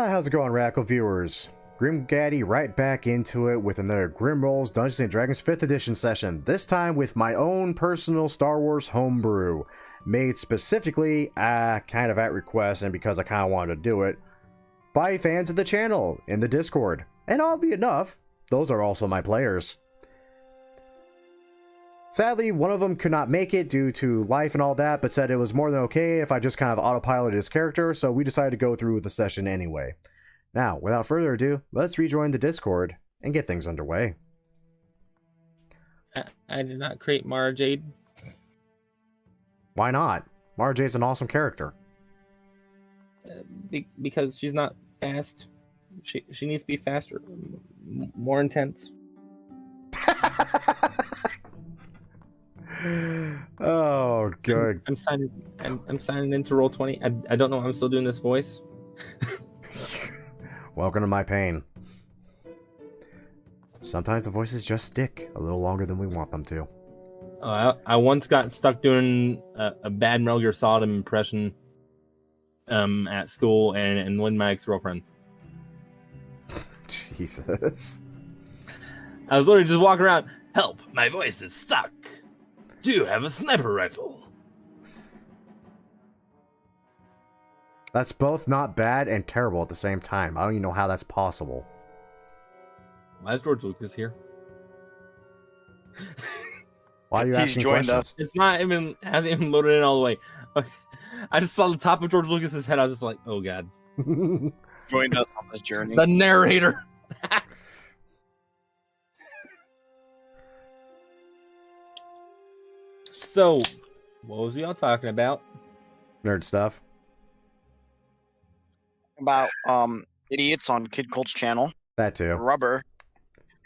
How's it going, Radical viewers? Grim Gaddy right back into it with another Grim Rolls Dungeons & Dragons 5th edition session, this time with my own personal Star Wars homebrew, made specifically, kind of at request and because I kind of wanted to do it, by fans of the channel in the Discord. And oddly enough, those are also my players. Sadly, one of them could not make it due to life and all that, but said it was more than okay if I just kind of autopiloted his character, so we decided to go through with the session anyway. Now, without further ado, let's rejoin the Discord and get things underway. I did not create Mara Jade. Why not? Mara Jade's an awesome character. Because she's not fast. She needs to be faster, more intense. Oh, good. I'm signing into Roll20. I don't know why I'm still doing this voice. Welcome to my pain. Sometimes the voices just stick a little longer than we want them to. I once got stuck doing a bad Metal Gear Solid impression at school and with my ex-girlfriend. Jesus. I was literally just walking around. Help! My voice is stuck. Do you have a sniper rifle? That's both not bad and terrible at the same time. I don't even know how that's possible. Why is George Lucas here? Why are you asking questions? Us. It's not even, hasn't even loaded in all the way. I just saw the top of George Lucas's head. I was just like, oh god. Joined us on this journey. The narrator. So, what was y'all talking about? Nerd stuff. About idiots on Kid Colt's channel. That too. Rubber.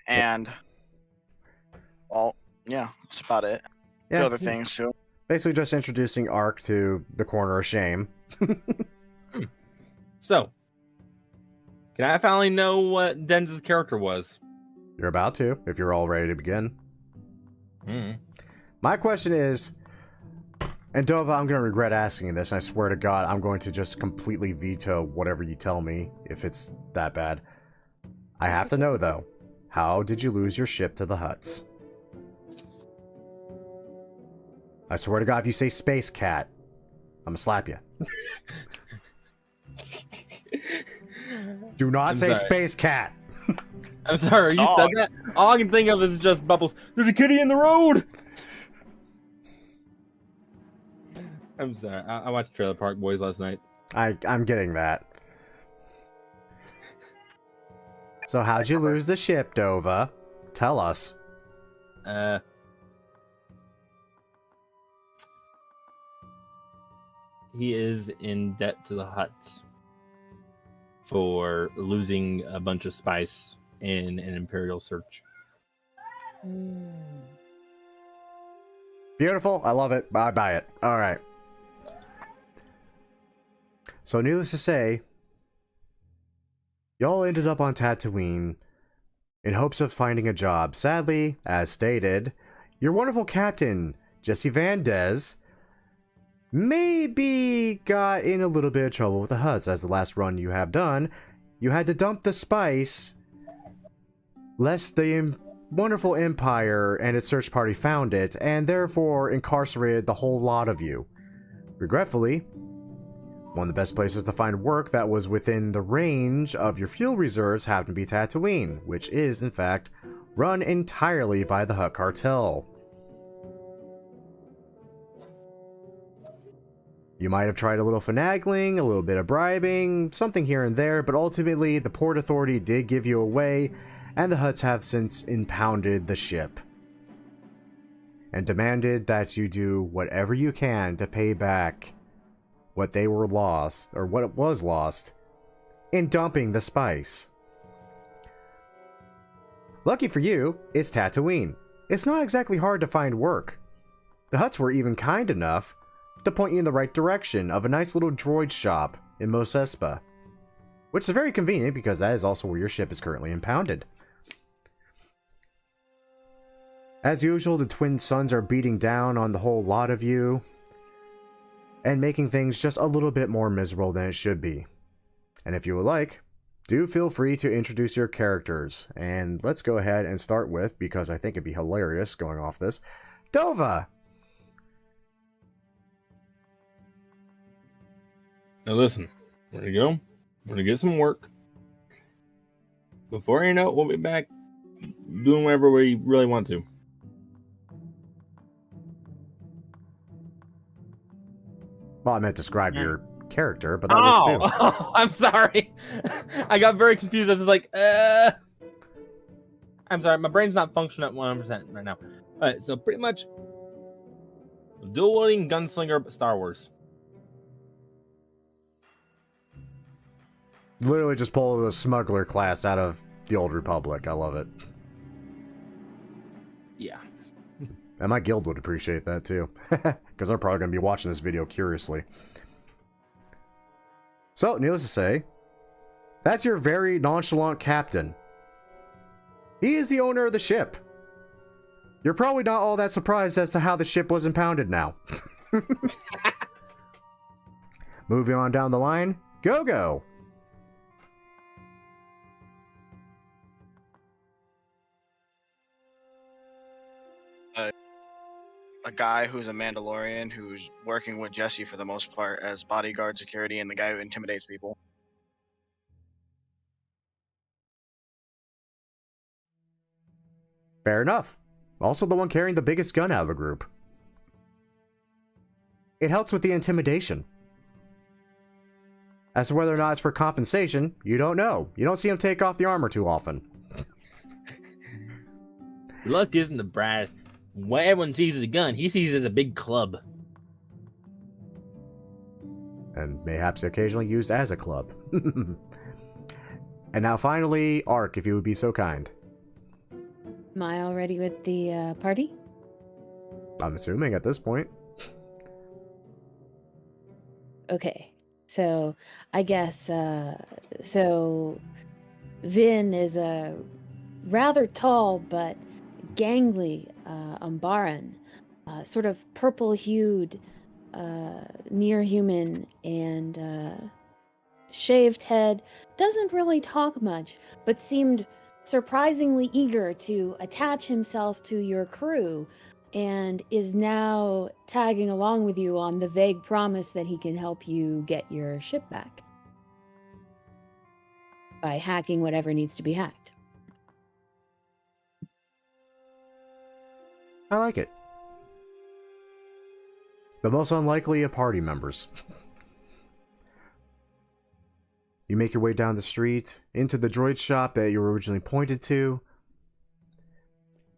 And well, yeah, that's about it. Yeah. The other things too. Basically just introducing Ark to the corner of shame. So, can I finally know what Denz's character was? You're about to, if you're all ready to begin. Hmm. My question is, and Dova, I'm going to regret asking this, and I swear to God, I'm going to just completely veto whatever you tell me, if it's that bad. I have to know, though, how did you lose your ship to the Hutts? I swear to God, if you say Space Cat, I'm going to slap you. Do not say sorry. Space Cat! I'm sorry, you said that? All I can think of is just Bubbles. There's a kitty in the road! I'm sorry. I watched Trailer Park Boys last night. I'm getting that. So how'd you lose the ship, Dova? Tell us. He is in debt to the Hutts for losing a bunch of spice in an Imperial search. Beautiful. I love it. I buy it. All right. So needless to say, y'all ended up on Tatooine in hopes of finding a job. Sadly, as stated, your wonderful captain, Jesse Vandez, maybe got in a little bit of trouble with the Hutts. As the last run you have done, you had to dump the spice lest the wonderful Empire and its search party found it, and therefore incarcerated the whole lot of you. Regretfully, one of the best places to find work that was within the range of your fuel reserves happened to be Tatooine, which is, in fact, run entirely by the Hutt cartel. You might have tried a little finagling, a little bit of bribing, something here and there, but ultimately the Port Authority did give you away, and the Hutts have since impounded the ship and demanded that you do whatever you can to pay back what they were lost, or what it was lost, in dumping the spice. Lucky for you, it's Tatooine. It's not exactly hard to find work. The Hutts were even kind enough to point you in the right direction of a nice little droid shop in Mos Espa, which is very convenient because that is also where your ship is currently impounded. As usual, the twin suns are beating down on the whole lot of you and making things just a little bit more miserable than it should be. And if you would like, do feel free to introduce your characters. And let's go ahead and start with, because I think it'd be hilarious going off this, Dova! Now listen, we're gonna go. We're gonna get some work. Before you know it, we'll be back doing whatever we really want to. Well, I meant describe your character, but that works too. Oh, I'm sorry. I got very confused. I was just like, I'm sorry. My brain's not functioning at 100% right now. All right, so pretty much dual-wielding gunslinger, but Star Wars. Literally just pull the smuggler class out of the Old Republic. I love it. Yeah. And my guild would appreciate that too. Because they're probably going to be watching this video curiously. So, needless to say, that's your very nonchalant captain. He is the owner of the ship. You're probably not all that surprised as to how the ship was impounded now. Moving on down the line, Go-Go. A guy who's a Mandalorian who's working with Jesse for the most part as bodyguard security and the guy who intimidates people. Fair enough. Also the one carrying the biggest gun out of the group. It helps with the intimidation. As to whether or not it's for compensation, you don't know. You don't see him take off the armor too often. Luck isn't the brightest. When everyone sees as a gun, he sees it as a big club. And mayhaps occasionally used as a club. And now finally, Ark, if you would be so kind. Am I already with the party? I'm assuming at this point. Okay, so I guess, so Vin is a rather tall but gangly Umbaran, sort of purple-hued, near-human, and shaved head. Doesn't really talk much, but seemed surprisingly eager to attach himself to your crew, and is now tagging along with you on the vague promise that he can help you get your ship back by hacking whatever needs to be hacked. I like it. The most unlikely of party members. You make your way down the street, into the droid shop that you were originally pointed to.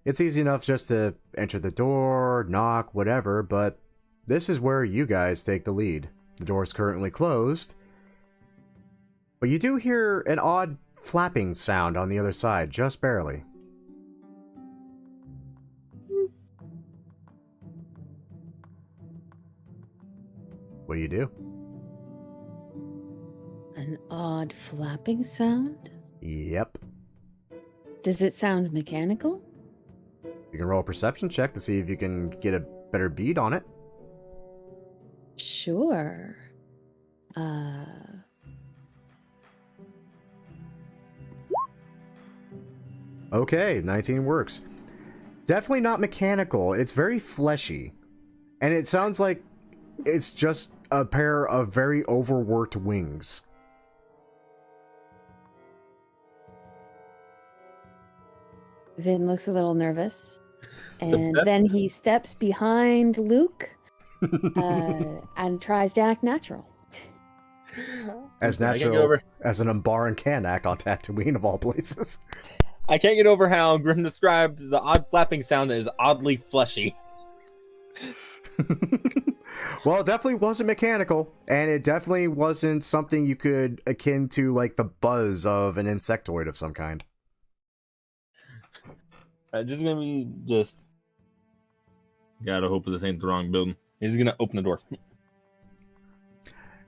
It's easy enough just to enter the door, knock, whatever, but this is where you guys take the lead. The door is currently closed, but you do hear an odd flapping sound on the other side, just barely. What do you do? An odd flapping sound? Yep. Does it sound mechanical? You can roll a perception check to see if you can get a better bead on it. Sure. Okay, 19 works. Definitely not mechanical. It's very fleshy. And it sounds like it's just a pair of very overworked wings. Vin looks a little nervous. And then he steps behind Luke and tries to act natural. As natural as an Umbaran can act on Tatooine of all places. I can't get over how Griffin described the odd flapping sound that is oddly fleshy. Well, it definitely wasn't mechanical, and it definitely wasn't something you could akin to like the buzz of an insectoid of some kind. Just gonna be just. Gotta hope this ain't the wrong building. He's gonna open the door.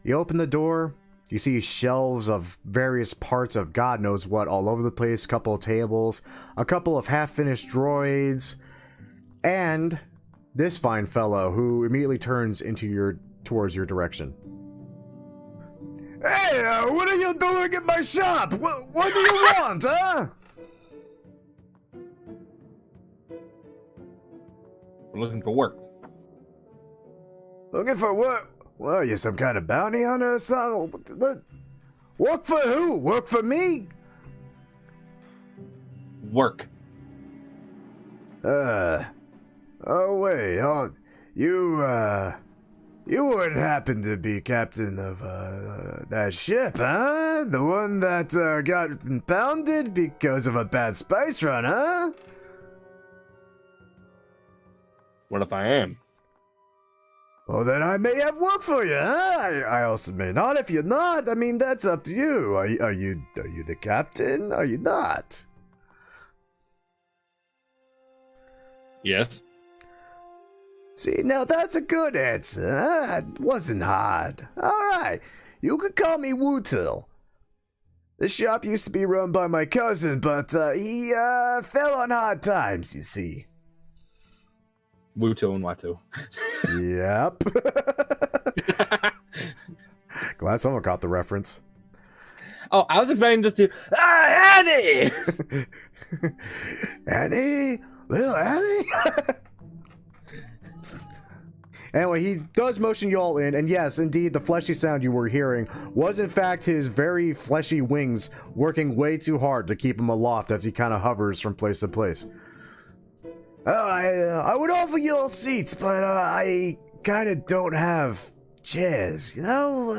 You open the door, you see shelves of various parts of God knows what all over the place, a couple of tables, a couple of half-finished droids, and this fine fellow who immediately turns into towards your direction. Hey, what are you doing in my shop? What do you want, huh? We're looking for work. Looking for what? What are you, some kind of bounty hunter or something? Work for who? Work for me? Work. Oh wait, you wouldn't happen to be captain of, that ship, huh? The one that, got impounded because of a bad spice run, huh? What if I am? Well, then I may have work for you, huh? I also may not. If you're not, I mean, that's up to you. Are you the captain? Are you not? Yes. See, now that's a good answer. Huh? It wasn't hard. Alright, you could call me Wootil. The shop used to be run by my cousin, but he fell on hard times, you see. Wuto and Watu. Yep. Glad someone caught the reference. Oh, I was expecting just to... Annie! Annie? Little Annie? Anyway, he does motion you all in, and yes, indeed, the fleshy sound you were hearing was in fact his very fleshy wings working way too hard to keep him aloft as he kind of hovers from place to place. Oh, I would offer you all seats, but I kind of don't have chairs, you know?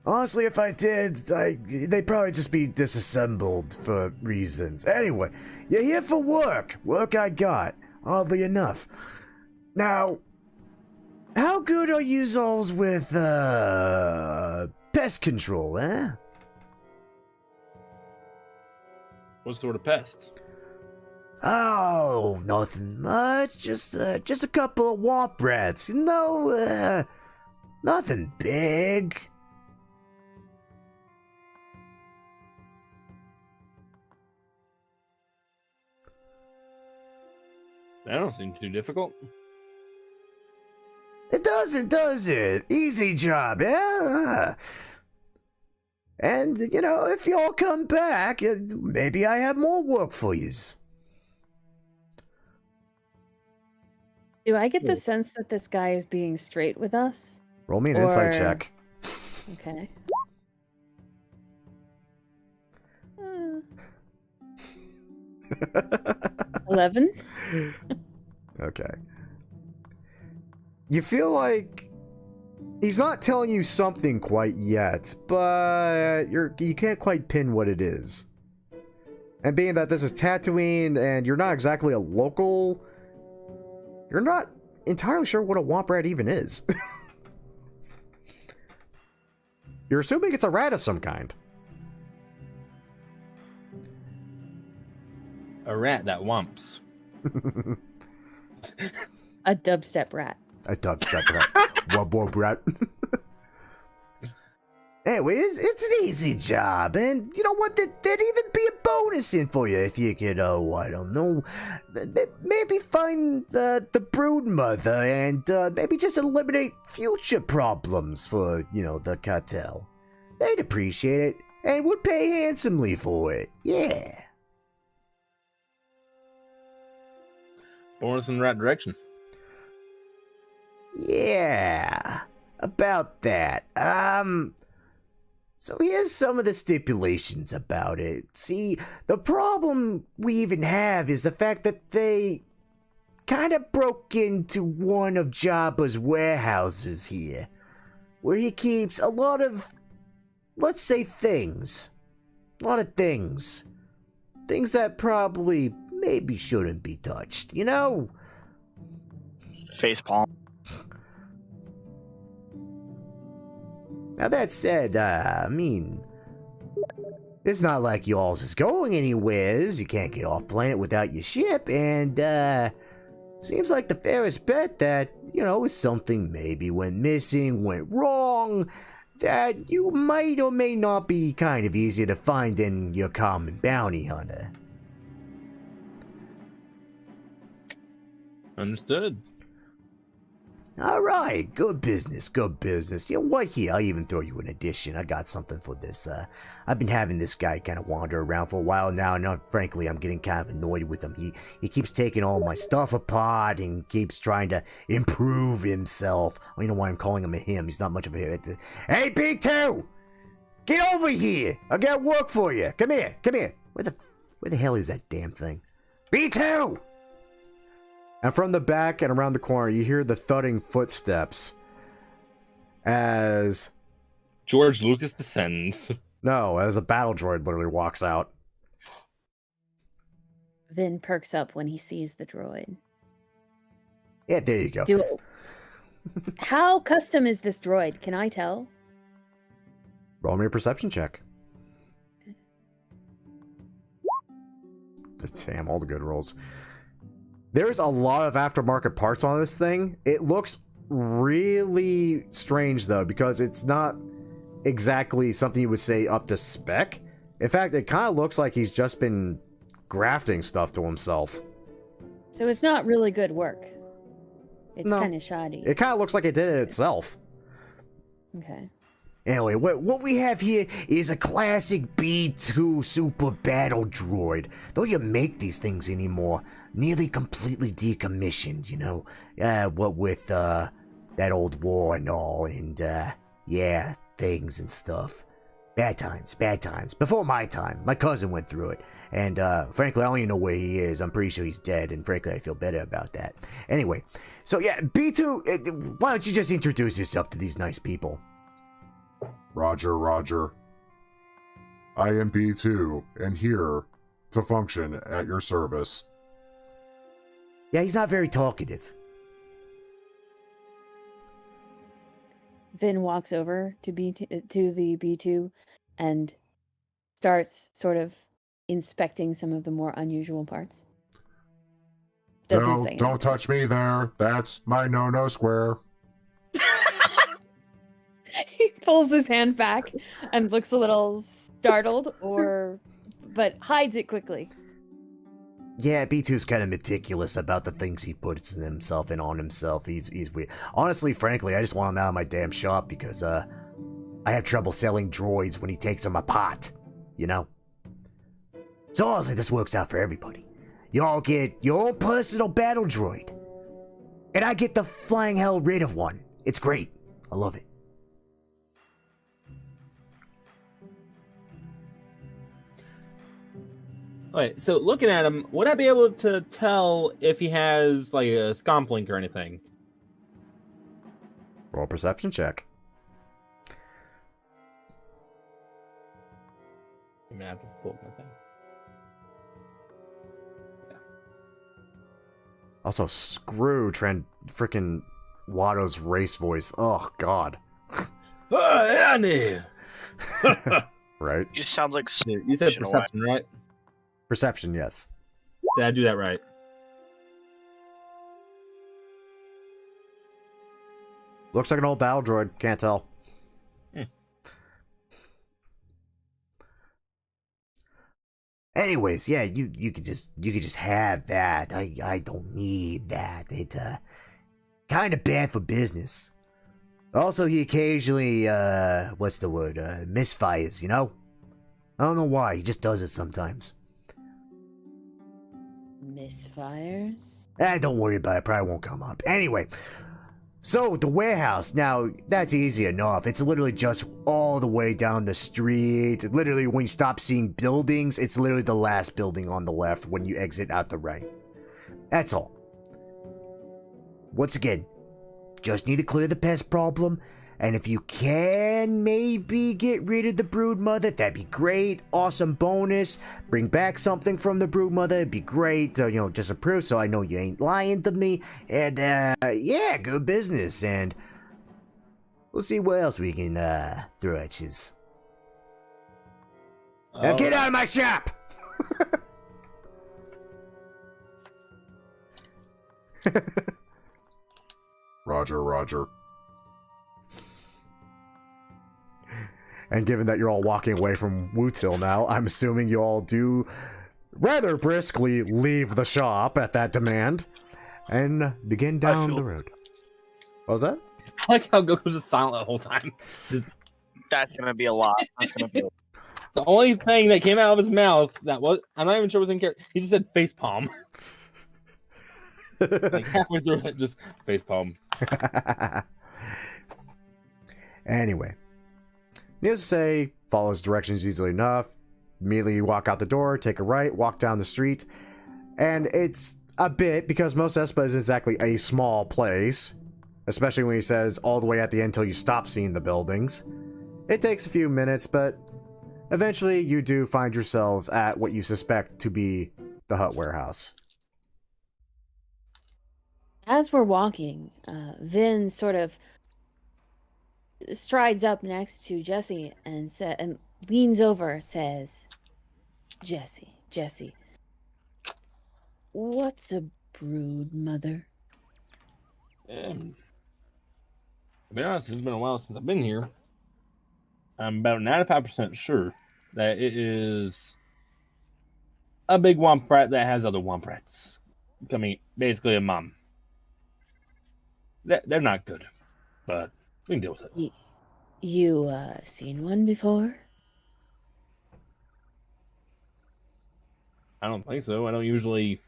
Honestly, if I did, they'd probably just be disassembled for reasons. Anyway, you're here for work. Work I got, oddly enough. Now, how good are you alls with, pest control, eh? What sort of pests? Oh, nothing much. Just a couple of womp rats. You know, nothing big. That don't seem too difficult. It doesn't, does it? Easy job, yeah? And, you know, if y'all come back, maybe I have more work for yous. Do I get the sense that this guy is being straight with us? Roll me an insight check. Okay. 11? Okay. You feel like he's not telling you something quite yet, but you can't quite pin what it is. And being that this is Tatooine and you're not exactly a local, you're not entirely sure what a womp rat even is. You're assuming it's a rat of some kind. A rat that wumps. A dubstep rat. A dubstep rat. Womp rat. Anyway, it's an easy job, and you know what? There'd even be a bonus in for you if you could, I don't know, maybe find the brood mother and maybe just eliminate future problems for, you know, the cartel. They'd appreciate it and would pay handsomely for it. Yeah. Bonus in the right direction. Yeah. About that. So here's some of the stipulations about it. See, the problem we even have is the fact that they kind of broke into one of Jabba's warehouses here, where he keeps a lot of, let's say, things. A lot of things. Things that probably maybe shouldn't be touched, you know? Facepalm. Now that said, I mean, it's not like y'all's is going anywheres. You can't get off planet without your ship, and seems like the fairest bet that, you know, if something maybe went missing, went wrong, that you might or may not be kind of easier to find than your common bounty hunter. Understood. All right, good business, good business. You know what? Here, I'll even throw you an addition. I got something for this. I've been having this guy kind of wander around for a while now, and frankly, I'm getting kind of annoyed with him. He keeps taking all my stuff apart and keeps trying to improve himself. I don't know why I'm calling him a him. He's not much of a him. Hey, B2! Get over here! I got work for you. Come here, come here. Where the hell is that damn thing? B2! And from the back and around the corner, you hear the thudding footsteps as... George Lucas descends. No, as a battle droid literally walks out. Vin perks up when he sees the droid. Yeah, there you go. How custom is this droid? Can I tell? Roll me a perception check. Damn, all the good rolls. There's a lot of aftermarket parts on this thing. It looks really strange, though, because it's not exactly something you would say up to spec. In fact, it kind of looks like he's just been grafting stuff to himself. So it's not really good work. It's kind of shoddy. It kind of looks like it did it itself. Okay. Anyway, what we have here is a classic B2 super battle droid. Though you make these things anymore, nearly completely decommissioned, you know? What with, that old war and all, and, yeah, things and stuff. Bad times. Before my time. My cousin went through it. And, frankly, I don't even know where he is. I'm pretty sure he's dead, and frankly, I feel better about that. Anyway, so yeah, B2, why don't you just introduce yourself to these nice people? Roger, Roger. I am B2, and here to function at your service. Yeah, he's not very talkative. Vin walks over to the B2 and starts sort of inspecting some of the more unusual parts. Don't touch me there. That's my no-no square. He pulls his hand back and looks a little startled, but hides it quickly. Yeah, B2's kind of meticulous about the things he puts in himself and on himself. He's weird. Honestly, frankly, I just want him out of my damn shop because, I have trouble selling droids when he takes them apart, you know? So honestly, this works out for everybody. Y'all get your own personal battle droid. And I get the flying hell rid of one. It's great. I love it. Wait, so looking at him, would I be able to tell if he has like a scomp link or anything? Roll a perception check. I have to pull up my thing. Yeah. Also, screw frickin' Watto's race voice. Oh, God. Right? Right? It sounds like You said perception, right? Perception, yes. Did I do that right? Looks like an old battle droid. Can't tell. Anyways, yeah, you could just have that. I don't need that. It kind of bad for business. Also, he occasionally what's the word? Misfires, you know? I don't know why. He just does it sometimes. Misfires? Don't worry about it. Probably won't come up. Anyway, so the warehouse. Now, that's easy enough. It's literally just all the way down the street. Literally, when you stop seeing buildings, it's literally the last building on the left when you exit out the right. That's all. Once again, just need to clear the pest problem. And if you can maybe get rid of the brood mother, that'd be great. Awesome bonus. Bring back something from the brood mother, it'd be great. Just approve so I know you ain't lying to me. And, yeah, good business. And we'll see what else we can, throw at yous. Now get out of my shop! Roger, Roger. And given that you're all walking away from Wootil now, I'm assuming you all do rather briskly leave the shop at that demand and begin down the road. What was that? I like how Goku's just silent the whole time. Just, That's gonna be a lot. That's gonna be. the only thing that came out of his mouth that was, I'm not even sure was in character. He just said face palm. Like halfway through it, just face palm. Anyway, needless to say, follows directions easily enough. Immediately you walk out the door, take a right, walk down the street, and it's a bit, because Mos Espa is exactly a small place, especially when he says all the way at the end till you stop seeing the buildings. It takes a few minutes, but eventually you do find yourselves at what you suspect to be the Hutt warehouse. As we're walking, Vin sort of strides up next to Jesse and leans over, says, Jesse, what's a brood mother? To be honest, it's been a while since I've been here. I'm about 95% sure that it is a big womp rat that has other womp rats. Becoming basically a mom. They're not good, but we can deal with it. You seen one before? I don't think so. I don't usually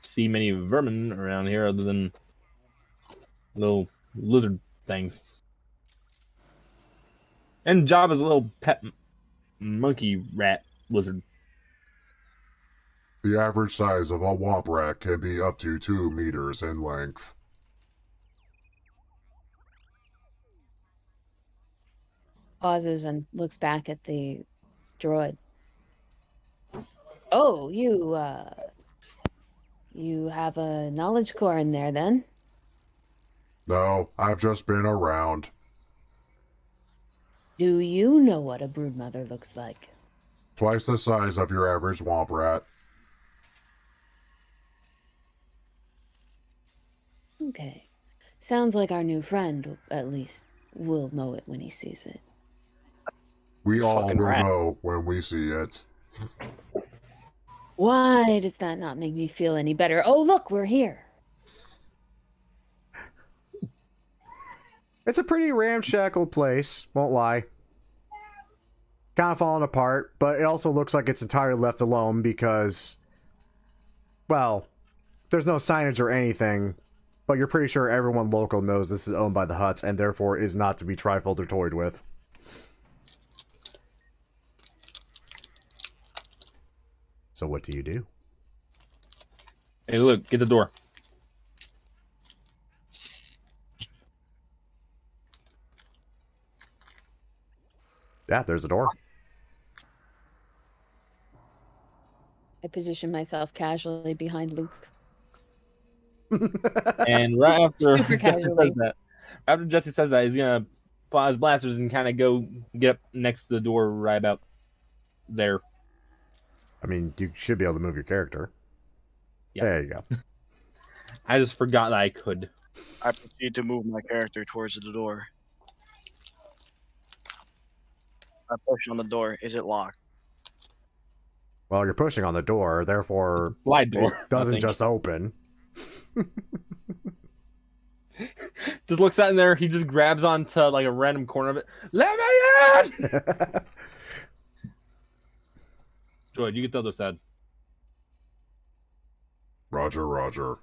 see many vermin around here other than little lizard things. And Jabba's a little pet monkey rat lizard. The average size of a womp rat can be up to 2 meters in length. Pauses and looks back at the droid. Oh, you have a knowledge core in there then? No, I've just been around. Do you know what a broodmother looks like? Twice the size of your average womp rat. Okay. Sounds like our new friend, at least, will know it when he sees it. We all Fucking will rat. know when we see it. Why does that not make me feel any better? Oh, look, we're here. It's a pretty ramshackle place, won't lie. Kind of falling apart, but it also looks like it's entirely left alone because, well, there's no signage or anything, but you're pretty sure everyone local knows this is owned by the Hutts and therefore is not to be trifled or toyed with. So what do you do? Hey, look, get the door. Yeah, there's a door. I position myself casually behind Luke. And right after Super Jesse casually. says that, he's gonna pull out his blasters and kind of go get up next to the door right about there. I mean, you should be able to move your character. Yeah. There you go. I just forgot that I could. I proceed to move my character towards the door. I push on the door. Is it locked? Well, you're pushing on the door, therefore Slide door. it doesn't I think. just open. Just looks out in there. He just grabs onto like a random corner of it. Let me in! Droid, you get the other side. Roger, roger.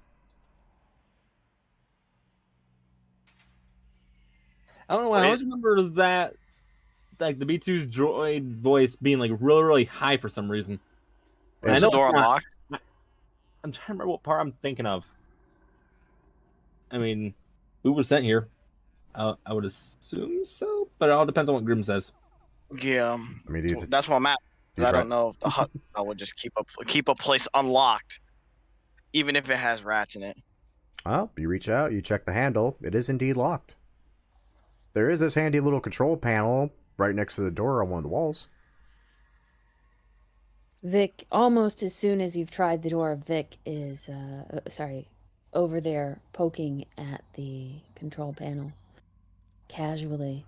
I don't know. I always remember that, like the B2's droid voice being like really, really high for some reason. Is the door unlocked? I'm trying to remember what part I'm thinking of. I mean, we were sent here. I would assume so, but it all depends on what Grim says. Yeah. I mean, That's what I'm at. you I try- don't know if the Hutt would just keep a place unlocked, even if it has rats in it. Well, you reach out, you check the handle. It is indeed locked. There is this handy little control panel right next to the door on one of the walls. Vic, almost as soon as you've tried the door, Vic is, over there poking at the control panel. Casually.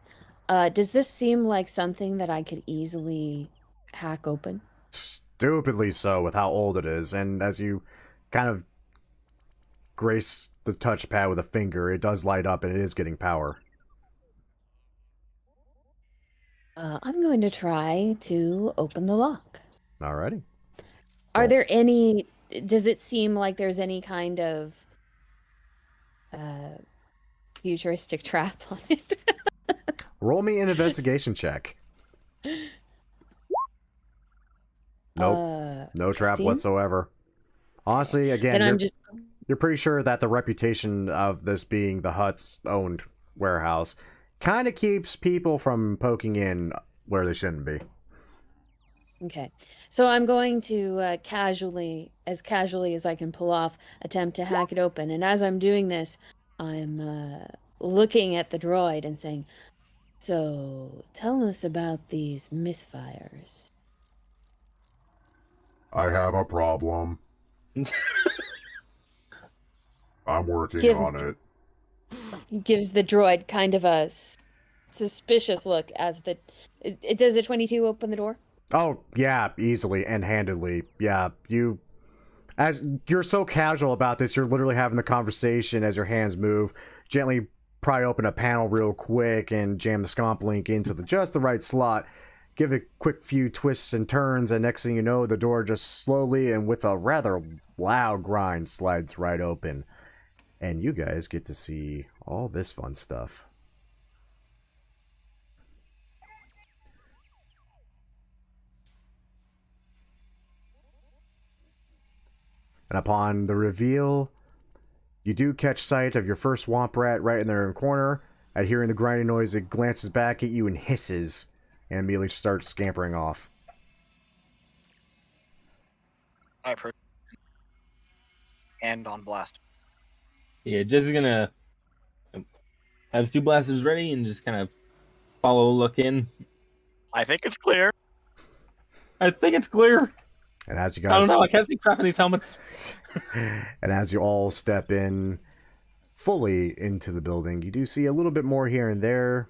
Does this seem like something that I could easily hack open? Stupidly so with how old it is, and as you kind of grace the touchpad with a finger, it does light up and it is getting power. I'm going to try to open the lock. Alrighty. Are Well- there any... Does it seem like there's any kind of futuristic trap on it? Roll me an investigation check. Nope. No trap 15? whatsoever. Honestly, again, Then I'm just... you're pretty sure that the reputation of this being the Hutt's owned warehouse kind of keeps people from poking in where they shouldn't be. Okay. So I'm going to casually as I can pull off, attempt to hack it open. And as I'm doing this, I'm looking at the droid and saying, "So, tell us about these misfires." I have a problem. I'm working Give- on it. He gives the droid kind of a suspicious look as the... It does a 22 open the door? Oh, yeah, easily and handedly. Yeah, as you're so casual about this, you're literally having the conversation as your hands move. Gently pry open a panel real quick and jam the scomp link into just the right slot. Give it a quick few twists and turns, and next thing you know, the door just slowly and with a rather loud grind slides right open. And you guys get to see all this fun stuff. And upon the reveal, you do catch sight of your first Womp Rat right in their corner. At hearing the grinding noise, it glances back at you and hisses, and immediately starts scampering off. I approach. Hand on blast. Yeah, Jesse's gonna have his two blasters ready and just kind of follow a look in. I think it's clear. I think it's clear. And as you guys, I don't know. I can't see crap in these helmets. and as you all step in fully into the building, you do see a little bit more here and there.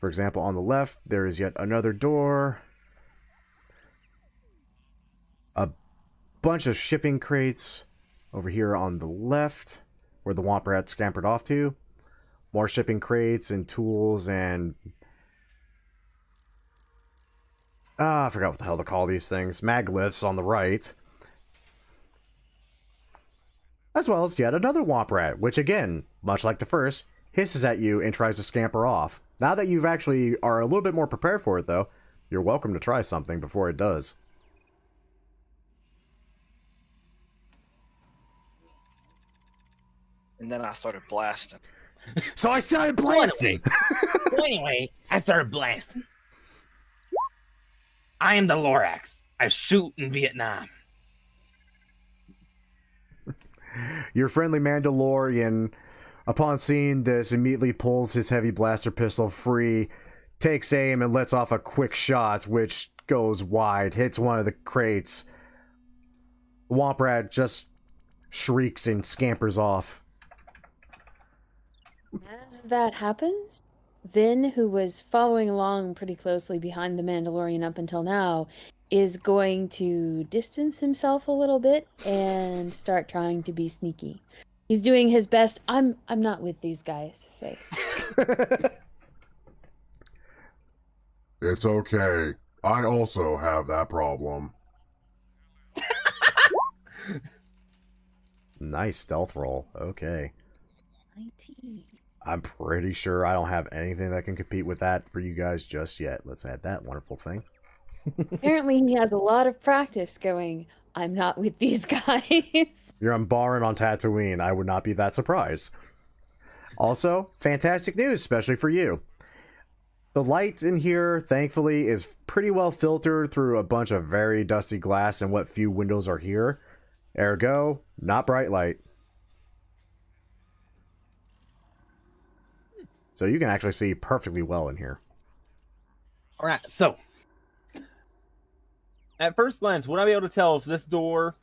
For example, on the left, there is yet another door. A bunch of shipping crates over here on the left, where the Womp Rat scampered off to. More shipping crates and tools and... I forgot what the hell to call these things. Maglyphs on the right. As well as yet another Womp Rat, which again, much like the first, hisses at you and tries to scamper off. Now that you've actually are a little bit more prepared for it though, you're welcome to try something before it does. And then I started blasting. So I started blasting! So anyway, I started blasting. I am the Lorax. I shoot in Vietnam. Your friendly Mandalorian, upon seeing this, immediately pulls his heavy blaster pistol free, takes aim, and lets off a quick shot, which goes wide, hits one of the crates. Womp Rat just shrieks and scampers off. As that happens, Vin, who was following along pretty closely behind the Mandalorian up until now, is going to distance himself a little bit and start trying to be sneaky. He's doing his best. I'm not with these guys face. It's okay. I also have that problem. Nice stealth roll. Okay. 19. I'm pretty sure I don't have anything that can compete with that for you guys just yet. Let's add that wonderful thing. Apparently he has a lot of practice going, I'm not with these guys. You're Umbaran on Tatooine. I would not be that surprised. Also, fantastic news, especially for you. The light in here, thankfully, is pretty well filtered through a bunch of very dusty glass and what few windows are here. Ergo, not bright light. So you can actually see perfectly well in here. All right, so at first glance, would I be able to tell if this door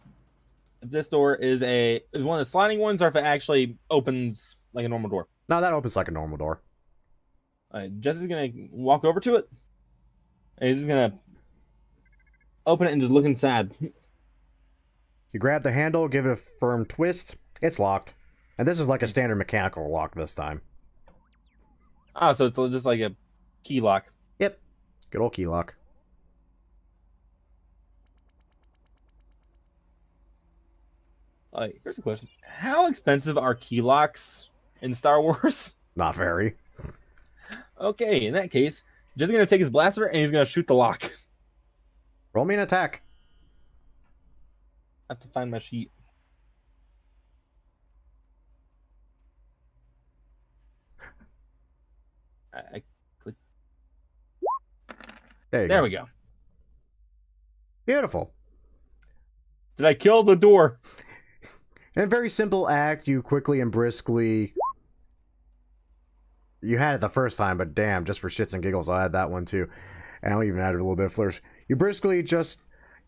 is one of the sliding ones, or if it actually opens like a normal door? No, that opens like a normal door. All right, Jesse's gonna walk over to it, and he's just gonna open it and just look inside. You grab the handle, give it a firm twist, It's locked. And this is like a standard mechanical lock this time. Ah, so it's just like a key lock. Yep. Good old key lock. Here's a question. How expensive are key locks in Star Wars? Not very. Okay, in that case, just gonna take his blaster and he's gonna shoot the lock. Roll me an attack. I have to find my sheet. I click. There we go. Beautiful. Did I kill the door? In a very simple act, you quickly and briskly... You had it the first time, but damn, just for shits and giggles, I'll add that one too. And I'll even add a little bit of flourish. You briskly just...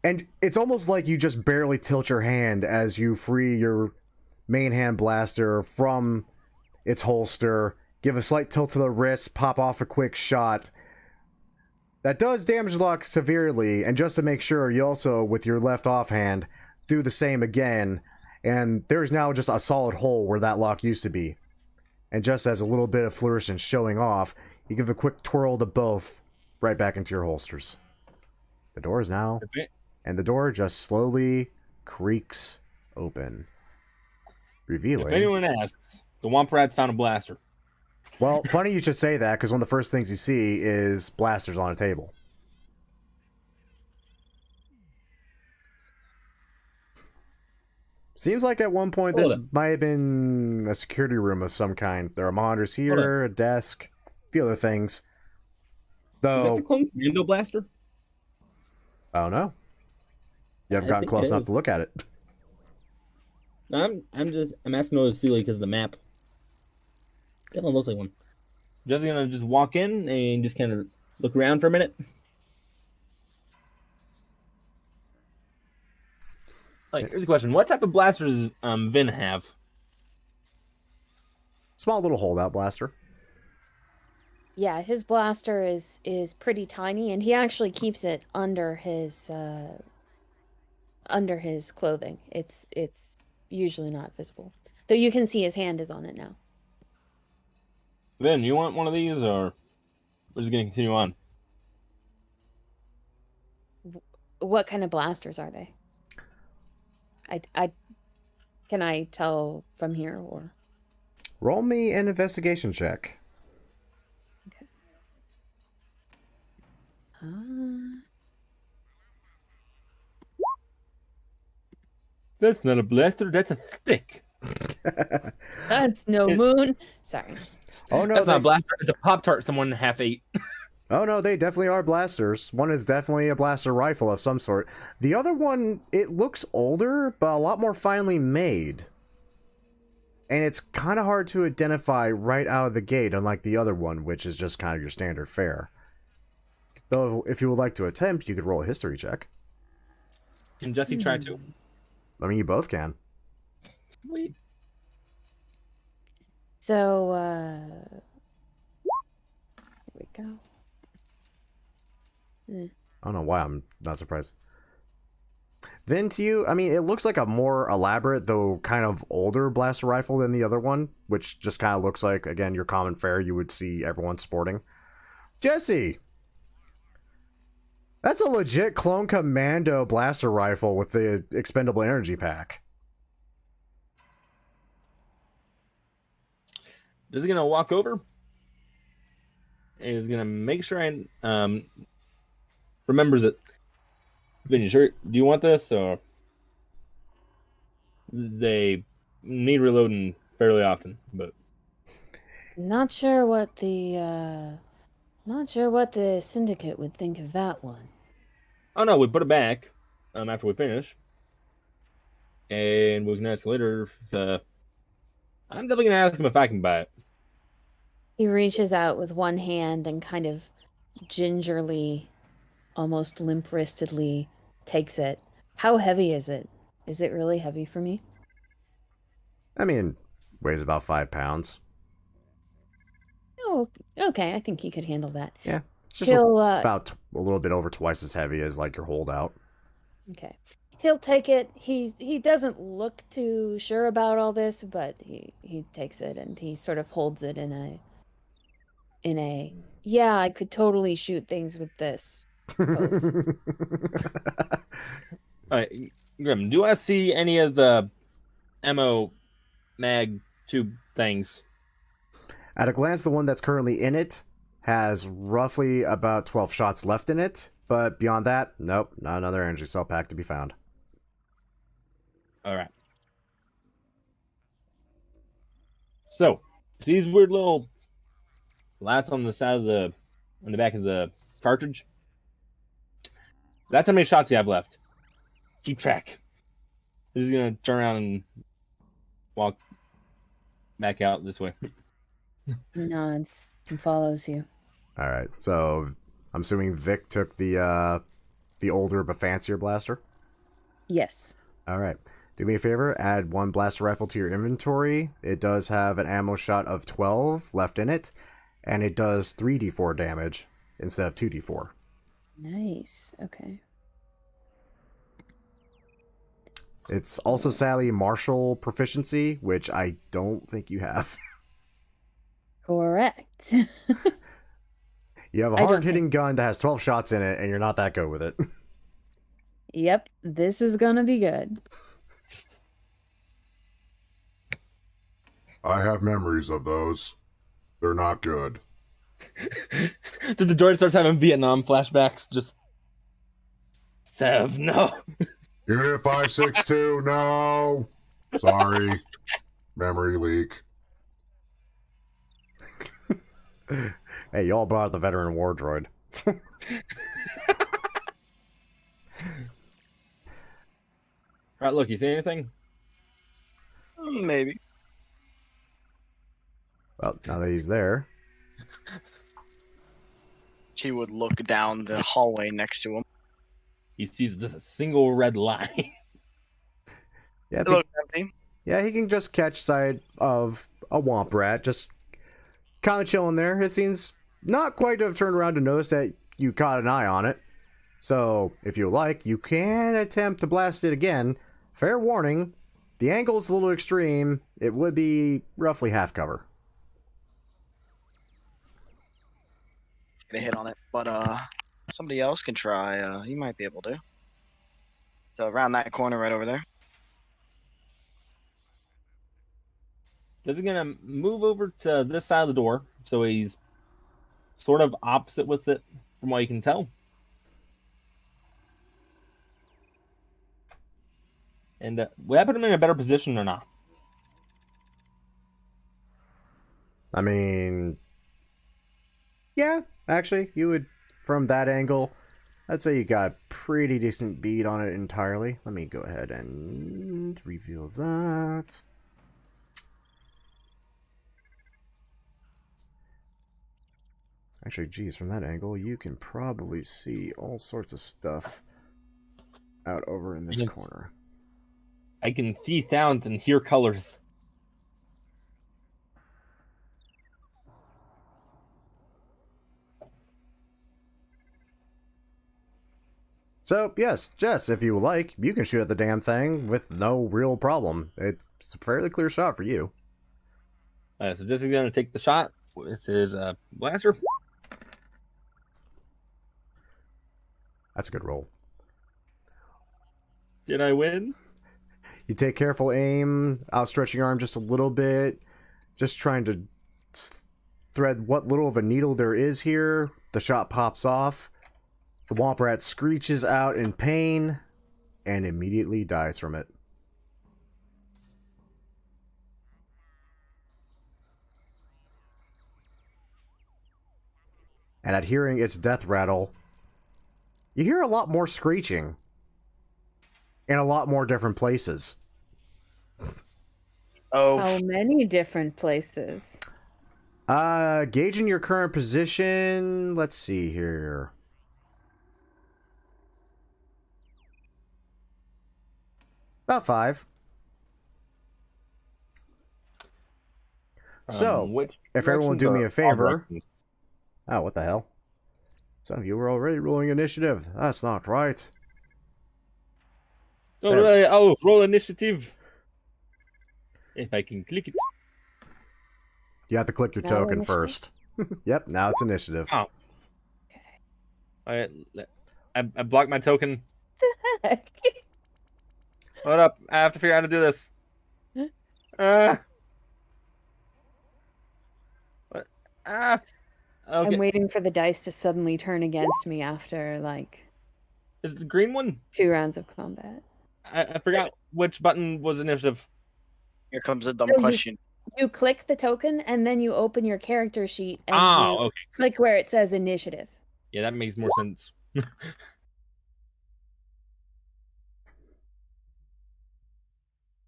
And it's almost like you just barely tilt your hand as you free your main hand blaster from its holster, give a slight tilt to the wrist, pop off a quick shot. That does damage the lock severely, and just to make sure, you also, with your left offhand, do the same again, and there's now just a solid hole where that lock used to be. And just as a little bit of flourish and showing off, you give a quick twirl to both, right back into your holsters. The door is now... And the door just slowly creaks open, revealing... If anyone asks, the Womp Rat's found a blaster. Well, funny you should say that, because one of the first things you see is blasters on a table. Seems like at one point this might have been a security room of some kind. There are monitors here, a desk, a few other things. Though, Is that the Clone Commando blaster? I don't know. You haven't gotten close enough to look at it. No, I'm asking over Sealy because of the map. That one looks like one. Just gonna just walk in and just kind of look around for a minute. Here's a question: what type of blasters does Vin have? Small little holdout blaster. Yeah, his blaster is pretty tiny, and he actually keeps it under his clothing. It's usually not visible, though you can see his hand is on it now. Vin, you want one of these, or we're just gonna continue on? What kind of blasters are they? I can I tell from here, or roll me an investigation check. Okay. That's not a blaster. That's a stick. That's no moon. Sorry. Oh no, that's not a blaster. It's a Pop-Tart someone half ate. Oh no, they definitely are blasters. One is definitely a blaster rifle of some sort. The other one, it looks older, but a lot more finely made. And it's kind of hard to identify right out of the gate, unlike the other one, which is just kind of your standard fare. Though, if you would like to attempt, you could roll a history check. Can Jesse try to? I mean, you both can. Sweet. So, here we go. I don't know why I'm not surprised. Then to you, I mean, it looks like a more elaborate, though kind of older blaster rifle than the other one, which just kind of looks like, again, your common fare you would see everyone sporting. Jesse! That's a legit Clone Commando blaster rifle with the expendable energy pack. This is gonna walk over. And is gonna make sure I remembers it. Vin, you sure? Do you want this, or they need reloading fairly often? But Not sure what the syndicate would think of that one. oh no, we put it back after we finish, and we can ask later. If, I'm definitely gonna ask him if I can buy it. He reaches out with one hand and kind of gingerly, almost limp-wristedly takes it. How heavy is it? Is it really heavy for me? I mean, weighs about 5 pounds. Oh, okay. I think he could handle that. Yeah. It's just about a little bit over twice as heavy as, like, your holdout. Okay. He'll take it. He doesn't look too sure about all this, but he takes it and he sort of holds it in a yeah, I could totally shoot things with this pose. All right, Grim, do I see any of the ammo mag tube things? At a glance, the one that's currently in it has roughly about 12 shots left in it, but beyond that, nope, not another energy cell pack to be found. All right. So, see these weird little lights on the side of on the back of the cartridge? That's how many shots you have left. Keep track. I'm just gonna turn around and walk back out this way. He nods and follows you. All right, so I'm assuming Vic took the older but fancier blaster. Yes. All right, do me a favor, add 1 blaster rifle to your inventory. It does have an ammo shot of 12 left in it, and it does 3d4 damage instead of 2d4. Nice. Okay. It's also sadly martial proficiency, which I don't think you have. Correct. You have a I don't hard-hitting gun that has 12 shots in it, and you're not that good with it. Yep, this is gonna be good. I have memories of those. They're not good. Does the droid starts having Vietnam flashbacks? Just Sev, no. Unit 562, no! Sorry. Memory leak. Hey, y'all brought the veteran war droid. All right, look, you see anything? Maybe. Well, now that he's there. He would look down the hallway next to him. He sees just a single red line. Yeah, It looks empty. yeah, he can just catch sight of a womp rat, just kind of chilling there. It seems not quite to have turned around to notice that you caught an eye on it. So, if you like, you can attempt to blast it again. Fair warning, the angle's a little extreme. It would be roughly half cover. Get a hit on it, but somebody else can try. You might be able to. So around that corner right over there. Is he gonna move over to this side of the door, so he's sort of opposite with it, from what you can tell. And would that put him in a better position or not? I mean, yeah, actually, you would, from that angle, I'd say you got a pretty decent bead on it entirely. Let me go ahead and reveal that. Actually, geez, from that angle, you can probably see all sorts of stuff out over in this corner. I can see sounds and hear colors. So, yes, Jess, if you like, you can shoot at the damn thing with no real problem. It's a fairly clear shot for you. So Jesse's going to take the shot with his blaster. That's a good roll. Did I win? You take careful aim, outstretching your arm just a little bit, just trying to thread what little of a needle there is here. The shot pops off. The womp rat screeches out in pain and immediately dies from it. And at hearing its death rattle, you hear a lot more screeching in a lot more different places. Oh, How many different places? Gauging your current position, let's see here. About 5. So, if everyone will do me a favor... Oh, what the hell? Some of you were already rolling initiative. That's not right. Roll initiative. If I can click it. You have to click your Now token initiative? first. Yep, now it's initiative. Oh. I blocked my token. Heck. Hold up. I have to figure out how to do this. What? Okay. I'm waiting for the dice to suddenly turn against me after like Is it the green one? 2 rounds of combat. I forgot which button was initiative. Here comes a dumb So question. You click the token and then you open your character sheet and you Okay. click where it says initiative. Yeah, that makes more sense.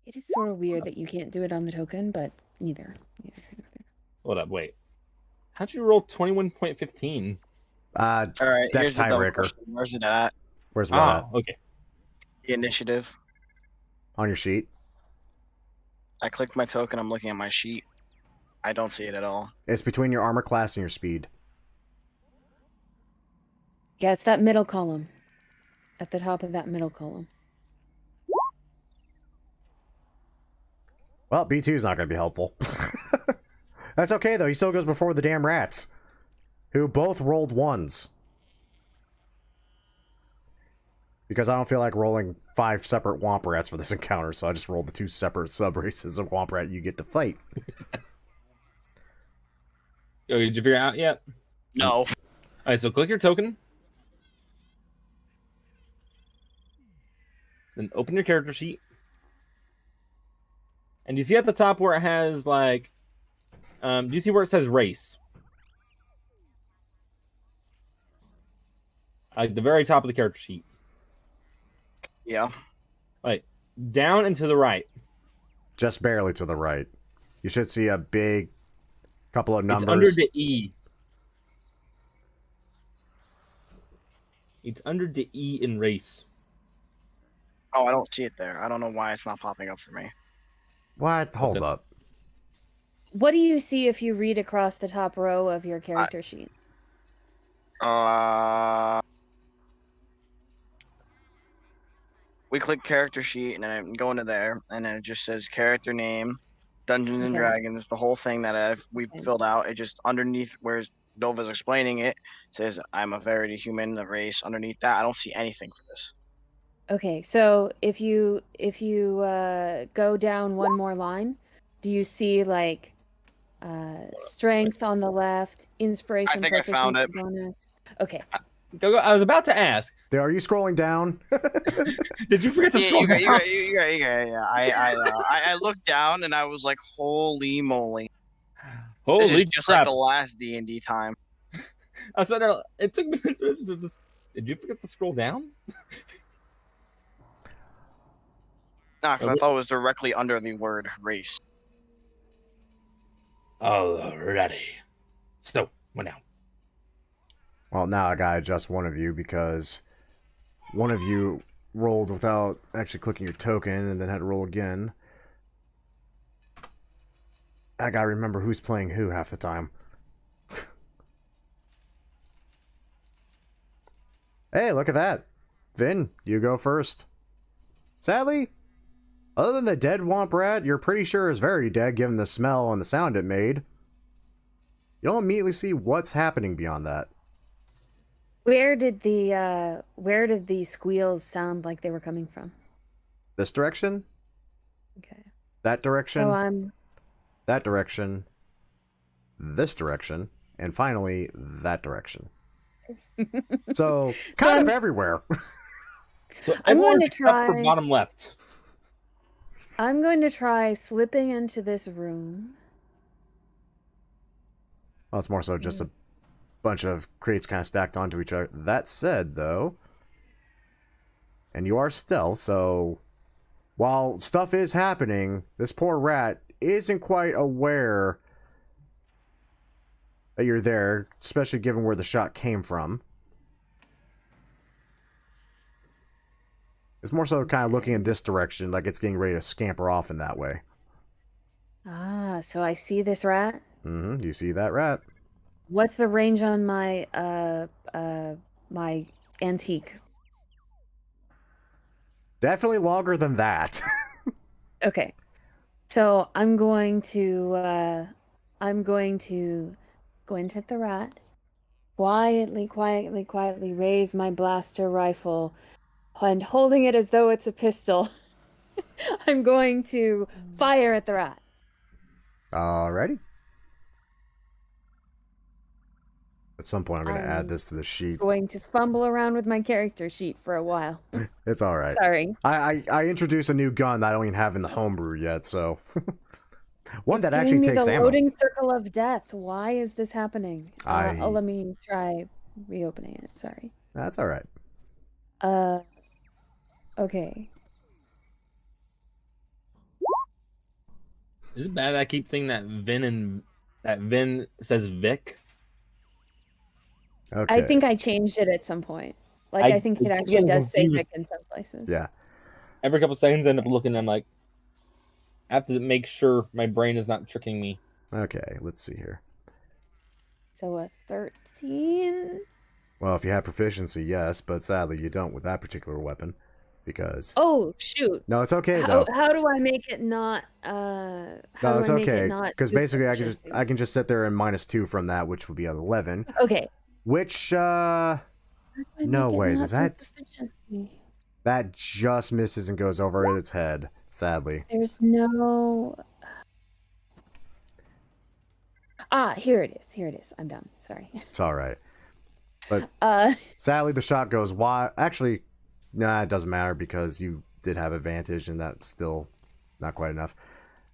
It is sort of weird that you can't do it on the token, but neither. Hold up, wait. How'd you roll 21.15? All right, Dex here's the dumb tiebreaker. question. Where's it at? Where's what at? Okay. The initiative. On your sheet. I clicked my token. I'm looking at my sheet. I don't see it at all. It's between your armor class and your speed. Yeah, it's that middle column. At the top of that middle column. Well, B2 is not going to be helpful. That's okay, though. He still goes before the damn rats, who both rolled 1s. Because I don't feel like rolling 5 separate womp rats for this encounter, so I just rolled the 2 separate sub-races of womp rat you get to fight. Did you figure it out yet? No. All right, so click your token. Then open your character sheet. And you see at the top where it has, like... do you see where it says race? Like the very top of the character sheet. Yeah. Like, down and to the right. Just barely to the right. You should see a big couple of numbers. It's under the E. It's under the E in race. Oh, I don't see it there. I don't know why it's not popping up for me. What? Hold Okay. up. What do you see if you read across the top row of your character sheet? We click character sheet and then I go into there and then it just says character name, Dungeons and Okay. Dragons, the whole thing that we've Okay. filled out. It just underneath where Dova's explaining it says I'm a verity human, the race. Underneath that, I don't see anything for this. Okay, so if you go down one more line, do you see like strength on the left, inspiration, I think I found it. bonus? Okay. Go. I was about to ask. Are you scrolling down? Did you forget to Yeah, scroll you down? got. Yeah. I looked down and I was like, holy moly! Holy This is just like crap. the last D&D time. I said it took me. Did you forget to scroll down? Nah, because I thought it was directly under the word race. Alrighty. So, what now? Well, now I gotta adjust one of you because one of you rolled without actually clicking your token and then had to roll again. I gotta remember who's playing who half the time. Hey, look at that. Vin, you go first. Sadly, other than the dead womp rat, you're pretty sure is very dead given the smell and the sound it made. You don't immediately see what's happening beyond that. Where did the squeals sound like they were coming from? This direction, Okay. that direction, So I'm that direction, this direction, and finally that direction. So, kind of everywhere. So I'm going everyone's to except for try- bottom left. I'm going to try slipping into this room. Well, it's more so just a bunch of crates kind of stacked onto each other. That said, though, and you are stealth, so while stuff is happening, this poor rat isn't quite aware that you're there, especially given where the shot came from. It's more so kind of looking in this direction, like it's getting ready to scamper off in that way. Ah, so I see this rat. Mm-hmm. You see that rat? What's the range on my my antique? Definitely longer than that. Okay. So I'm going to go into the rat. Quietly raise my blaster rifle and holding it as though it's a pistol. I'm going to fire at the rat. Alrighty. At some point, I'm going to add I'm this to the sheet. Going to fumble around with my character sheet for a while. It's alright. Sorry. I introduced a new gun that I don't even have in the homebrew yet, so... One that It's actually giving me takes the ammo. loading circle of death. Why is this happening? I- Let me try reopening it. Sorry. That's alright. Okay. Is it bad that I keep thinking that Vin says Vic? Okay. I think I changed it at some point. Like, I think it I'm actually getting does say confused. Vic in some places. Yeah. Every couple seconds, I end up looking. I'm like, I have to make sure my brain is not tricking me. Okay, let's see here. So a 13? Well, if you have proficiency, yes, but sadly you don't with that particular weapon. Because... Oh, shoot. No, it's okay, though. How do I make it not, how No, do it's I make okay. it not Because do basically proficiency? I can just sit there and -2 from that, which would be 11. Okay. Which, How do I no make it way, not does do that... proficiency? That just misses and goes over its head, sadly. There's no... Ah, here it is. Here it is. I'm dumb. Sorry. It's alright. But sadly, the shot goes wide. Actually, nah, it doesn't matter because you did have advantage, and that's still not quite enough.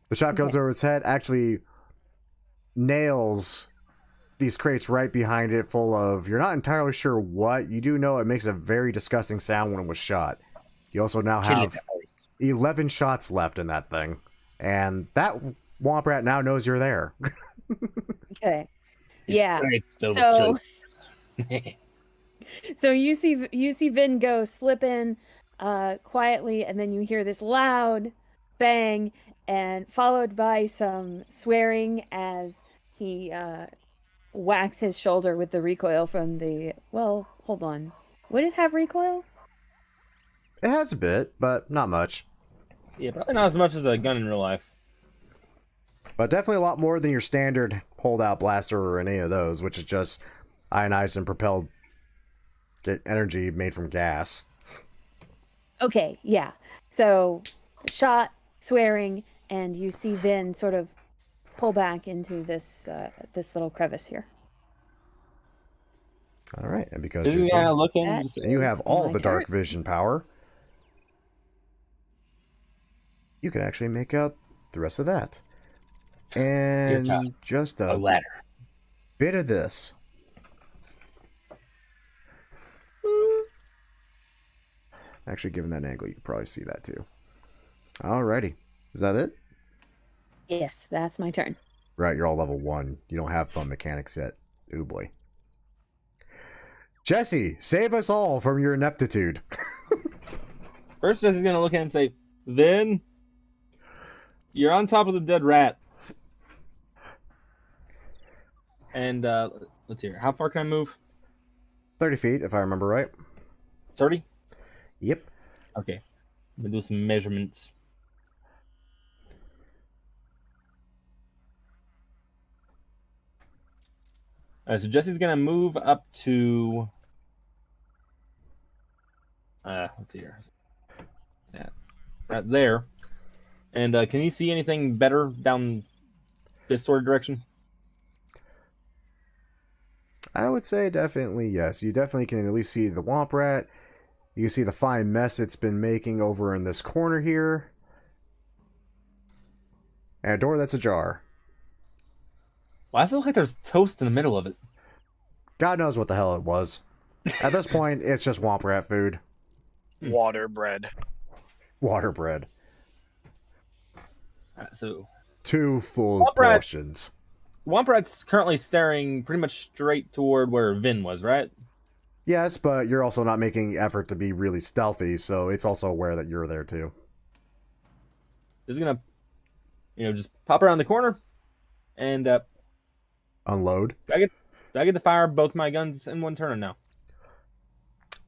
The shot goes Okay. over its head, actually nails these crates right behind it, full of, you're not entirely sure what. You do know it makes a very disgusting sound when it was shot. You also now have 11 shots left in that thing, and that womp rat now knows you're there. Okay. It's Yeah. great, filled with So, chili. so you see Vin go slip in quietly, and then you hear this loud bang, and followed by some swearing as he whacks his shoulder with the recoil from the... Well, hold on. Would it have recoil? It has a bit, but not much. Yeah, probably not as much as a gun in real life. But definitely a lot more than your standard holdout blaster or any of those, which is just ionized and propelled energy made from gas. Okay, yeah. So, shot, swearing, and you see Vin sort of pull back into this this little crevice here. All right, and because Isn't he kind of looking? That- Just, and you have all my the dark turn. vision power, you can actually make out the rest of that. And God. just a a ladder. bit of this. Actually, given that angle, you can probably see that too. Alrighty. Is that it? Yes, that's my turn. Right, you're all level 1. You don't have fun mechanics yet. Ooh boy. Jesse, save us all from your ineptitude. First, Jesse's gonna look at it and say, "Vin, you're on top of the dead rat." And let's hear. How far can I move? 30 feet, if I remember right. 30? Yep. Okay. I'm gonna do some measurements. Alright, so Jesse's gonna move up to let's see here. Yeah. Right there. And can you see anything better down this sort of direction? I would say definitely yes. You definitely can at least see the womp rat. You can see the fine mess it's been making over in this corner here. And a door that's ajar. Why does it look like there's toast in the middle of it? God knows what the hell it was. At this point, it's just womp rat food. Water bread. Water bread. Alright, so 2 full Womp rat. portions. Womp Rat's currently staring pretty much straight toward where Vin was, right? Yes, but you're also not making effort to be really stealthy, so it's also aware that you're there too. He's gonna, just pop around the corner, and Unload. I get to fire both my guns in one turn now.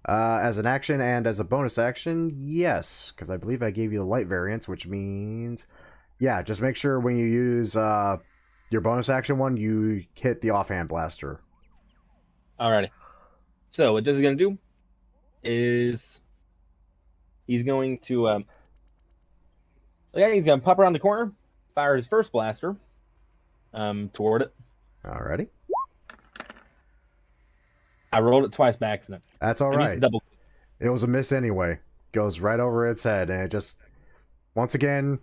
As an action and as a bonus action, yes, because I believe I gave you the light variants, which means, yeah, just make sure when you use your bonus action one, you hit the offhand blaster. Alrighty. So what this is going to do is he's going to he's going to pop around the corner, fire his first blaster toward it. Alrighty. I rolled it twice by accident. That's all I missed right. a double. It was a miss anyway. Goes right over its head, and it just, once again,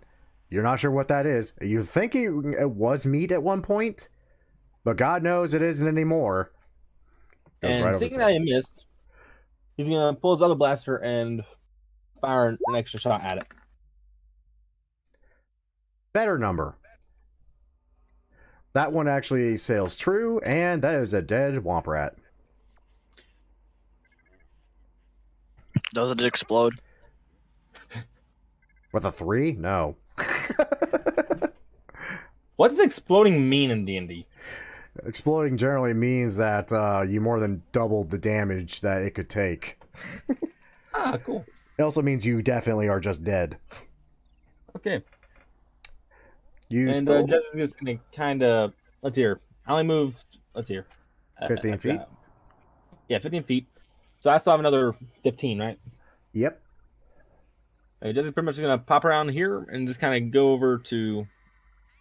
you're not sure what that is. You think it was meat at one point, but God knows it isn't anymore. Goes And right over seeing its that head. he missed, he's going to pull his other blaster and fire an extra shot at it. Better number. That one actually sails true, and that is a dead womp rat. Does it explode? With a 3? No. What does exploding mean in D&D? Exploding generally means that you more than doubled the damage that it could take. Ah, cool. It also means you definitely are just dead. Okay. You And still... Jessica's just going to kind of... Let's hear. I only moved... Let's hear. 15 feet? Yeah, 15 feet. So I still have another 15, right? Yep. Jessica's pretty much going to pop around here and just kind of go over to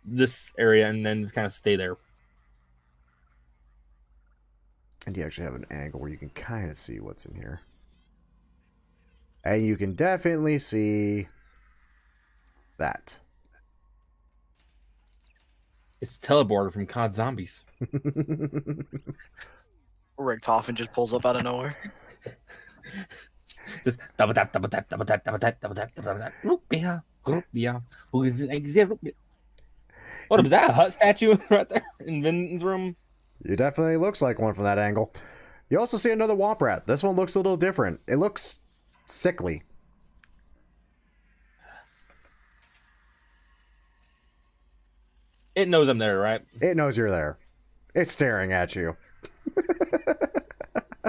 this area and then just kind of stay there. And you actually have an angle where you can kind of see what's in here. And you can definitely see that. It's a teleporter from COD Zombies. Richtofen just pulls up out of nowhere. Just double tap, double tap, double tap, double tap, double tap, double tap. Rupia, rupia. Who is it? What is that? A Hutt statue right there in Vin's room? It definitely looks like one from that angle. You also see another womp rat. This one looks a little different. It looks sickly. It knows I'm there, right? It knows you're there. It's staring at you.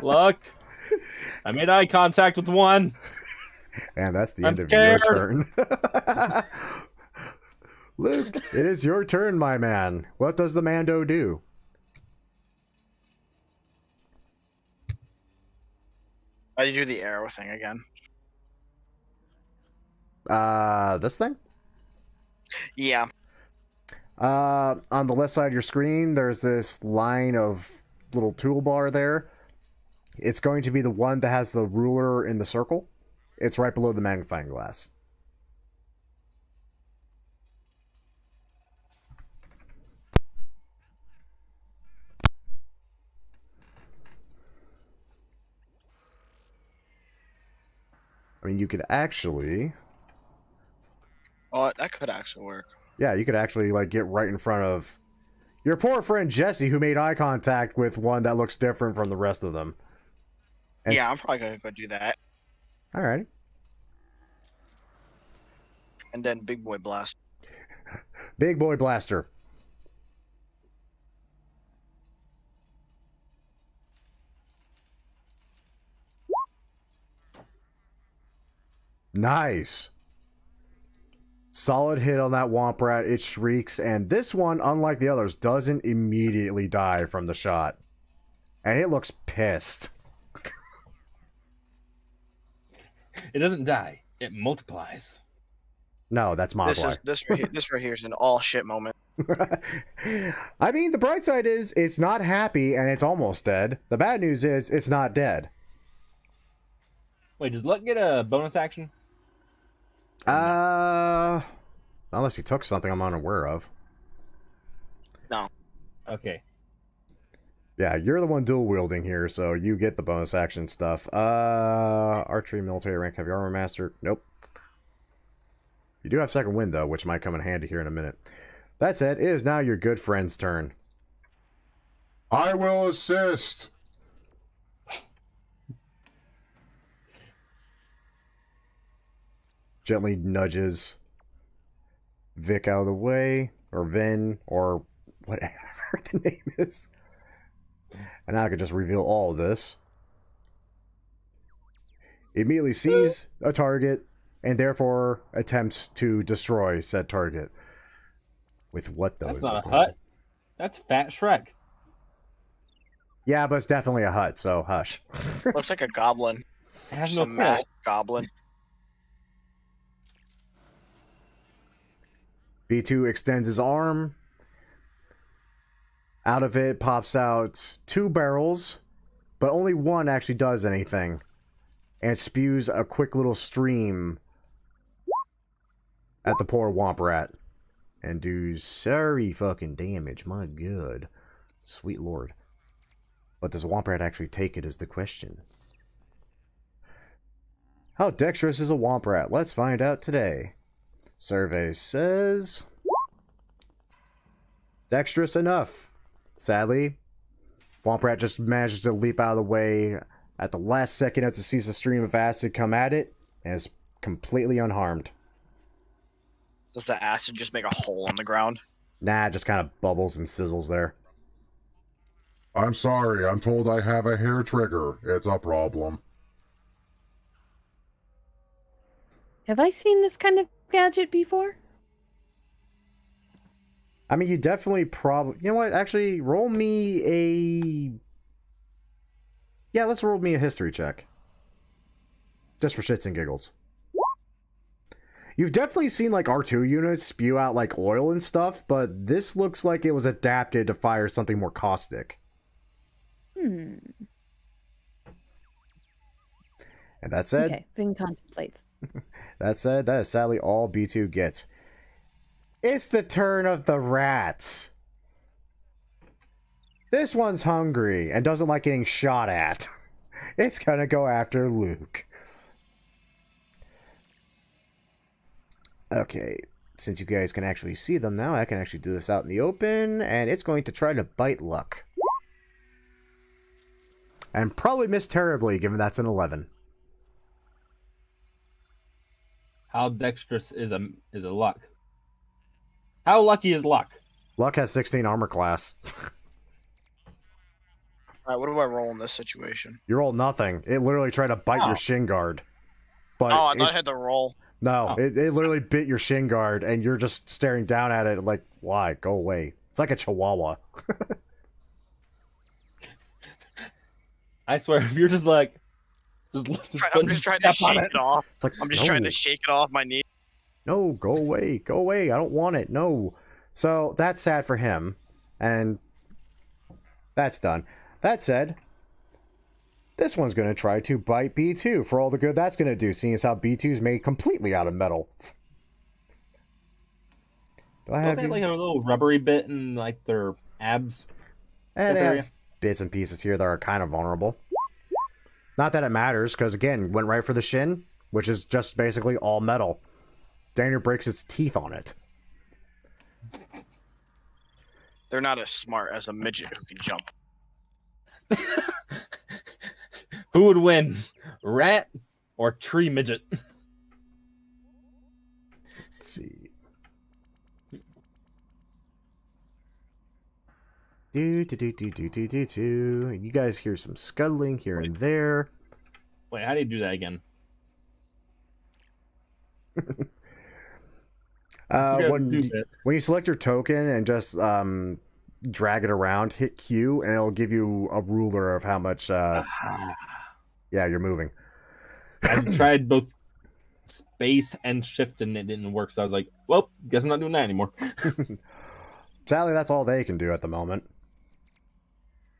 Look, I made eye contact with one. And that's the I'm end of scared. your turn. Luke, it is your turn, my man. What does the Mando do? Why did you do the arrow thing again? This thing? Yeah. On the left side of your screen, there's this line of little toolbar there. It's going to be the one that has the ruler in the circle. It's right below the magnifying glass. I mean, you could actually... Oh, that could actually work. Yeah, you could actually, like, get right in front of your poor friend Jesse, who made eye contact with one that looks different from the rest of them. And Yeah, I'm probably gonna go do that. Alright. And then Big Boy Blast. Big Boy Blaster. Nice. Solid hit on that Womp Rat. It shrieks, and this one, unlike the others, doesn't immediately die from the shot. And it looks pissed. It doesn't die. It multiplies. No, that's Mogwai. This right here is an all shit moment. I mean, the bright side is it's not happy and it's almost dead. The bad news is it's not dead. Wait, does Luck get a bonus action? Unless he took something I'm unaware of. No. Okay. Yeah, you're the one dual wielding here, so you get the bonus action stuff. Archery, military rank, heavy armor master. Nope. You do have second wind, though, which might come in handy here in a minute. That said, it is now your good friend's turn. I will assist. Gently nudges Vic out of the way, or Vin, or whatever the name is. And now I can just reveal all of this. Immediately sees a target and therefore attempts to destroy said target. With what though? That's is the not a question. Hutt. That's Fat Shrek. Yeah, but it's definitely a Hutt, so hush. Looks like a goblin. It has Just no a masked tail. goblin. B2 extends his arm. Out of it pops out 2 barrels, but only one actually does anything. And spews a quick little stream at the poor Womp Rat. And do sorry fucking damage, my god. Sweet lord. But does Womp Rat actually take it is the question. How dexterous is a Womp Rat? Let's find out today. Survey says... dexterous enough. Sadly, Womp Rat just manages to leap out of the way at the last second as it sees a stream of acid come at it, and is completely unharmed. Does the acid just make a hole in the ground? Nah, it just kind of bubbles and sizzles there. I'm sorry, I'm told I have a hair trigger. It's a problem. Have I seen this kind of gadget before? I mean, you definitely probably... You know what? Actually, roll me a... Yeah, let's roll me a history check. Just for shits and giggles. You've definitely seen, like, R2 units spew out, like, oil and stuff, but this looks like it was adapted to fire something more caustic. Hmm. And that said... Okay, Finn contemplates. That said, that is sadly all B2 gets. It's the turn of the rats. This one's hungry and doesn't like getting shot at. It's gonna go after Luke. Okay, since you guys can actually see them now, I can actually do this out in the open, and it's going to try to bite Luck. And probably miss terribly, given that's an 11. How dexterous is a Luck? How lucky is Luck? Luck has 16 armor class. Alright, what do I roll in this situation? You roll nothing. It literally tried to bite your shin guard. But Oh, I thought I had to roll. No, Oh. it literally bit your shin guard, and you're just staring down at it like, why? Go away. It's like a chihuahua. I swear, if you're just like... I'm just trying to shake it off. It's like, I'm just no, trying to shake it off my knee. no, go away, go away. I don't want it. No. So that's sad for him, and that's done. That said, this one's going to try to bite B2 for all the good that's going to do, seeing as how B2 is made completely out of metal. Do I Don't have they you? have like a little rubbery bit in like their abs? They area? have bits and pieces here that are kind of vulnerable. Not that it matters, because again, went right for the shin, which is just basically all metal. Daniel breaks its teeth on it. They're not as smart as a midget who can jump. Who would win, rat or tree midget? Let's see. Do. You guys hear some scuttling here and there. Wait, how do you do that again? When you select your token and just drag it around, hit Q, and it'll give you a ruler of how much yeah, you're moving. I tried both space and shift and it didn't work, so I was like, well, guess I'm not doing that anymore. Sadly, that's all they can do at the moment.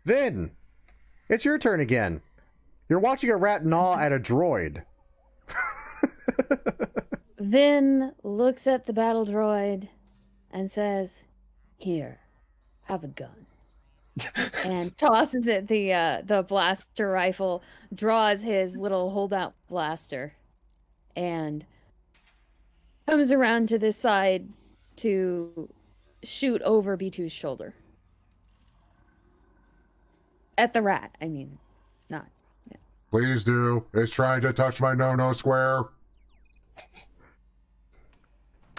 Vin, it's your turn again. You're watching a rat gnaw at a droid. Vin looks at the battle droid and says, "Here, have a gun." And tosses it the blaster rifle, draws his little holdout blaster, and comes around to this side to shoot over B2's shoulder. At the rat, I mean, not. Yeah. Please do. It's trying to touch my no-no square.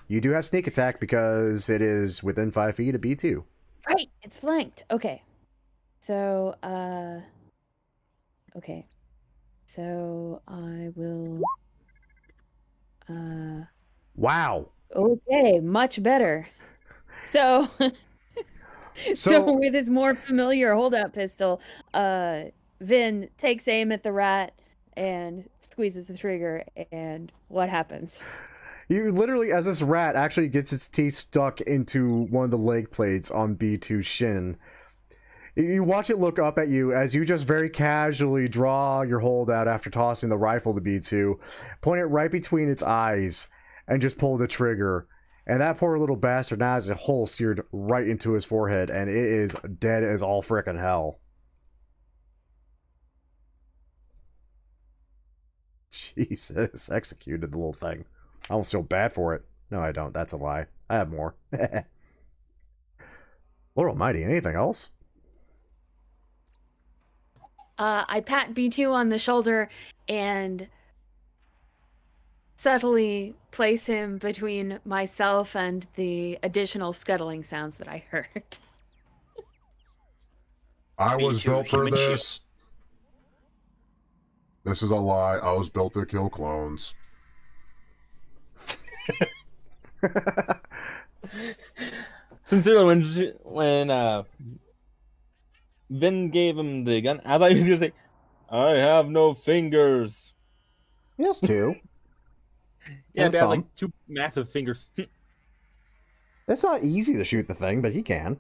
You do have sneak attack because it is within 5 feet of B2. Right, it's flanked. Okay. So, okay. So I will. Wow. Okay, much better. So, so with his more familiar holdout pistol, Vin takes aim at the rat and squeezes the trigger. And what happens? You literally, as this rat actually gets its teeth stuck into one of the leg plates on B2's shin, you watch it look up at you as you just very casually draw your holdout after tossing the rifle to B2, point it right between its eyes, and just pull the trigger. And that poor little bastard now has a hole seared right into his forehead, and it is dead as all frickin' hell. Jesus, executed the little thing. I almost feel bad for it. No, I don't. That's a lie. I have more. Lord almighty, anything else? I pat B2 on the shoulder and subtly place him between myself and the additional scuttling sounds that I heard. I was B2 built for human shield. this. This is a lie. I was built to kill clones. Sincerely, when Vin gave him the gun, I thought he was gonna say, "I have no fingers." Yes, two. Yeah, And but a has thumb. like 2 massive fingers. It's not easy to shoot the thing, but he can.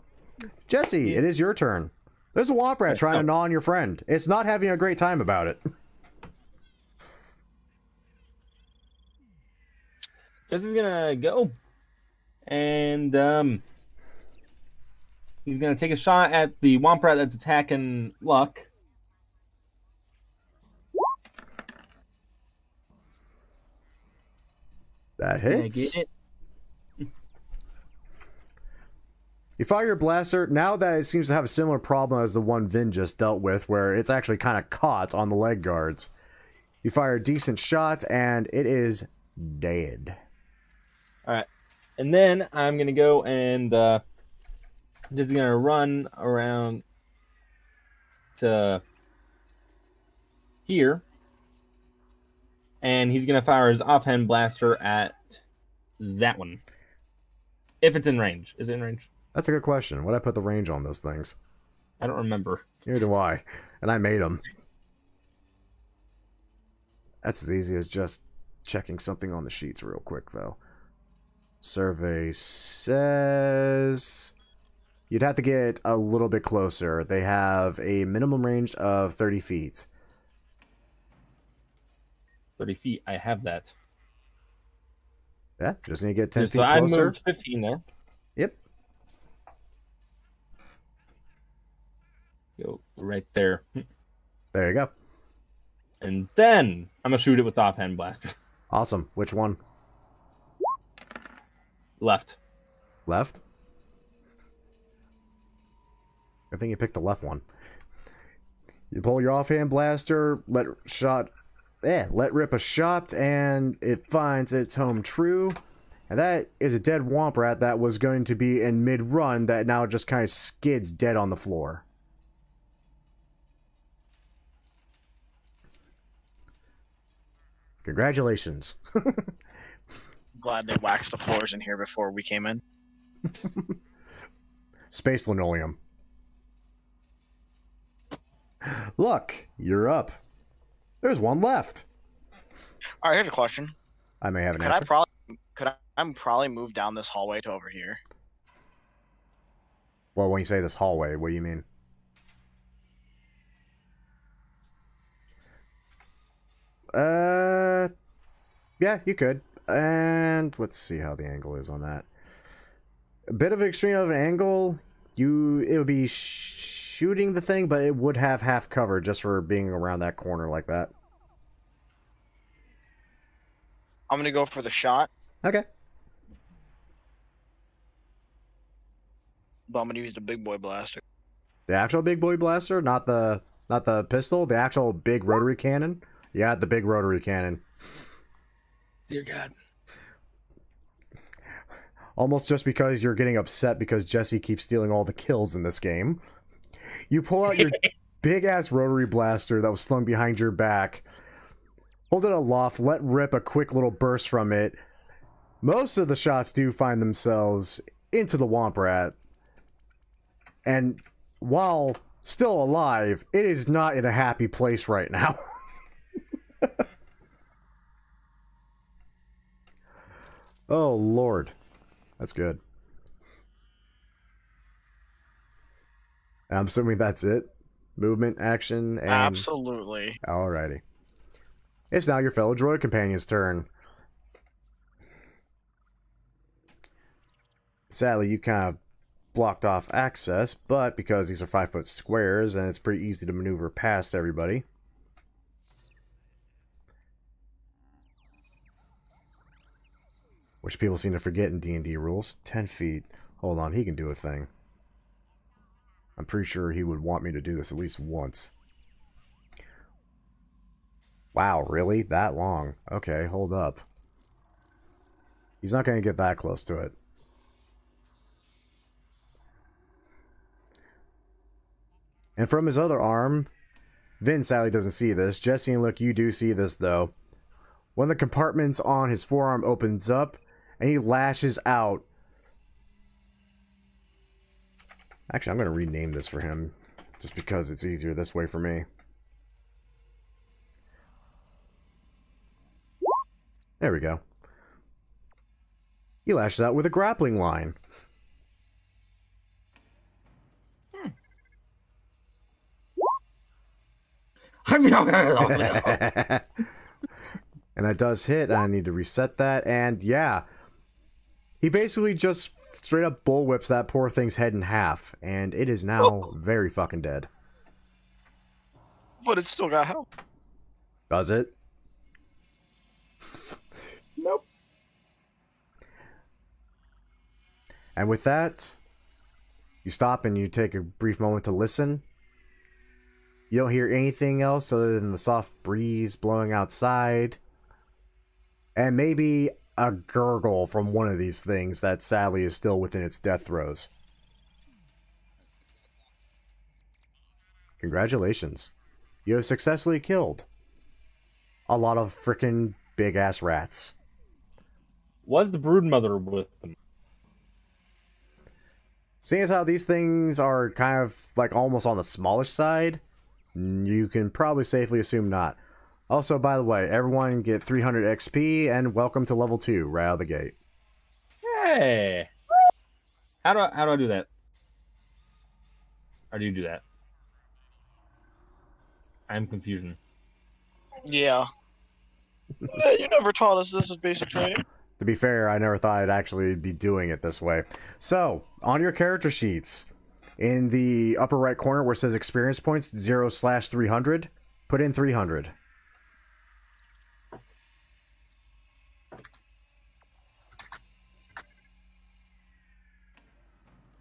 Jesse, Yeah. it is your turn. There's a womp rat Yes, trying to no. gnaw on your friend. It's not having a great time about it. Jesse's gonna go, and he's gonna take a shot at the womp rat that's attacking Luck. That Can I hits. get it? You fire your blaster. Now that it seems to have a similar problem as the one Vin just dealt with, where it's actually kind of caught on the leg guards. You fire a decent shot, and it is dead. All right, and then I'm gonna go and just gonna run around to here, and he's gonna fire his offhand blaster at that one. If it's in range, is it in range? That's a good question. What'd I put the range on those things? I don't remember. Neither do I. And I made them. That's as easy as just checking something on the sheets real quick, though. Survey says you'd have to get a little bit closer. They have a minimum range of 30 feet. 30 feet. I have that. Yeah, just need to get 10 So feet I closer. moved 15 there. Yep. Go right there. There you go. And then I'm gonna shoot it with the offhand blaster. Awesome. Which one? Left. Left? I think you picked the left one. You pull your offhand blaster, let rip a shot, and it finds its home true. And that is a dead womp rat that was going to be in mid-run that now just kind of skids dead on the floor. Congratulations. Glad they waxed the floors in here before we came in. Space linoleum. Look, you're up. There's one left. All right, here's a question. I may have an Could I answer. probably move down this hallway to over here? Well, when you say this hallway, what do you mean? Yeah, you could. And let's see how the angle is on that. A bit of an extreme of an angle. It would be shooting the thing, but it would have half cover just for being around that corner like that. I'm gonna go for the shot, Okay. but I'm gonna use the big boy blaster. The actual big boy blaster, not the pistol, the actual big rotary cannon. Yeah, the big rotary cannon. Dear God. Almost just because you're getting upset because Jesse keeps stealing all the kills in this game. You pull out your big ass rotary blaster that was slung behind your back. Hold it aloft, let rip a quick little burst from it. Most of the shots do find themselves into the Womp Rat. And while still alive, it is not in a happy place right now. Oh, Lord. That's good. I'm assuming that's it. Movement, action, and... Absolutely. Alrighty. It's now your fellow droid companion's turn. Sadly, you kind of blocked off access, but because these are 5-foot squares, and it's pretty easy to maneuver past everybody. Which people seem to forget in D&D rules. 10 feet. Hold on, he can do a thing. I'm pretty sure he would want me to do this at least once. Wow, really? That long? Okay, hold up. He's not going to get that close to it. And from his other arm, Vin sadly doesn't see this. Jesse and Luke, you do see this though. One of the compartments on his forearm opens up, and he lashes out. Actually, I'm going to rename this for him, just because it's easier this way for me. There we go. He lashes out with a grappling line. And that does hit. I need to reset that. And yeah, he basically just straight up bullwhips that poor thing's head in half. And it is now very fucking dead. But it's still got health. Does it? Nope. And with that, you stop and you take a brief moment to listen. You don't hear anything else other than the soft breeze blowing outside. And maybe a gurgle from one of these things that sadly is still within its death throes. Congratulations. You have successfully killed a lot of frickin' big ass rats. Was the broodmother with them? Seeing as how these things are kind of like almost on the smallish side, you can probably safely assume not. Also, by the way, everyone get 300 XP and welcome to level 2 right out of the gate. Hey! How do I do that? How do you do that? I'm confusion. Yeah. You never taught us this is basic training. To be fair, I never thought I'd actually be doing it this way. So, on your character sheets, in the upper right corner where it says experience points 0/300, put in 300.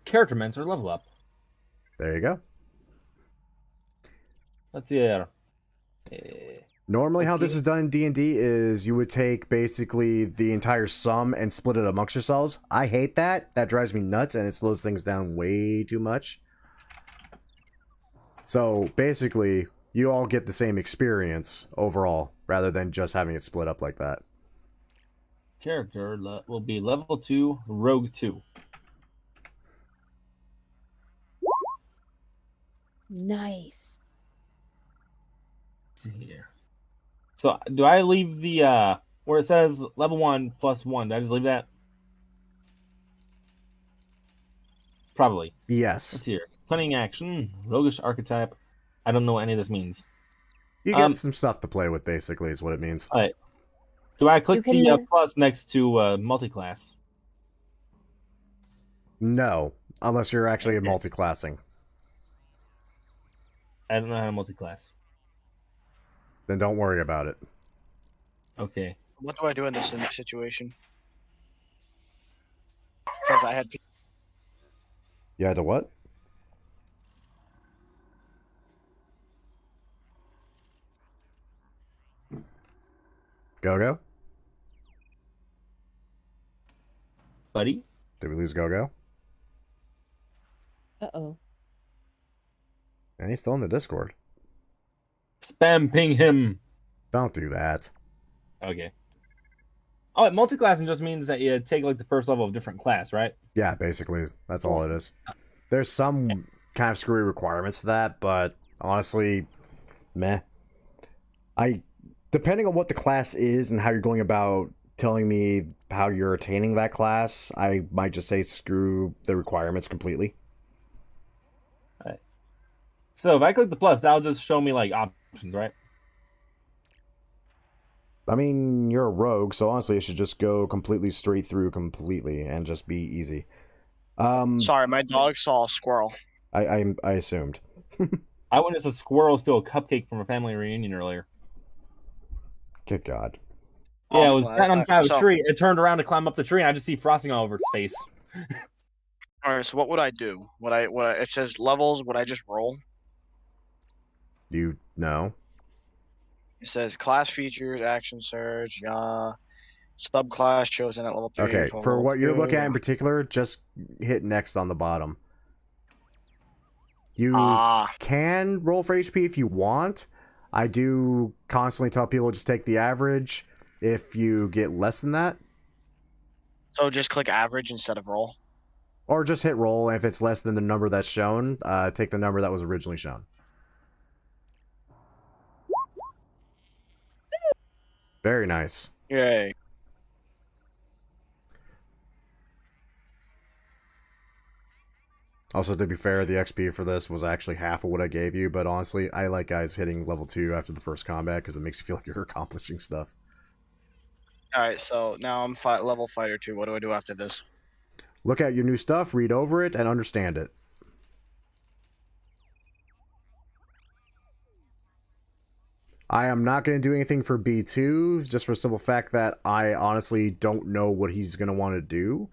Character mentor level up. There you go. Let's see. Normally how Okay. this is done in D&D is you would take basically the entire sum and split it amongst yourselves. I hate that. That drives me nuts and it slows things down way too much. So basically, you all get the same experience overall rather than just having it split up like that. Character will be level 2, rogue 2. Nice. Let's see here. So do I leave the where it says level 1 plus 1? Do I just leave that? Probably. Let's Yes. see here. Cunning action, roguish archetype. I don't know what any of this means. You get some stuff to play with, basically, is what it means. All right. Do I click You can, the plus next to multi-class? No, unless you're actually multi-classing. I don't know how to multi-class. Then don't worry about it. Okay. What do I do in this situation? Because I had. You had to what? Go-Go? Buddy? Did we lose Go-Go? Uh-oh. And he's still in the Discord. Spam ping him. Don't do that. Okay. Oh, multi-classing just means that you take like the first level of different class, right? Yeah, basically, that's all it is. There's some kind of screwy requirements to that, but honestly, meh. Depending on what the class is and how you're going about telling me how you're attaining that class, I might just say screw the requirements completely. Right. So if I click the plus, that'll just show me like options, right? I mean, you're a rogue, so honestly, it should just go completely straight through completely and just be easy. Sorry, my dog saw a squirrel. I assumed. I witnessed a squirrel steal a cupcake from a family reunion earlier. Good God. Yeah, it Awesome, was that's sat on the not- side of a so- tree. It turned around to climb up the tree, and I just see frosting all over its face. All right, so what would I do? It says levels. Would I just roll? You know? It says class features, action surge, subclass chosen at level 3. Okay, from for level what you're 2. looking at in particular, just hit next on the bottom. You Ah, can roll for HP if you want. I do constantly tell people just take the average if you get less than that. so just click average instead of roll. Or just hit roll. If it's less than the number that's shown, take the number that was originally shown. Very nice. Yay. Also, to be fair, the XP for this was actually half of what I gave you, but honestly, I like guys hitting level 2 after the first combat because it makes you feel like you're accomplishing stuff. All right, so now I'm level fighter 2. What do I do after this? Look at your new stuff, read over it, and understand it. I am not going to do anything for B2, just for the simple fact that I honestly don't know what he's going to want to do,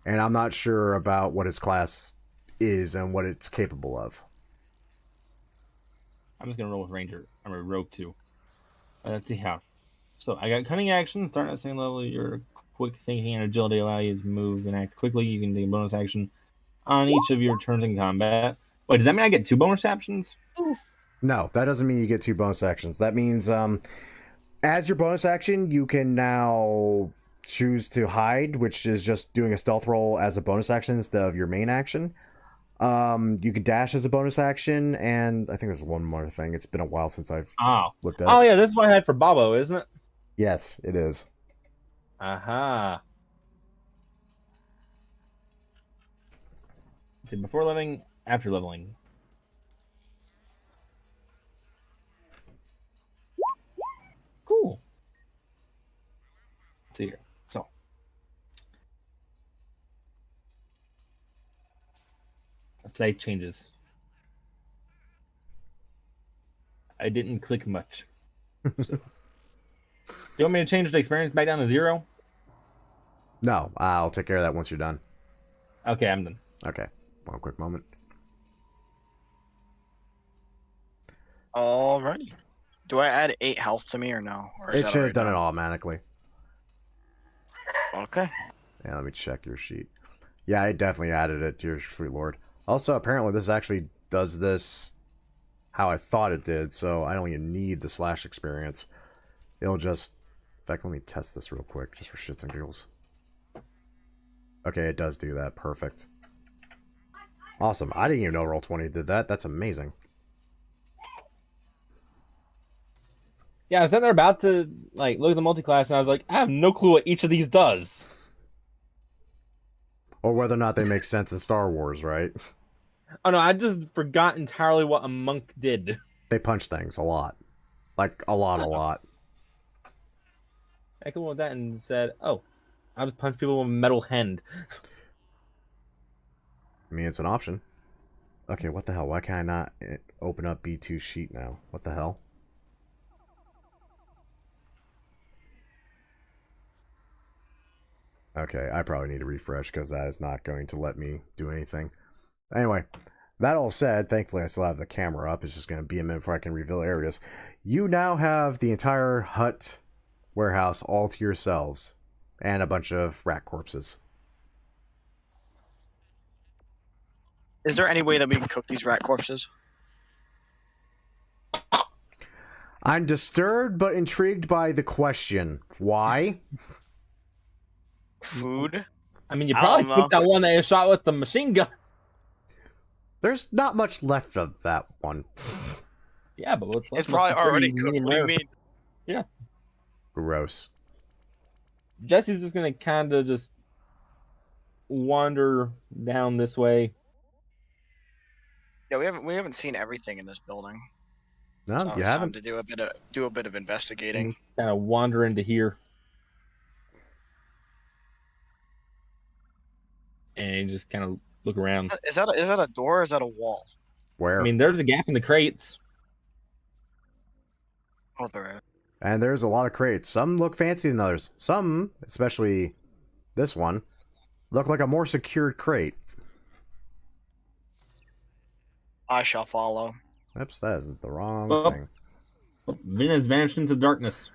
and I'm not sure about what his class is and what it's capable of. I'm just gonna roll with Ranger. I'm a Rogue 2. Let's see how. So I got cunning action. Starting at the same level, your quick thinking and agility allow you to move and act quickly. You can take a bonus action on each of your turns in combat. Wait, does that mean I get 2 bonus actions? No, that doesn't mean you get 2 bonus actions. That means as your bonus action, you can now choose to hide, which is just doing a stealth roll as a bonus action instead of your main action. You can dash as a bonus action, and I think there's one more thing. It's been a while since I've looked at it. Oh yeah, this is what I had for Bobo, isn't it? Yes, it is. Aha. So before leveling, after leveling. Cool. Let's see here. So. Play changes. I didn't click much. So. You want me to change the experience back down to 0? No, I'll take care of that once you're done. Okay, I'm done. Okay, one quick moment. Alrighty. Do I add 8 health to me or no? Or is It that should have already done it automatically. Okay. Yeah, let me check your sheet. Yeah, I definitely added it to your sweet lord. Also, apparently this actually does this how I thought it did, so I don't even need the slash experience. It'll just... In fact, let me test this real quick, just for shits and giggles. Okay, it does do that. Perfect. Awesome. I didn't even know Roll20 did that. That's amazing. Yeah, I was sitting there about to like look at the multi-class, and I was like, I have no clue what each of these does. Or whether or not they make sense in Star Wars, right? Oh no, I just forgot entirely what a monk did. They punch things a lot. Like, a lot. I came with that and said, oh, I'll just punch people with a metal hand. I mean, it's an option. Okay, what the hell? Why can I not open up B2 sheet now? What the hell? Okay, I probably need to refresh because that is not going to let me do anything. Anyway, that all said, thankfully I still have the camera up. It's just going to be a minute before I can reveal areas. You now have the entire Hutt warehouse all to yourselves. And a bunch of rat corpses. Is there any way that we can cook these rat corpses? I'm disturbed but intrigued by the question. Why? Food. I mean, you I probably don't know. took that one that you shot with the machine gun. There's not much left of that one. Yeah, but what's left It's probably must be pretty already cooked. medium What do you rare. mean? Yeah. Gross. Jesse's just gonna kind of just wander down this way. Yeah, we haven't seen everything in this building. No, So you it's time haven't. to do a bit of investigating. And kind of wander into here. And just kind of look around. Is that a door or is that a wall? Where? I mean, there's a gap in the crates. Oh, there is. And there's a lot of crates. Some look fancier than others. Some, especially this one, look like a more secured crate. I shall follow. Oops, that is the wrong Oh. thing. Vin has vanished into darkness.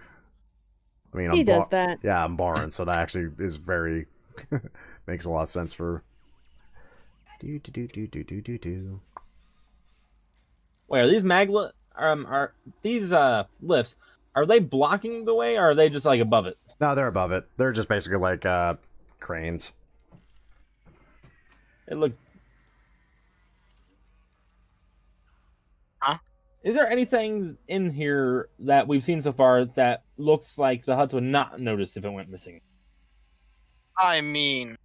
I mean, He does that. Yeah, I'm barring, so that actually is very makes a lot of sense for. Do. Wait, are these are these lifts? Are they blocking the way, or are they just like above it? No, they're above it. They're just basically like cranes. It look. Huh? Is there anything in here that we've seen so far that looks like the Hutts would not notice if it went missing? I mean,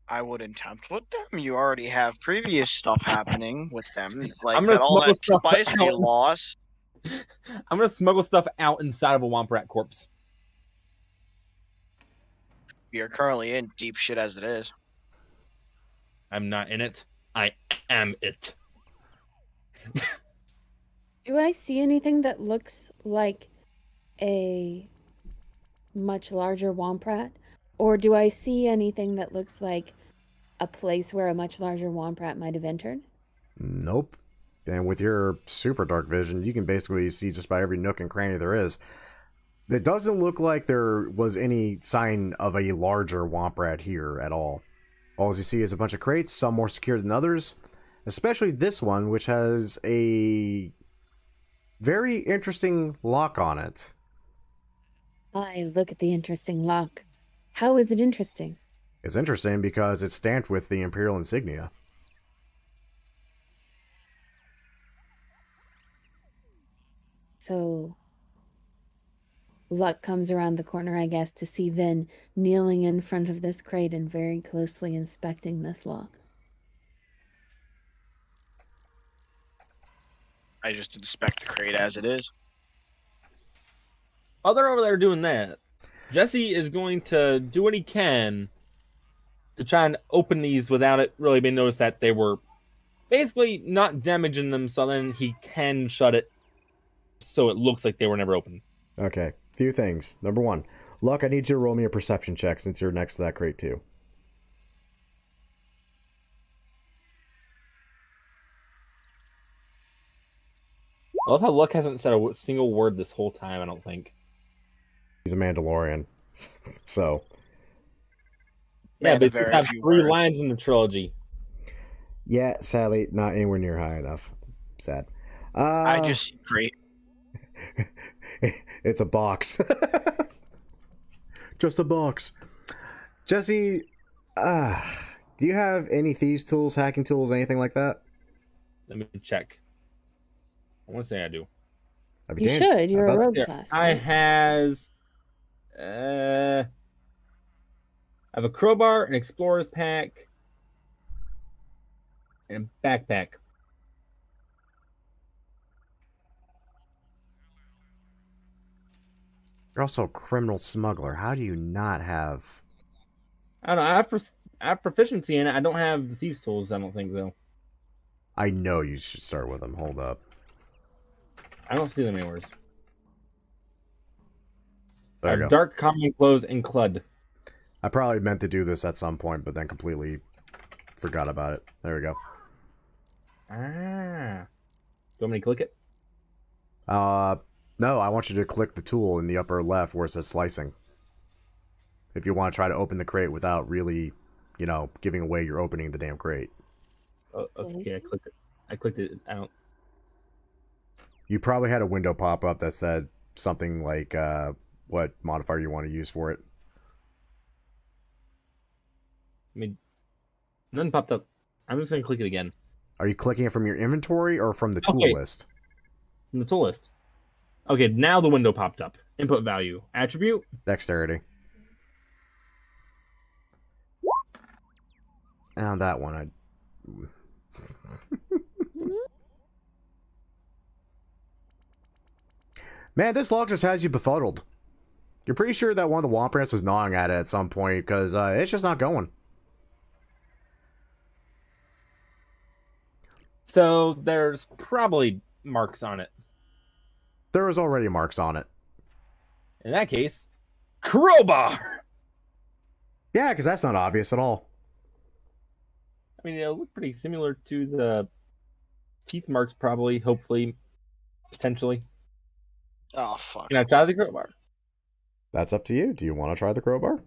I wouldn't tempt with them. You already have previous stuff happening with them, like I'm gonna all that smuggle stuff spice we out. lost. I'm gonna smuggle stuff out inside of a Womp Rat corpse. We are currently in deep shit as it is. I'm not in it. I am it. Do I see anything that looks like a much larger Womp Rat? Or do I see anything that looks like a place where a much larger Womp Rat might have entered? Nope. And with your super dark vision, you can basically see just about every nook and cranny there is. It doesn't look like there was any sign of a larger Womp Rat here at all. All you see is a bunch of crates, some more secure than others. Especially this one, which has a very interesting lock on it. I look at the interesting lock. How is it interesting? It's interesting because it's stamped with the Imperial insignia. So, luck comes around the corner, I guess, to see Vin kneeling in front of this crate and very closely inspecting this lock. I just inspect the crate as it is. While they're over there doing that, Jesse is going to do what he can to try and open these without it really being noticed that they were basically not damaging them, so then he can shut it so it looks like they were never opened. Okay, few things. Number one, Luck, I need you to roll me a perception check since you're next to that crate too. I love how Luck hasn't said a single word this whole time, I don't think. He's a Mandalorian. So, Yeah, Man, but a he's very have few 3 words. lines in the trilogy. yeah, sadly, not anywhere near high enough. Sad. I just see crate. It's a box. Just a box. Jesse, do you have any thieves tools, hacking tools, anything like that? Let me check. I want to say I do. I'd be You damned. should. You're a About- rogue Here, class. I Right? have a crowbar, an explorer's pack, and a backpack. You're also a criminal smuggler. How do you not have... I don't know. I have proficiency in it. I don't have the thieves' tools. I don't think though. I know you should start with them. Hold up. I don't see them anywhere. There you go. Dark common clothes and clud. I probably meant to do this at some point, but then completely forgot about it. There we go. Ah. Do you want me to click it? No, I want you to click the tool in the upper left where it says slicing. If you want to try to open the crate without really, you know, giving away you're opening the damn crate. Oh, okay, I clicked it. I clicked it out. You probably had a window pop up that said something like what modifier you want to use for it. I mean, nothing popped up. I'm just gonna click it again. Are you clicking it from your inventory or from the tool Okay. list? From the tool list. Okay, now the window popped up. Input value. Attribute. Dexterity. And on that one, I... Man, this log just has you befuddled. You're pretty sure that one of the Womp Rats was gnawing at it at some point, because it's just not going. So there's probably marks on it. There was already marks on it. In that case, crowbar. Yeah, because that's not obvious at all. I mean, it'll look pretty similar to the teeth marks, probably, hopefully, potentially. Oh fuck. Can I try the crowbar? That's up to you. Do you want to try the crowbar?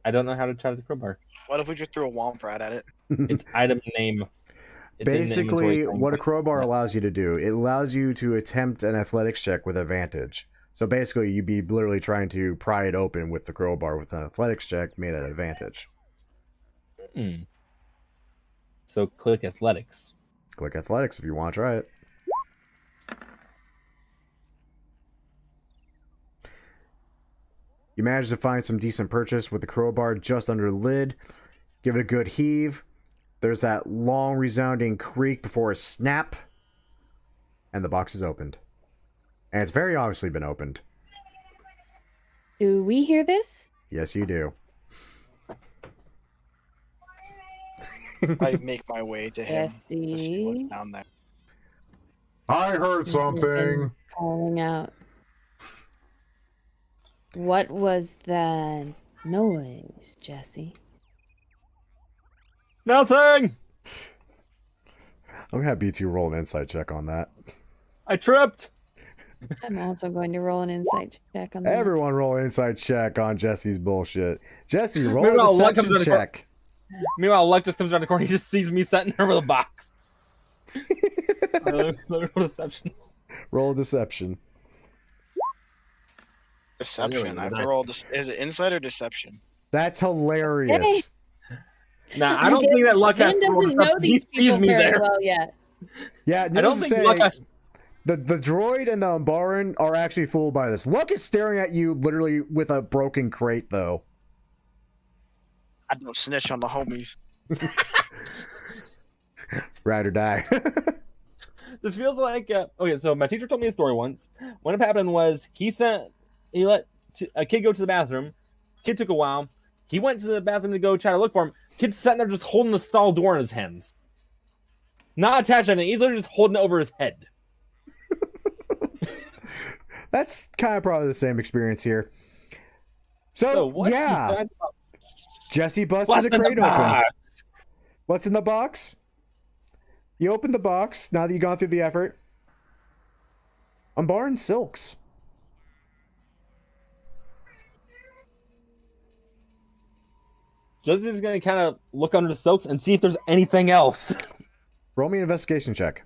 I don't know how to try the crowbar. What if we just threw a womp rat at it? It's item name. It's in the Basically, inventory. what a crowbar allows you to do, it allows you to attempt an athletics check with advantage. So basically, you'd be literally trying to pry it open with the crowbar with an athletics check made at advantage. So click athletics. Click athletics if you want to try it. You manage to find some decent purchase with the crowbar just under the lid. Give it a good heave. There's that long resounding creak before a snap. And the box is opened. And it's very obviously been opened. Do we hear this? Yes, you do. I make my way to him. To see what's Jesse. down there. I heard something. Calling out. What was that noise, Jesse? Nothing! I'm gonna have B2 roll an insight check on that. I tripped! I'm also going to roll an insight check on that. Everyone roll an insight check on Jesse's bullshit. Jesse, roll Maybe a I'll luck deception him to the check. Meanwhile, Luck just comes around the corner. He just sees me sitting there with a box. Let me roll deception. Roll a deception. Deception. I have to roll. Is it insight or deception? That's hilarious. Nah, I don't think that Luck has Ben to roll doesn't know deception. He these sees people me very there. well yet. Yeah, I don't needless to think say, Luck has... the droid and the Umbaran are actually fooled by this. Luck is staring at you literally with a broken crate, though. I don't snitch on the homies. Ride or die. This feels like okay. So my teacher told me a story once. What had happened was he let a kid go to the bathroom. Kid took a while. He went to the bathroom to go try to look for him. Kid's sitting there just holding the stall door in his hands, not attached to anything. He's literally just holding it over his head. That's kind of probably the same experience here. So what yeah, Jesse busted What's a in the crate open. box? What's in the box? You opened the box, now that you've gone through the effort. Umbaran silks. Jesse's gonna kind of look under the silks and see if there's anything else. Roll me an investigation check.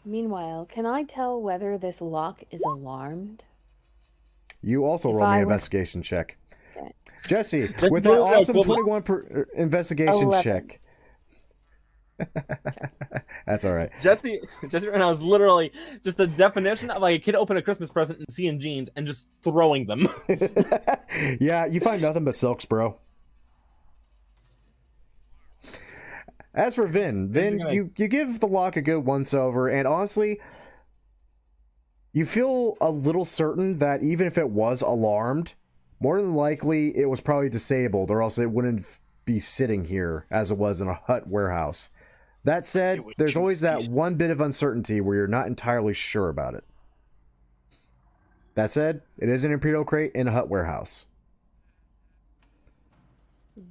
Meanwhile, can I tell whether this lock is alarmed? You also If roll me I an were- investigation check. Okay. Jesse, Jesse, with that roll that awesome equivalent. 21 investigation 11. check. That's all right. Jesse right now is literally just a definition of like a kid opening a Christmas present and seeing jeans and just throwing them. Yeah, you find nothing but silks, bro. As for Vin, you give the lock a good once over, and honestly, you feel a little certain that even if it was alarmed, more than likely it was probably disabled, or else it wouldn't be sitting here as it was in a Hutt warehouse. That said, there's always that one bit of uncertainty where you're not entirely sure about it. That said, it is an Imperial crate in a Hutt warehouse.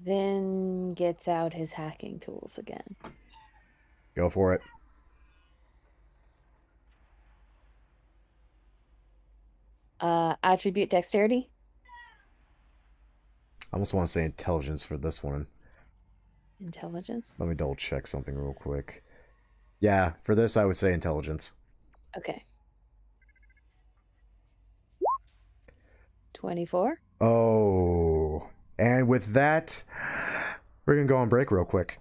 Vin gets out his hacking tools again. Go for it. Attribute dexterity. I almost want to say intelligence for this one. Intelligence. Let me double check something real quick. Yeah, for this I would say intelligence. Okay. 24. Oh. And with that, we're gonna go on break real quick.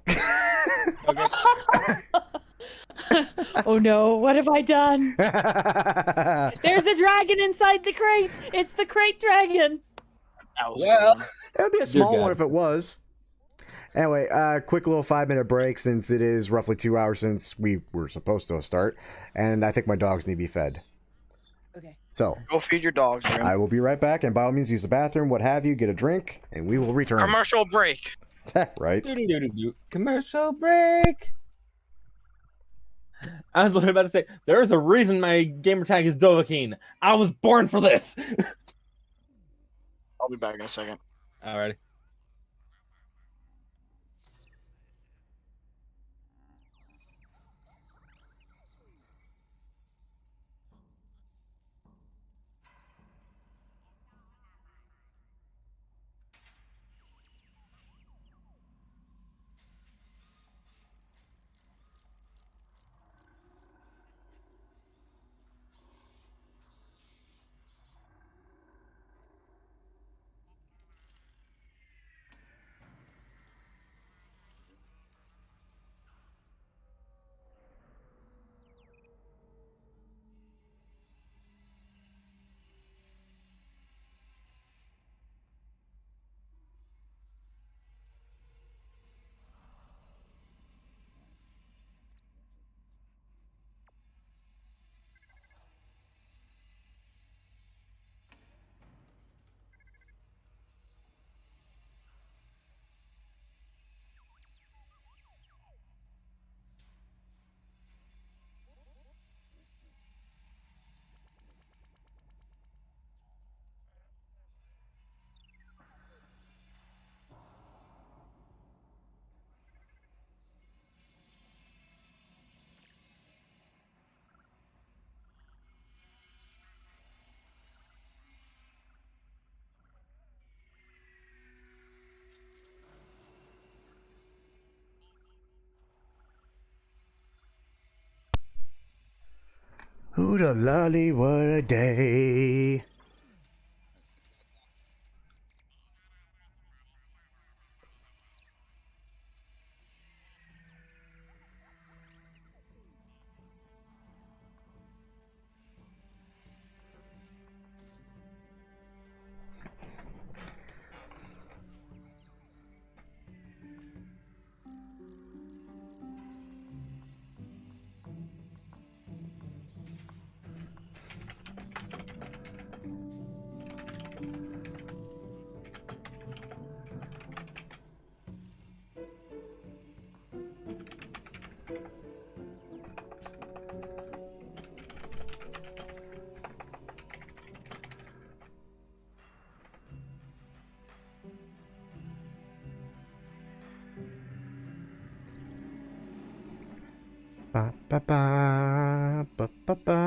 Okay. Oh no, what have I done? There's a dragon inside the crate. It's the crate dragon. That was a Well, good one. It would be a small God. one if it was. Anyway, quick little 5-minute break since it is roughly 2 hours since we were supposed to start, and I think my dogs need to be fed. Okay. So, Go feed your dogs, Jim. I will be right back, and by all means use the bathroom, what have you, get a drink, and we will return. Commercial break. Right? doo-doo-doo-doo-doo. Commercial break. I was literally about to say, there is a reason my gamer tag is Dovahkiin. I was born for this. I'll be back in a second. Alrighty. Hooda lolly, what a day. Ba ba ba ba ba ba.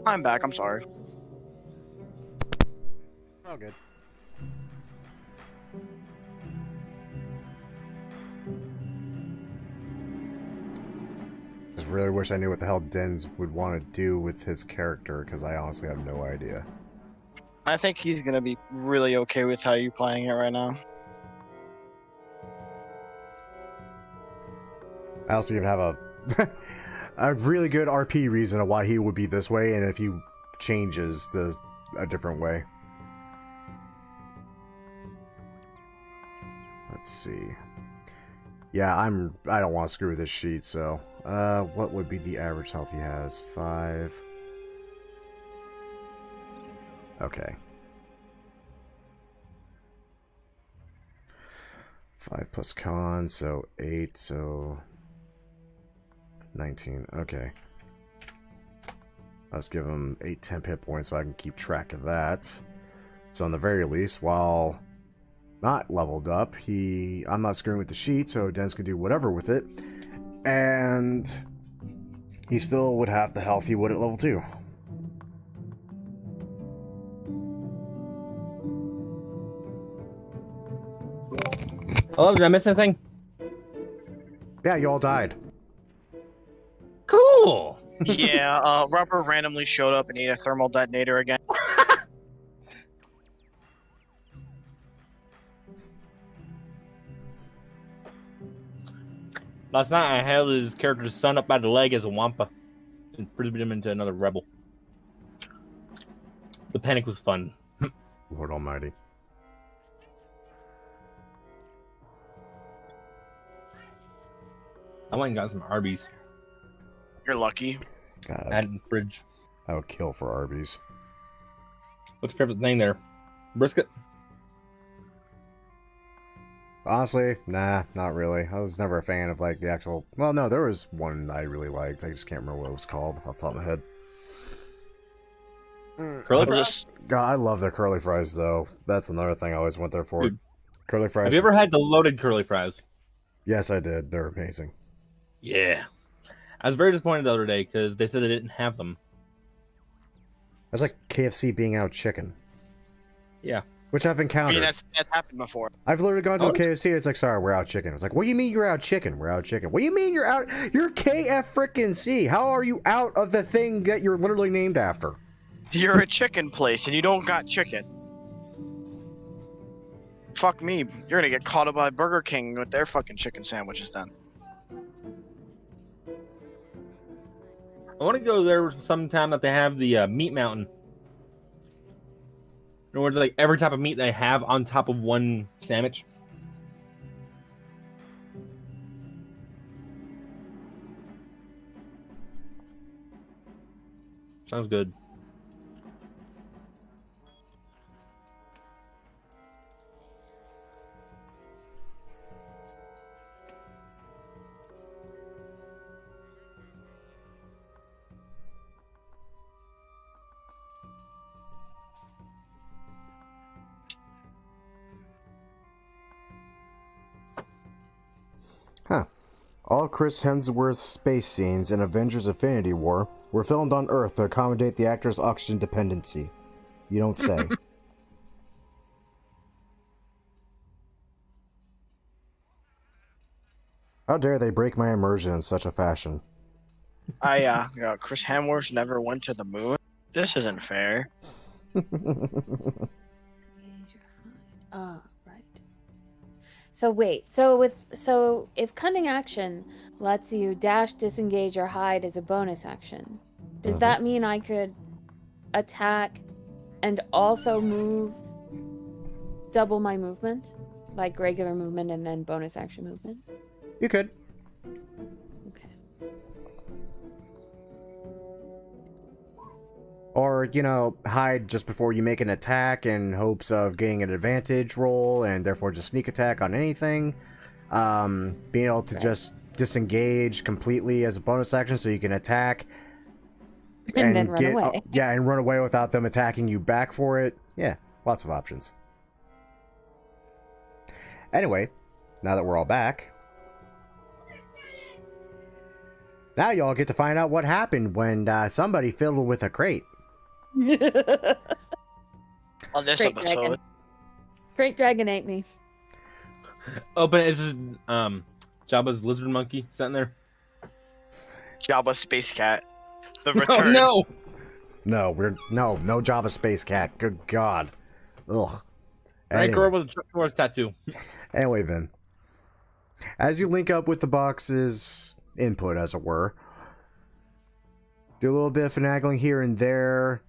I'm back. I'm sorry. Oh, good. Just really wish I knew what the hell Dens would want to do with his character, because I honestly have no idea. I think he's gonna be really okay with how you're playing it right now. I also even have a really good RP reason of why he would be this way, and if he changes to a different way. Let's see. Yeah, I don't want to screw with this sheet, so what would be the average health he has? 5. Okay. 5 plus con, so 8, so 19. Okay. Let's give him 8 temp hit points so I can keep track of that. So on the very least, while not leveled up, I'm not screwing with the sheet, so Dens can do whatever with it. And he still would have the health he would at level 2. Hello, did I miss anything? Yeah, you all died. Cool. Yeah, Rubber randomly showed up and ate a thermal detonator again. Last night I held his character's son up by the leg as a wampa and frisbeed him into another rebel. The panic was fun. Lord Almighty. I went and got some Arby's. You're lucky. God, I had it in the fridge. I would kill for Arby's. What's your favorite thing there? Brisket? Honestly, nah, not really. I was never a fan of like the actual. Well, no, there was one I really liked. I just can't remember what it was called off the top of my head. Curly fries? God, I love their curly fries though. That's another thing I always went there for. Dude, curly fries. Have you ever had the loaded curly fries? Yes, I did. They're amazing. Yeah. I was very disappointed the other day because they said they didn't have them. That's like KFC being out chicken. Yeah. Which I've I encountered. mean, that's happened before. I've literally gone to Oh. a KFC. It's like, sorry, we're out chicken. It's like, what do you mean you're out chicken? We're out chicken. What do you mean you're out? You're KF frickin' C. How are you out of the thing that you're literally named after? You're a chicken place and you don't got chicken. Fuck me. You're gonna get caught up by Burger King with their fucking chicken sandwiches then. I want to go there sometime that they have the meat mountain. In other words, like every type of meat they have on top of one sandwich. Sounds good. Huh. All Chris Hemsworth's space scenes in Avengers Infinity War were filmed on Earth to accommodate the actor's oxygen dependency. You don't say. How dare they break my immersion in such a fashion? Chris Hemsworth never went to the moon. This isn't fair. Ah, right. So wait, so if cunning action lets you dash, disengage, or hide as a bonus action, does that mean I could attack and also move double my movement? Like regular movement and then bonus action movement? You could. Okay. Or, you know, hide just before you make an attack in hopes of getting an advantage roll and therefore just sneak attack on anything. Being able to just disengage completely as a bonus action so you can attack And then run away. Yeah, and run away without them attacking you back for it. Yeah, lots of options. Anyway, now that we're all back, now y'all get to find out what happened when somebody fiddled with a crate. On this Great episode. dragon. Great dragon ate me. Open it. It's just Jabba's lizard monkey sitting there. Jabba Space Cat. The Oh return. no! No Java Space Cat. Good God. Ugh. Rank Anyway. her with a Chuck Norris tattoo. Anyway, then. As you link up with the box's input, as it were, do a little bit of finagling here and there.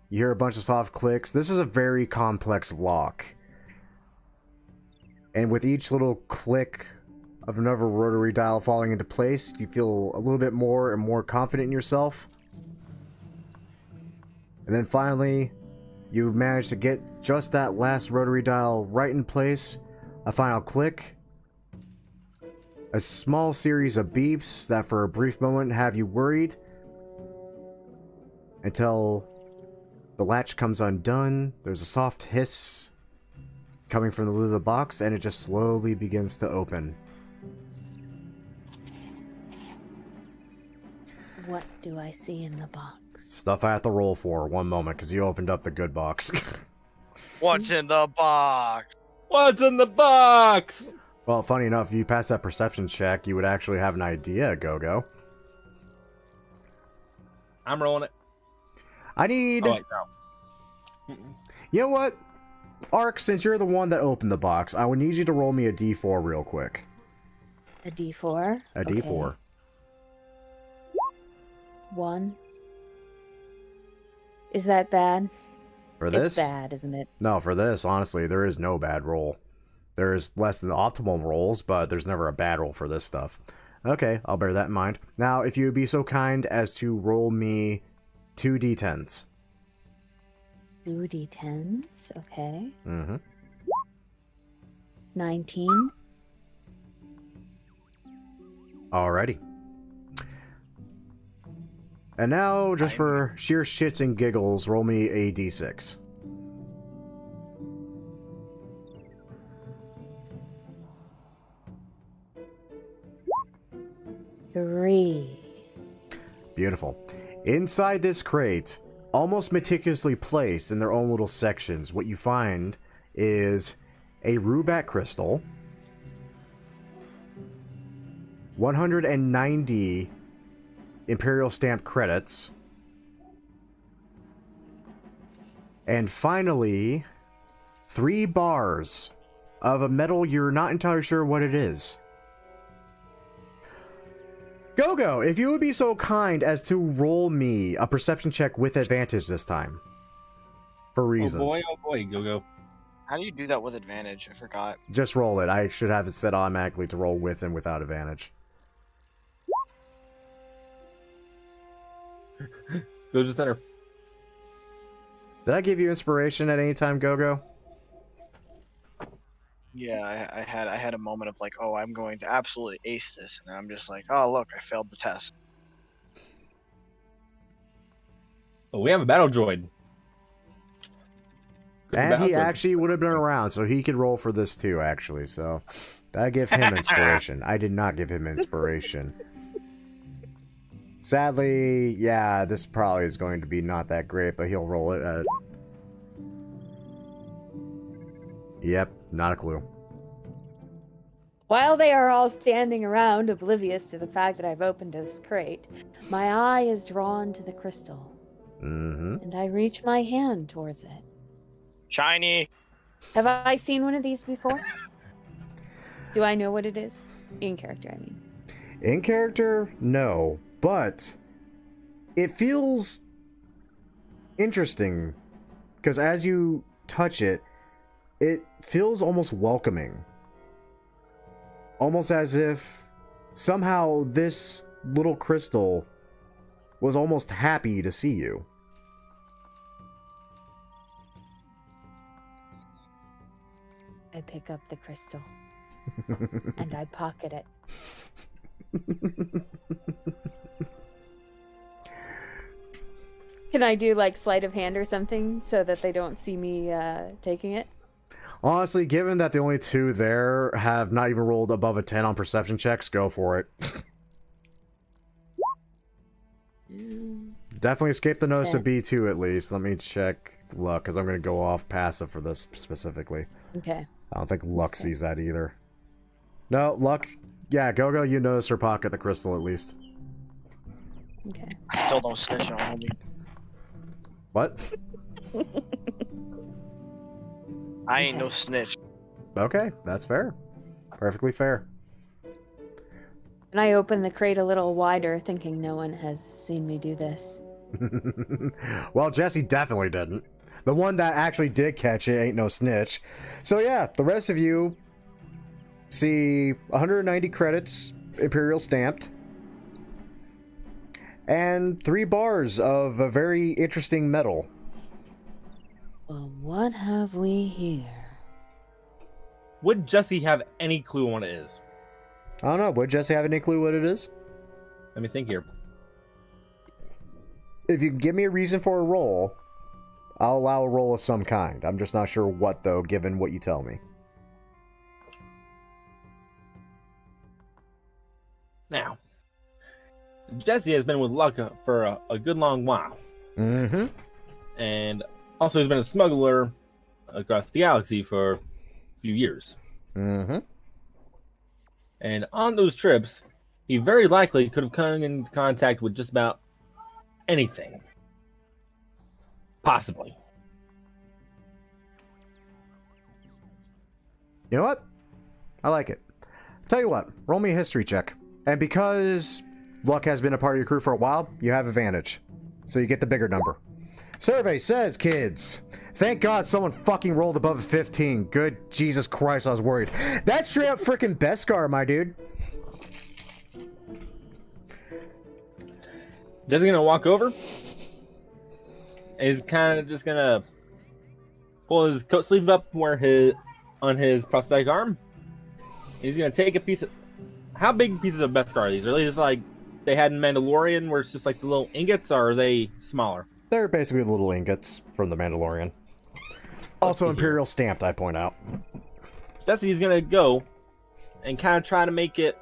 You hear a bunch of soft clicks. This is a very complex lock. And with each little click of another rotary dial falling into place, you feel a little bit more and more confident in yourself. And then finally, you manage to get just that last rotary dial right in place. A final click. A small series of beeps that for a brief moment have you worried. Until the latch comes undone. There's a soft hiss coming from the lid of the box, and it just slowly begins to open. What do I see in the box? Stuff I have to roll for. One moment, because you opened up the good box. What's in the box? What's in the box? Well, funny enough, if you pass that perception check, you would actually have an idea, Go-Go. I'm rolling it. I need... Oh, wait, no. You know what? Ark, since you're the one that opened the box, I would need you to roll me a d4 real quick. A D4? A d4. 1. Is that bad? For this? It's bad, isn't it? No, for this, honestly, there is no bad roll. There's less than optimal rolls, but there's never a bad roll for this stuff. Okay, I'll bear that in mind. Now, if you would be so kind as to roll me 2 d10s. 2 D10s, okay. Mm-hmm. 19. Alrighty. And now, just for sheer shits and giggles, roll me a d6. Three. Beautiful. Inside this crate, almost meticulously placed in their own little sections, what you find is a Rubat crystal, 190 Imperial stamp credits, and finally, 3 bars of a metal you're not entirely sure what it is. Go-Go, if you would be so kind as to roll me a perception check with advantage this time. For reasons. Oh boy, Go-Go. How do you do that with advantage? I forgot. Just roll it. I should have it set automatically to roll with and without advantage. Go to the center. Did I give you inspiration at any time, Go-Go? Yeah, I had a moment of like, oh, I'm going to absolutely ace this, and I'm just like, oh, look, I failed the test. Oh, we have a battle droid. And he actually would have been around, so he could roll for this too, actually. So, I give him inspiration. I did not give him inspiration. Sadly, yeah, this probably is going to be not that great, but he'll roll it at... Yep, not a clue. While they are all standing around, oblivious to the fact that I've opened this crate, my eye is drawn to the crystal. Mm-hmm. And I reach my hand towards it. Shiny! Have I seen one of these before? Do I know what it is? In character, I mean. In character, no. But it feels interesting. Because as you touch it, it feels almost welcoming. Almost as if somehow this little crystal was almost happy to see you. I pick up the crystal. And I pocket it. Can I do like sleight of hand or something so that they don't see me taking it? Honestly, given that the only 2 there have not even rolled above a 10 on perception checks, go for it. Definitely escape the notice of B2 at least. Let me check luck, because I'm going to go off passive for this specifically. Okay. I don't think luck sees that either. No, luck. Yeah, Go-Go, you notice her pocket the crystal at least. Okay. I still don't snitch on homie. What? I ain't no snitch. Okay, that's fair. Perfectly fair. And I open the crate a little wider, thinking no one has seen me do this. Well, Jesse definitely didn't. The one that actually did catch it ain't no snitch. So yeah, the rest of you see 190 credits, Imperial stamped, and 3 bars of a very interesting metal. Well, what have we here? Would Jesse have any clue on what it is? I don't know, would Jesse have any clue what it is? Let me think here. If you can give me a reason for a roll, I'll allow a roll of some kind. I'm just not sure what, though, given what you tell me. Now, Jesse has been with Luck for a good long while. Mm-hmm. And also he's been a smuggler across the galaxy for a few years. Mm-hmm. And on those trips, he very likely could have come into contact with just about anything. Possibly. You know what? I like it. Tell you what, roll me a history check. And because Luck has been a part of your crew for a while, you have advantage. So you get the bigger number. Survey says, kids, thank God someone fucking rolled above a 15. Good Jesus Christ, I was worried. That's straight up freaking Beskar, my dude. Jesse's gonna walk over. He's kind of just gonna pull his coat sleeve up on his prosthetic arm. He's gonna take a piece of. How big pieces of Beskar are these? Are they just like they had in Mandalorian, where it's just like the little ingots, or are they smaller? They're basically little ingots from the Mandalorian. Also Imperial stamped, I point out. Jesse's gonna go and kind of try to make it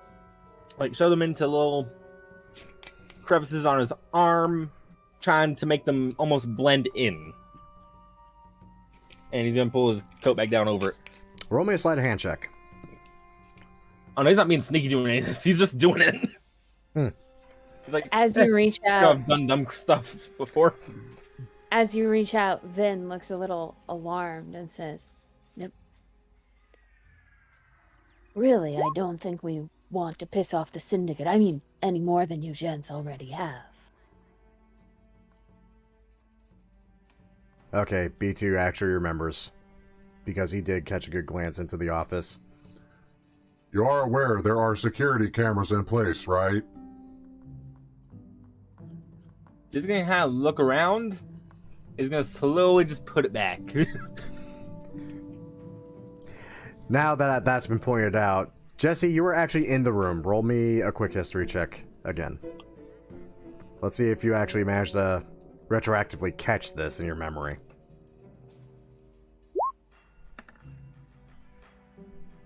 like show them into little crevices on his arm, trying to make them almost blend in. And he's gonna pull his coat back down over it. Roll me a sleight of hand check. Oh no, he's not being sneaky doing any of this. He's just doing it. He's like, As you reach out, I've done dumb stuff before. as you reach out, Vin looks a little alarmed and says, "Nope. Really, I don't think we want to piss off the syndicate. I mean, any more than you gents already have." Okay, B2 actually remembers. Because he did catch a good glance into the office. You are aware there are security cameras in place, right? Just gonna kind of look around. He's gonna slowly just put it back. Now that that's been pointed out, Jesse, you were actually in the room. Roll me a quick history check again. Let's see if you actually managed to retroactively catch this in your memory.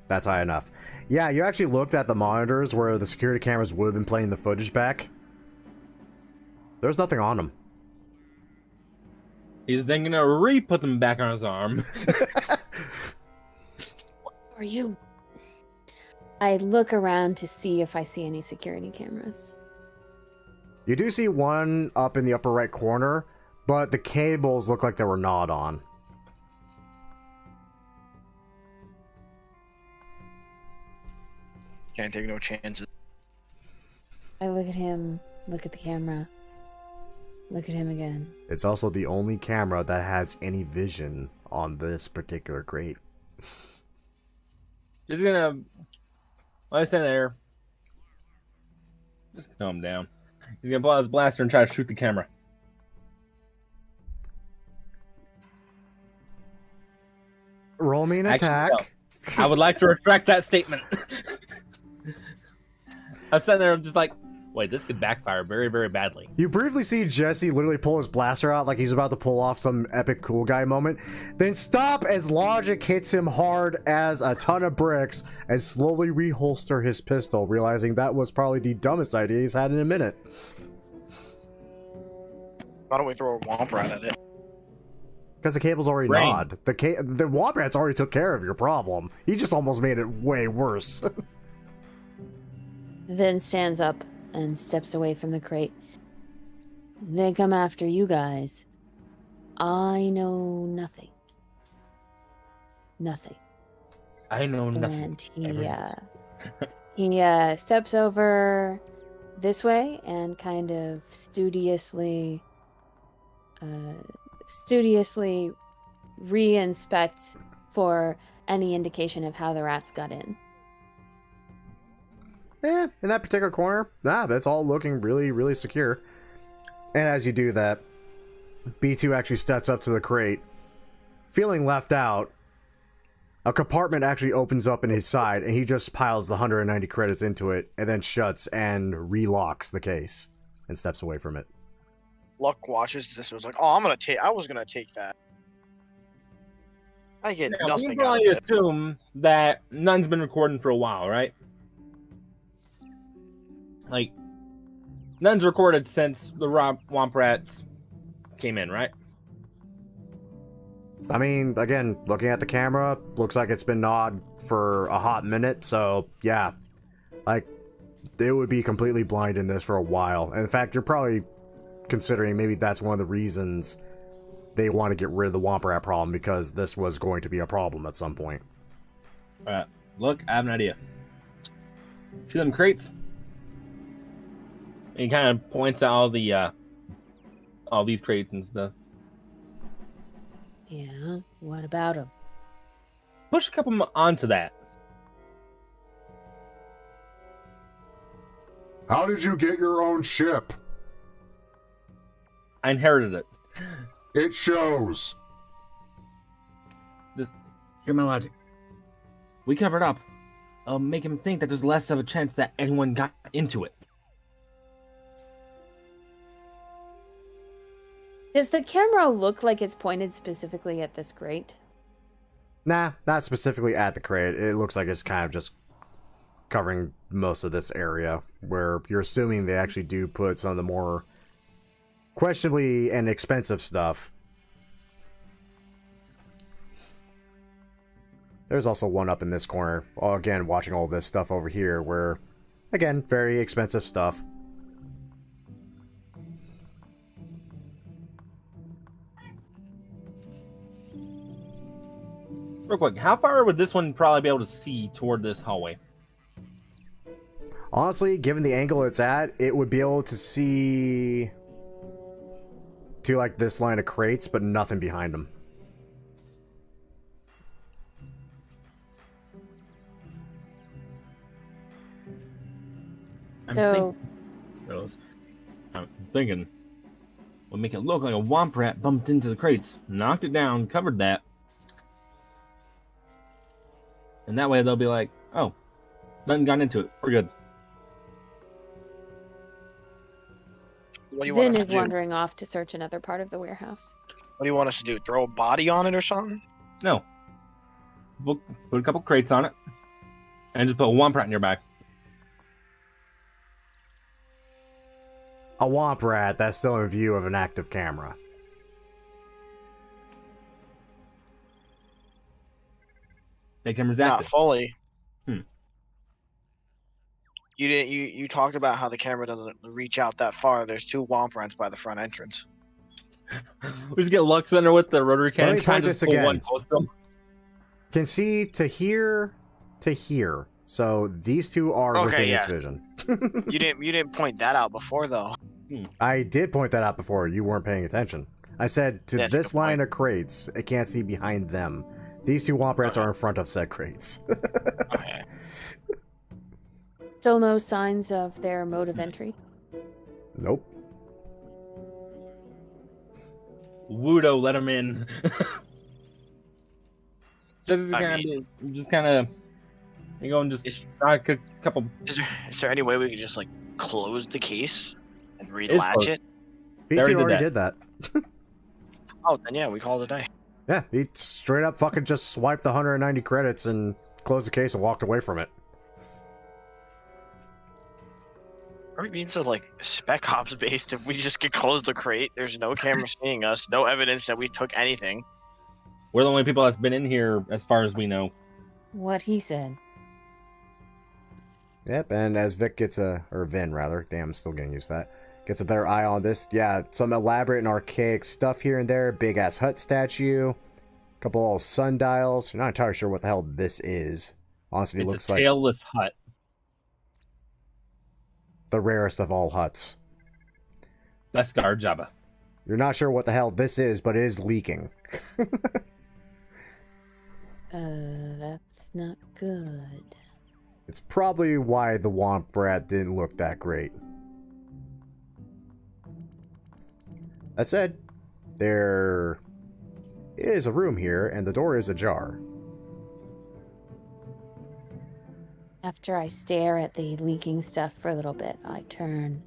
That's high enough. Yeah, you actually looked at the monitors where the security cameras would have been playing the footage back. There's nothing on them. He's then gonna re-put them back on his arm. Are you? I look around to see if I see any security cameras. You do see one up in the upper right corner, but the cables look like they were gnawed on. Can't take no chances. I look at him, look at the camera, look at him again. It's also the only camera that has any vision on this particular crate. Just gonna, while I stand there, just calm down. He's gonna pull out his blaster and try to shoot the camera. Roll me an Actually, attack. no. I would like to retract that statement. I was sitting there just like, wait, this could backfire very, very badly. You briefly see Jesse literally pull his blaster out like he's about to pull off some epic cool guy moment, then stop as logic hits him hard as a ton of bricks and slowly reholster his pistol, realizing that was probably the dumbest idea he's had in a minute. Why don't we throw a womp rat at it? Because the cable's already Brain. gnawed. The Womp Rats already took care of your problem. He just almost made it way worse. Vin stands up and steps away from the crate. They come after you guys. I know nothing. Nothing. I know nothing. And Ever he steps over this way and kind of studiously re-inspects for any indication of how the rats got in. In that particular corner, that's all looking really, really secure. And as you do that, B2 actually steps up to the crate. Feeling left out, a compartment actually opens up in his side, and he just piles the 190 credits into it, and then shuts and relocks the case, and steps away from it. Luck watches this. Was like, oh, I was gonna take that. I get Now, we nothing can out probably of it. assume that none's been recording for a while, right? Like, none's recorded since the Womp Rats came in, right? I mean, again, looking at the camera, looks like it's been gnawed for a hot minute, so yeah. Like, they would be completely blind in this for a while. And in fact, you're probably considering maybe that's one of the reasons they want to get rid of the Womp Rat problem, because this was going to be a problem at some point. Alright, look, I have an idea. See them crates? And he kind of points out all these crates and stuff. Yeah, what about him? Push a couple onto that. How did you get your own ship? I inherited it. It shows. Just hear my logic. We covered up. Make him think that there's less of a chance that anyone got into it. Does the camera look like it's pointed specifically at this crate? Nah, not specifically at the crate. It looks like it's kind of just covering most of this area, where you're assuming they actually do put some of the more questionably and expensive stuff. There's also one up in this corner. Again, watching all this stuff over here, where, again, very expensive stuff. Real quick, how far would this one probably be able to see toward this hallway? Honestly, given the angle it's at, it would be able to see to like this line of crates, but nothing behind them. So, I'm thinking we'll make it look like a Womp Rat bumped into the crates, knocked it down, covered that. And that way they'll be like, oh, nothing got into it. We're good. What do you Vin want us is to do? wandering off to search another part of the warehouse. What do you want us to do? Throw a body on it or something? No. We'll put a couple crates on it. And just put a Womp Rat in your back. A Womp Rat that's still in view of an active camera. That camera's Not active. fully. Hmm. You talked about how the camera doesn't reach out that far. There's two Womp Rats by the front entrance. We just get Lux in there with the rotary cannon. me try and point just this pull again. one close to him. Can see to here to here. So these two are Okay, within yeah. its vision. You didn't point that out before though. I did point that out before. You weren't paying attention. I said to That's a this good line point. of crates, it can't see behind them. These two Womp Rats are in front of said crates. Okay. Still no signs of their mode of entry. Nope. Wudo, let him in. just kind of, you go and just Is, knock a couple. is there any way we could just like close the case and It's relatch closed. it? B2 already already did did that. Oh, then yeah, we call it a day. Yeah, he straight up fucking just swiped the 190 credits and closed the case and walked away from it. Are we being so like spec ops based? If we just could close the crate, there's no camera seeing us, no evidence that we took anything. We're the only people that's been in here, as far as we know. What he said. Yep, and as Vic gets or Vin rather, damn, I'm still getting used to that, Gets a better eye on this. Yeah, some elaborate and archaic stuff here and there. Big ass Hutt statue. Couple little sundials. You're not entirely sure what the hell this is. Honestly, it It's looks a like tailless Hutt. the rarest of all Hutts. Beskar Jabba. You're not sure what the hell this is, but it is leaking. That's not good. It's probably why the Womp Rat didn't look that great. That said, there is a room here, and the door is ajar. After I stare at the leaking stuff for a little bit, I turn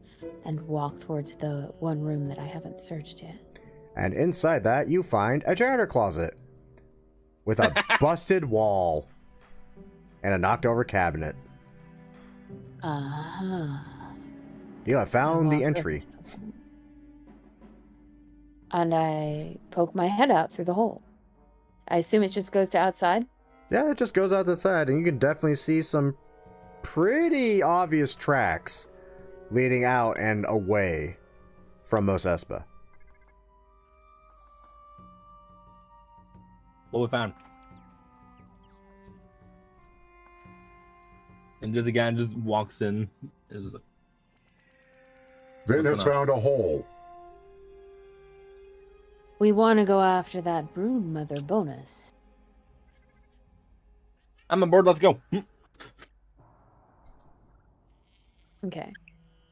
and walk towards the one room that I haven't searched yet. And inside that, you find a janitor closet with a busted wall and a knocked over cabinet. Uh-huh. You have found the I walk entry. over. And I poke my head out through the hole. I assume it just goes to outside? Yeah, it just goes out the side, and you can definitely see some pretty obvious tracks leading out and away from Mos Espa. What we found? And just a guy just walks in. Is like, Vin has What's going found a hole. We want to go after that brood mother bonus. I'm on board. Let's go. Okay.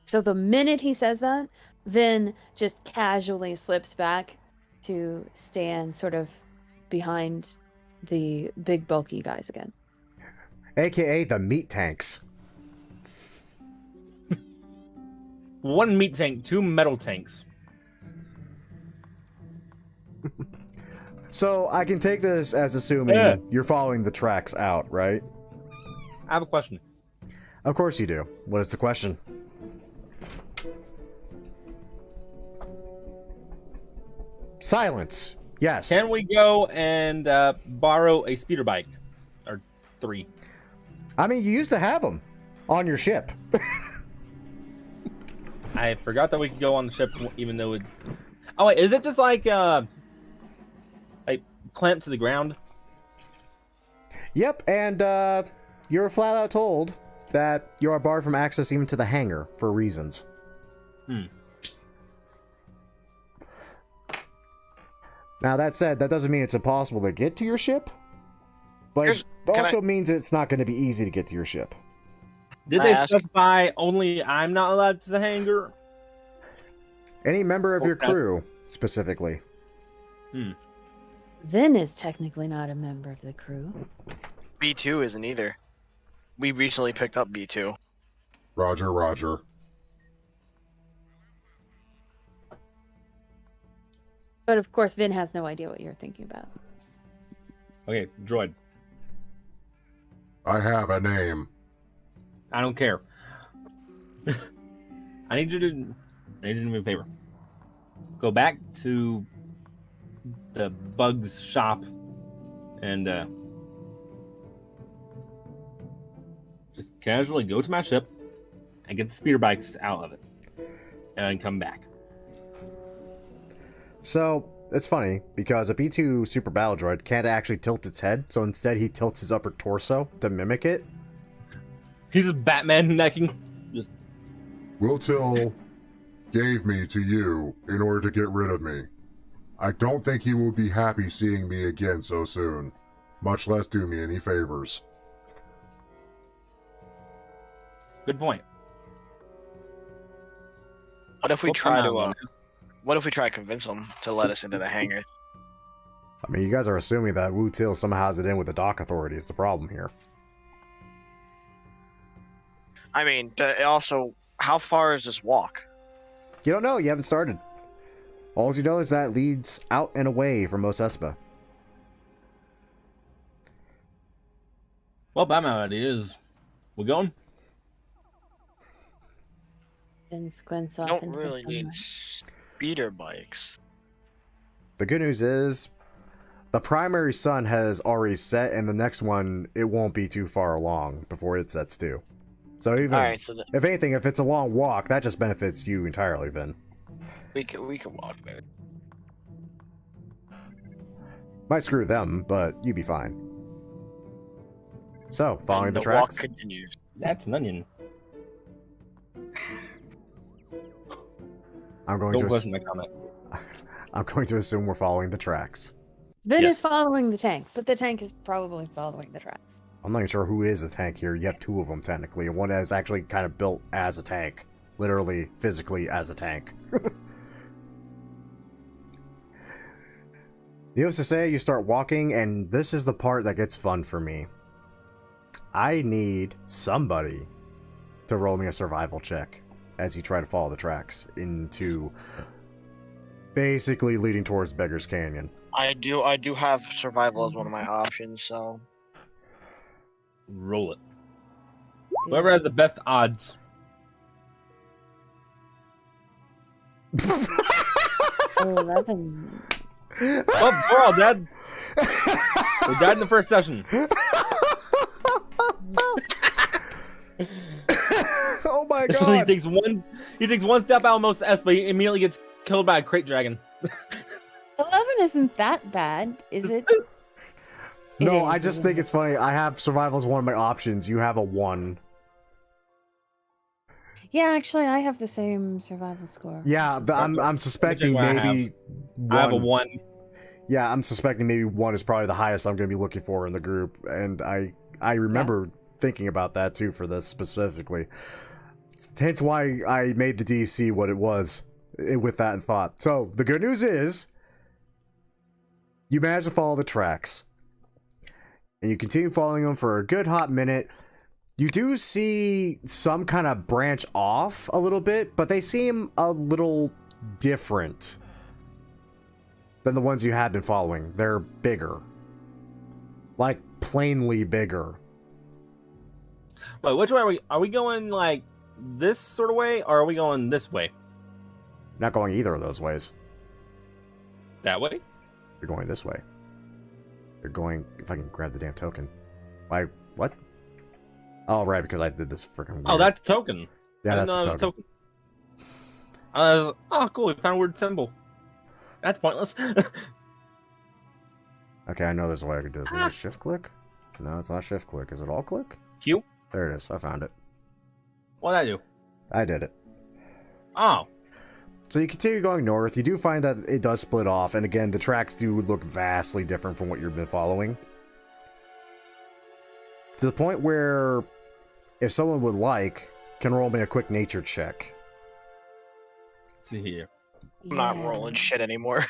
So the minute he says that, Vin just casually slips back to stand sort of behind the big bulky guys again. AKA the meat tanks. One meat tank, two metal tanks. So I can take this as assuming you're following the tracks out, right? I have a question. Of course you do. What is the question? Silence. Yes. Can we go and borrow a speeder bike? Or 3? I mean, you used to have them on your ship. I forgot that we could go on the ship even though it's... Oh, wait, is it just like clamped to the ground? Yep, and you're flat out told that you are barred from access even to the hangar for reasons. Now, that said, that doesn't mean it's impossible to get to your ship, but it also means it's not going to be easy to get to your ship. Did they specify only I'm not allowed to the hangar? Any member of your crew, specifically. Vin is technically not a member of the crew. B2 isn't either. We recently picked up B2. Roger, roger. But of course, Vin has no idea what you're thinking about. Okay, droid. I have a name. I don't care. I need you to do me a favor. Go back to the Bugs shop and just casually go to my ship and get the speeder bikes out of it and come back. So, it's funny, because a B2 Super Battle Droid can't actually tilt its head, so instead he tilts his upper torso to mimic it. He's just Batman necking. Just Wiltil gave me to you in order to get rid of me. I don't think he will be happy seeing me again so soon, much less do me any favors. good point. What if we Well, try come to? on. What if we try to convince them to let us into the hangar? I mean, you guys are assuming that Wu Til somehow has it in with the dock authority is the problem here. I mean, also, how far is this walk? You don't know, you haven't started. All you know is that it leads out and away from Mos Espa. Well, my idea is, we going? Vin squints We off don't into really the need sunlight. speeder bikes. The good news is, the primary sun has already set, and the next one, it won't be too far along before it sets too. So even All right, so if anything, if it's a long walk, that just benefits you entirely, Vin. we can walk there. Might screw them, but you'd be fine. So, following And the the tracks. walk continues. That's an onion. I'm going Don't to question my comment. I'm going to assume we're following the tracks. Vin Yes. is following the tank, but the tank is probably following the tracks. I'm not even sure who is a tank here. You have two of them technically, and one is actually kind of built as a tank, literally, physically as a tank. Needless to say, you start walking, and this is the part that gets fun for me. I need somebody to roll me a survival check as you try to follow the tracks into basically leading towards Beggar's Canyon. I do have survival as one of my options, so Roll it. Dude. Whoever has the best odds. 11. Oh, we're all dead. We died in the first session. Oh my he god! takes one step out almost S, but he immediately gets killed by a crate dragon. 11 isn't that bad, is it? No, It is, I just isn't think it? it's funny. I have survival as one of my options. You have a 1. Yeah, actually, I have the same survival score. Yeah, I'm suspecting what I have. maybe I have a 1. 1. Yeah, I'm suspecting maybe 1 is probably the highest I'm going to be looking for in the group, and I remember thinking about that too for this specifically. Hence why I made the DC what it was with that in thought. So the good news is you managed to follow the tracks, and you continue following them for a good hot minute. You do see some kind of branch off a little bit, but they seem a little different than the ones you had been following. They're bigger. Like, plainly bigger. Wait, which way are we? Are we going like this sort of way, or are we going this way? Not going either of those ways. That way? You're going this way. You're going... If I can grab the damn token. Why? What? Oh, right, because I did this freaking weird. Oh, that's a token. Yeah, I didn't that's know a that was token. Oh, cool. We found a weird symbol. That's pointless. Okay, I know there's a way I could do this. Is it shift click? No, it's not shift click. Is it all click? Q? There it is. I found it. What'd I do? I did it. Oh. So you continue going north. You do find that it does split off, and again, the tracks do look vastly different from what you've been following. To the point where, if someone would like, can roll me a quick nature check. Let's see here. I'm not rolling shit anymore.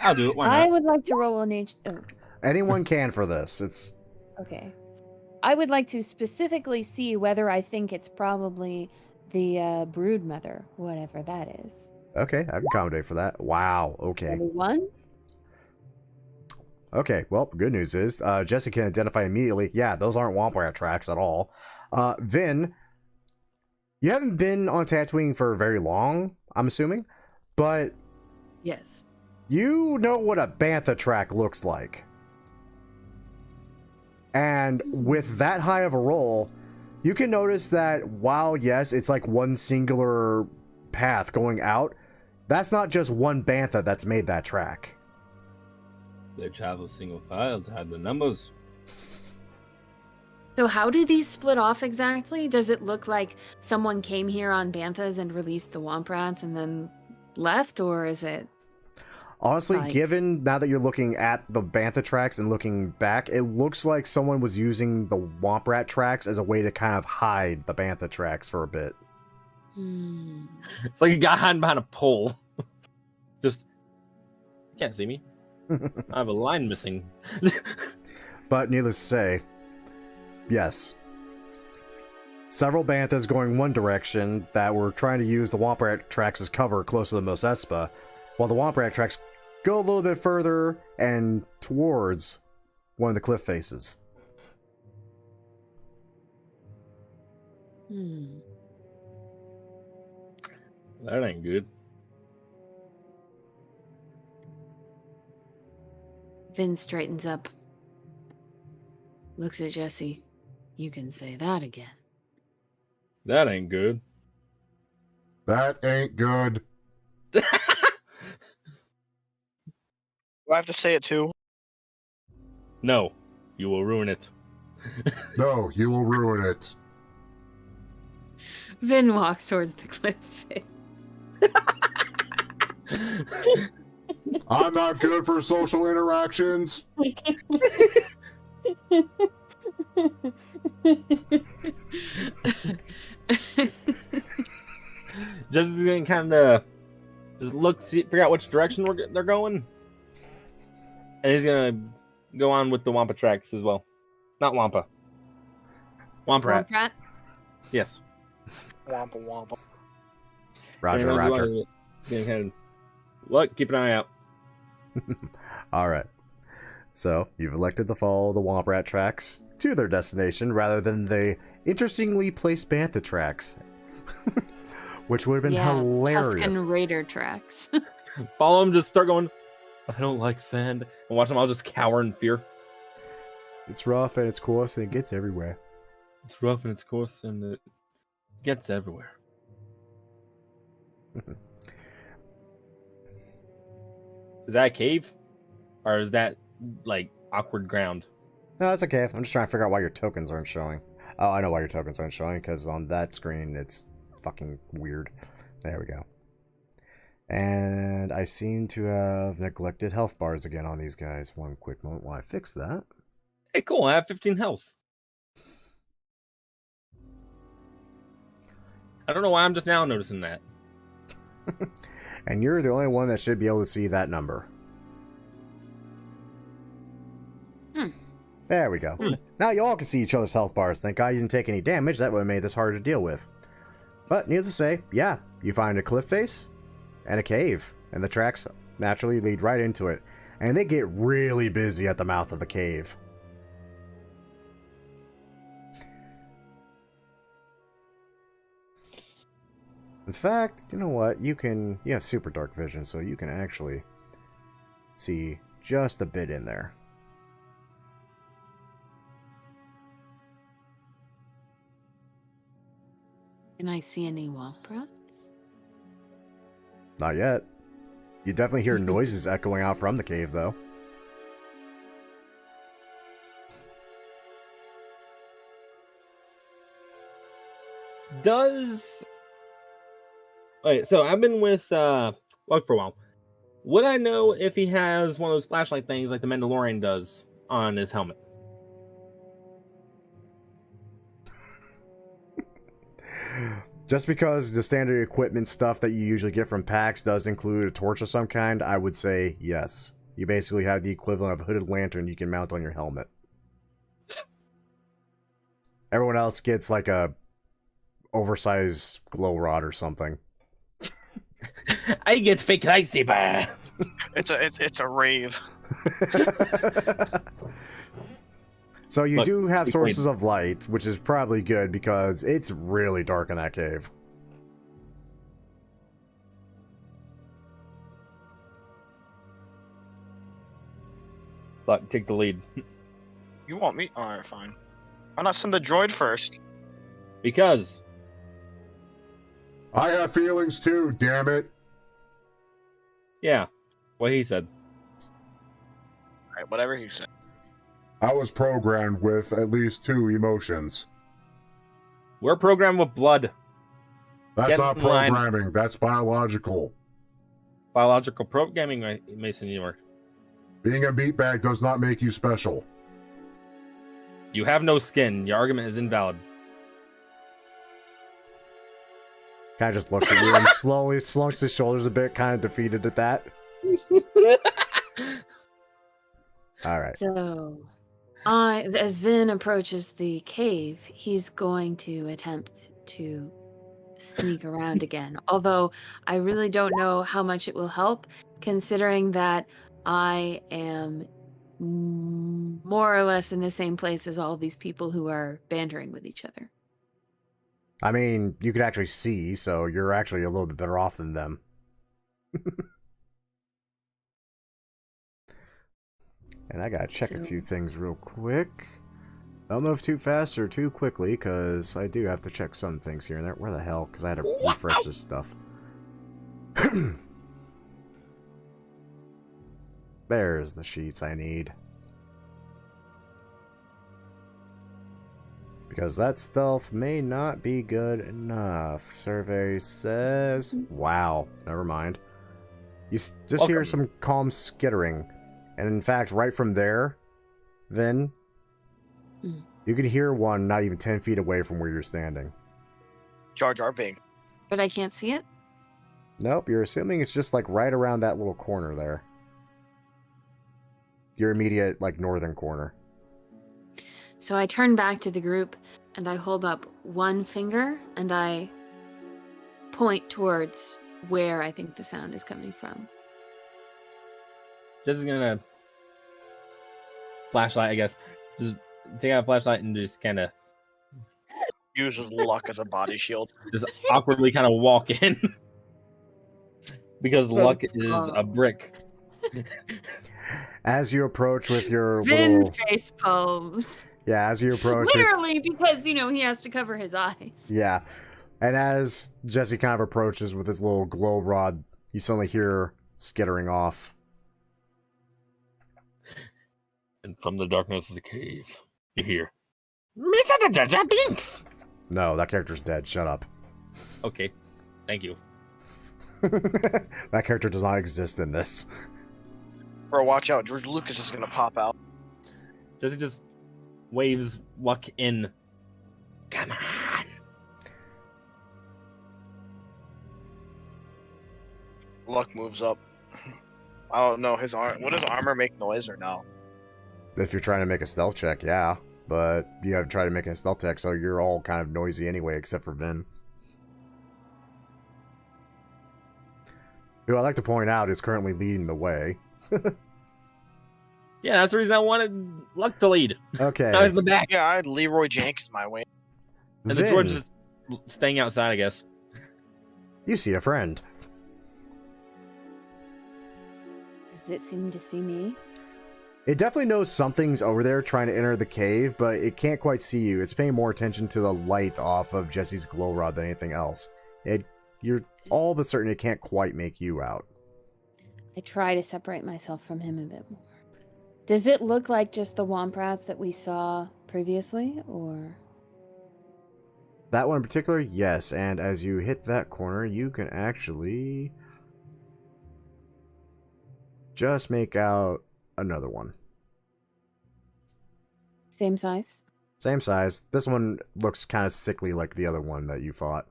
I'll do it. Why I not? would like to roll a nature. Oh, Anyone can for this. It's okay. I would like to specifically see whether I think it's probably the brood mother, whatever that is. okay. I can accommodate for that. Wow. Okay. 21? Okay. Well, good news is Jesse can identify immediately. Yeah, those aren't Womp Rat tracks at all. Vin, you haven't been on Tatooine for very long, I'm assuming, but Yes. you know what a bantha track looks like. And with that high of a roll, you can notice that while, yes, it's like one singular path going out, that's not just one bantha that's made that track. They travel single file to have the numbers. So how do these split off exactly? Does it look like someone came here on Banthas and released the Womp Rats and then left, or is it... Honestly, Like- given now that you're looking at the bantha tracks and looking back, it looks like someone was using the Womp Rat tracks as a way to kind of hide the bantha tracks for a bit. Hmm. It's like a guy hiding behind a pole. Just you can't see me. I have a line missing. But needless to say, yes. Several banthas going one direction that were trying to use the Womp Rat tracks as cover close to the Mos Espa, while the Womp Rat tracks go a little bit further and towards one of the cliff faces. Hmm. That ain't good. Vin straightens up. Looks at Jesse. You can say that again. That ain't good. That ain't good. Do I have to say it too? No, you will ruin it. No, you will ruin it. Vin walks towards the cliff. I'm not good for social interactions. Just gonna kind of just look, see, figure out which direction they're going, and he's gonna go on with the Wampa tracks as well. Not Wampa. Womp rat. Yes. Wampa wampa. Roger, Roger. Look, keep an eye out. All right. So you've elected to follow the Womp Rat tracks to their destination rather than the interestingly placed Bantha tracks, which would have been hilarious. Tuscan Raider tracks. Follow him. Just start going. I don't like sand, and watch them all just cower in fear. It's rough and it's coarse and it gets everywhere. It's rough and it's coarse and it gets everywhere. Is that a cave? Or is that, like, awkward ground? No, that's okay. I'm just trying to figure out why your tokens aren't showing. Oh, I know why your tokens aren't showing, because on that screen, it's fucking weird. There we go. And I seem to have neglected health bars again on these guys. One quick moment while I fix that. Hey, cool. I have 15 health. I don't know why I'm just now noticing that. And you're the only one that should be able to see that number. There we go. Now you all can see each other's health bars. Thank God you didn't take any damage. That would have made this harder to deal with. But needless to say, yeah, you find a cliff face and a cave. And the tracks naturally lead right into it. And they get really busy at the mouth of the cave. In fact, you know what? You have super dark vision, so you can actually see just a bit in there. Can I see any womp rats? Not yet. You definitely hear noises echoing out from the cave, though. Wait, so I've been with Lug for a while. Would I know if he has one of those flashlight things like the Mandalorian does on his helmet? Just because the standard equipment stuff that you usually get from packs does include a torch of some kind, I would say yes. You basically have the equivalent of a hooded lantern you can mount on your helmet. Everyone else gets like a oversized glow rod or something. I get fake lightsaber. It's a rave. So you Look, do have be sources of light, which is probably good because it's really dark in that cave. Look, take the lead. You want me? Alright, fine. Why not send the droid first? Because I have feelings too, damn it. yeah, what he said. Alright, whatever he said. I was programmed with at least 2 emotions. We're programmed with blood. That's Get not in line. programming, that's biological. Biological programming, Mason York. Being a meatbag does not make you special. You have no skin. Your argument is invalid. Kind of just looks at you and slowly slunks his shoulders a bit, kind of defeated at that. All right. So, as Vin approaches the cave, he's going to attempt to sneak around again. Although I really don't know how much it will help, considering that I am more or less in the same place as all these people who are bantering with each other. I mean, you could actually see, so you're actually a little bit better off than them. And I gotta check a few things real quick. Don't move too fast or too quickly, because I do have to check some things here and there. Where the hell? Because I had to refresh this stuff. There's the sheets I need. Because that stealth may not be good enough. Survey says... Wow, never mind. You just hear some calm skittering. And in fact, right from there, then, you can hear one not even 10 feet away from where you're standing. Jar Jar Binks. But I can't see it? Nope, you're assuming it's just like right around that little corner there. Your immediate, like, northern corner. So I turn back to the group and I hold up one finger and I point towards where I think the sound is coming from. This is gonna flashlight, I guess. Just take out a flashlight and just kind of Uses luck as a body shield. just awkwardly kind of walk in because luck is a brick. As you approach with your Vin little... face palms. Yeah, as you approach with... Literally, because, you know, he has to cover his eyes. Yeah. And as Jesse kind of approaches with his little glow rod, you suddenly hear skittering off. And from the darkness of the cave, you hear, Mr. Jar Jar Binks! No, that character's dead. Shut up. Okay, thank you. That character does not exist in this. Bro, watch out. George Lucas is going to pop out. Jesse just waves Luck in. Come on! Luck moves up. I don't know his arm. What does armor make noise or no? If you're trying to make a stealth check, yeah. But you haven't tried to make a stealth check, so you're all kind of noisy anyway, except for Vin. Who I'd like to point out is currently leading the way. Yeah, that's the reason I wanted Luck to lead. Okay. Now he's in the back. Yeah, I had Leroy Jenkins my way. And the Vin, George is staying outside, I guess. you see a friend. Does it seem to see me? It definitely knows something's over there trying to enter the cave, but it can't quite see you. It's paying more attention to the light off of Jesse's glow rod than anything else. You're all but certain it can't quite make you out. I try to separate myself from him a bit more. Does it look like just the womp rats that we saw previously, or...? That one in particular, yes, and as you hit that corner, you can actually just make out another one. Same size? Same size. This one looks kind of sickly like the other one that you fought.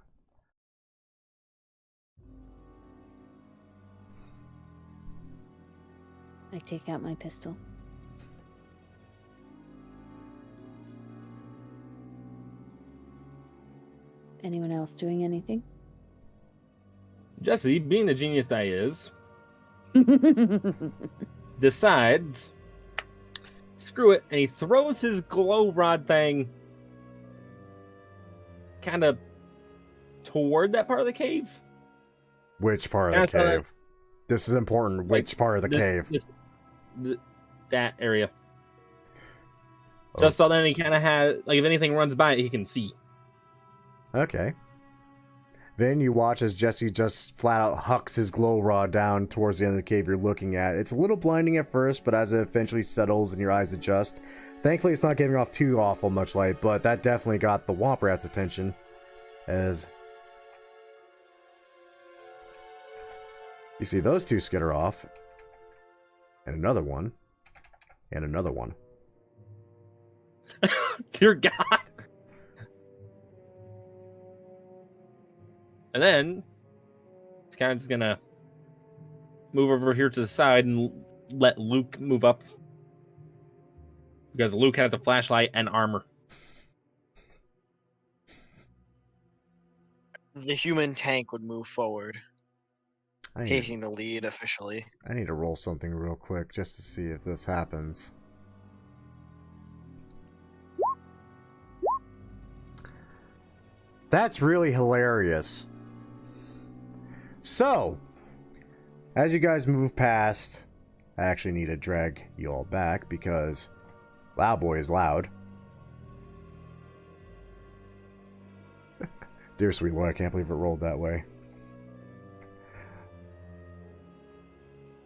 I take out my pistol. Anyone else doing anything? Jesse, being the genius that he is, decides, screw it, and he throws his glow rod thing kind of toward that part of the cave. Which part of the cave? This is important. Which part of the cave? That area. Oh. Just so then he kind of has, like, if anything runs by it, he can see. Okay. Then you watch as Jesse just flat out hucks his glow rod down towards the end of the cave you're looking at. It's a little blinding at first, but as it eventually settles and your eyes adjust, thankfully it's not giving off too awful much light, but that definitely got the Womp Rat's attention. As you see those two skitter off, and another one, and another one. Dear God. And then it's kind of just gonna move over here to the side and let Luke move up. Because Luke has a flashlight and armor. The human tank would move forward, taking the lead officially. I need to roll something real quick just to see if this happens. That's really hilarious. So, as you guys move past, I actually need to drag you all back because Loud Boy is loud. Dear sweet Lord, I can't believe it rolled that way.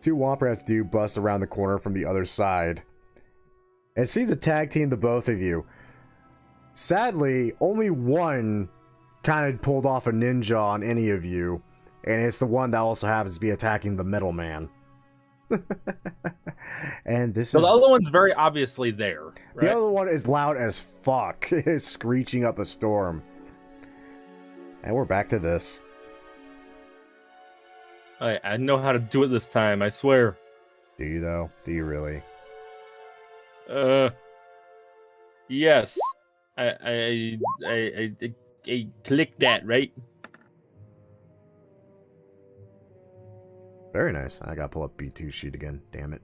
2 Womp Rats do bust around the corner from the other side and seem to tag team the both of you. Sadly, only one kind of pulled off a ninja on any of you, and it's the one that also happens to be attacking the middleman. And this So is... the other one's very obviously there. Right? The other one is loud as fuck. It is screeching up a storm. And we're back to this. I know how to do it this time, I swear. Do you, though? Do you really? Yes. I clicked that, right? Very nice. I gotta pull up B2's sheet again. Damn it.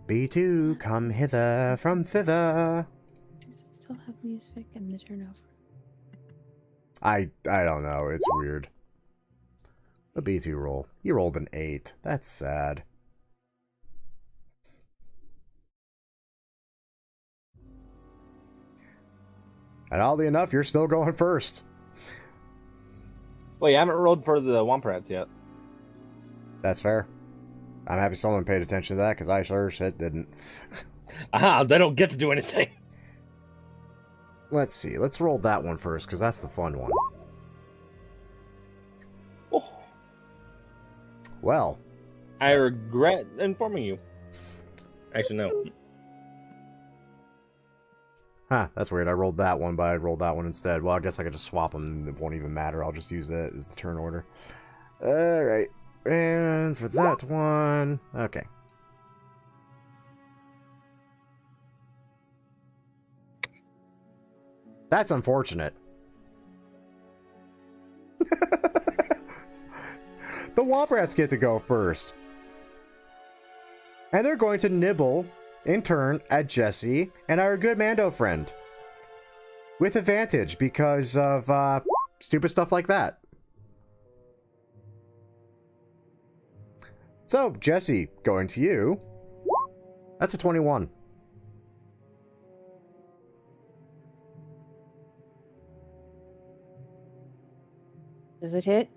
B2, come hither from thither. Does it still have music in the turnover? I don't know. It's weird. A B2 roll. You rolled an 8. That's sad. And oddly enough, you're still going first. Well, you haven't rolled for the Womp Rats yet. That's fair. I'm happy someone paid attention to that, because I sure shit didn't. Aha, they don't get to do anything. Let's see. Let's roll that one first, because that's the fun one. Oh. Well. I regret informing you. Actually, no. Huh, that's weird. I rolled that one, but I rolled that one instead. Well, I guess I could just swap them. It won't even matter. I'll just use that as the turn order. Alright. And for that one... Okay. That's unfortunate. The Womp Rats get to go first. And they're going to nibble, in turn, at Jesse and our good Mando friend. With advantage, because of, stupid stuff like that. So, Jesse, going to you. That's a 21. Does it hit?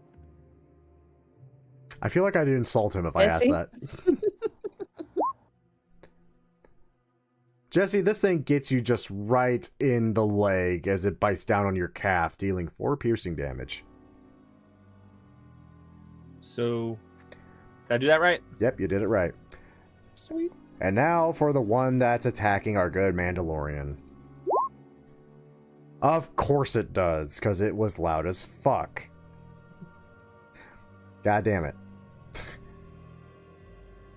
I feel like I'd insult him if I asked that. Jesse, this thing gets you just right in the leg as it bites down on your calf, dealing 4 piercing damage. So, did I do that right? Yep, you did it right. Sweet. And now for the one that's attacking our good Mandalorian. Of course it does, because it was loud as fuck. God damn it.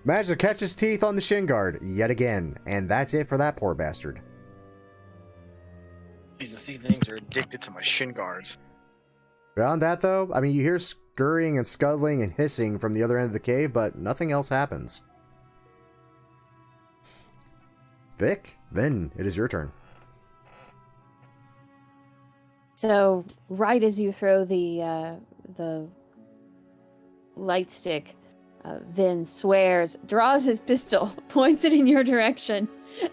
Managed to catch his teeth on the shin guard yet again, and that's it for that poor bastard. Jesus, these things are addicted to my shin guards. Beyond that, though, I mean, you hear scurrying and scuttling and hissing from the other end of the cave, but nothing else happens. Vic, then it is your turn. So, right as you throw the light stick, Vin swears, draws his pistol, points it in your direction,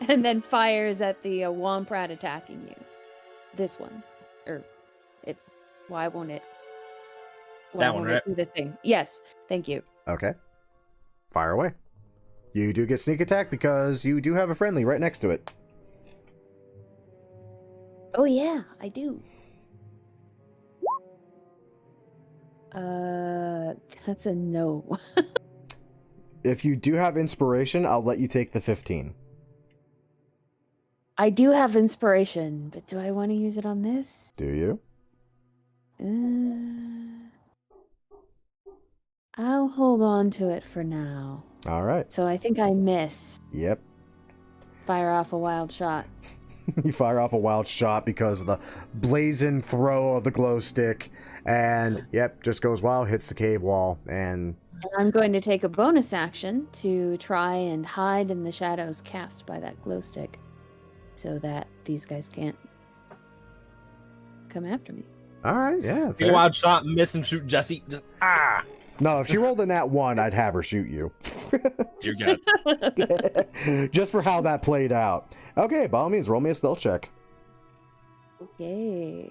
and then fires at the Womp Rat attacking you. This one. Or, it. Why won't it? Why That one, won't it right? do the thing? Yes, thank you. Okay. Fire away. You do get sneak attack because you do have a friendly right next to it. Oh yeah, I do. That's a no. If you do have inspiration, I'll let you take the 15. I do have inspiration, but do I want to use it on this? Do you? I'll hold on to it for now. Alright. So I think I miss. Yep. Fire off a wild shot. You fire off a wild shot because of the blazing throw of the glow stick. And, yep, just goes wild, hits the cave wall, and... And I'm going to take a bonus action to try and hide in the shadows cast by that glow stick, so that these guys can't come after me. Alright, yeah, Take fair. a wild shot, miss and shoot Jesse. Just, ah! No, if she rolled in that 1, I'd have her shoot you. Dear God. Just for how that played out. Okay, by all means, roll me a stealth check. Okay.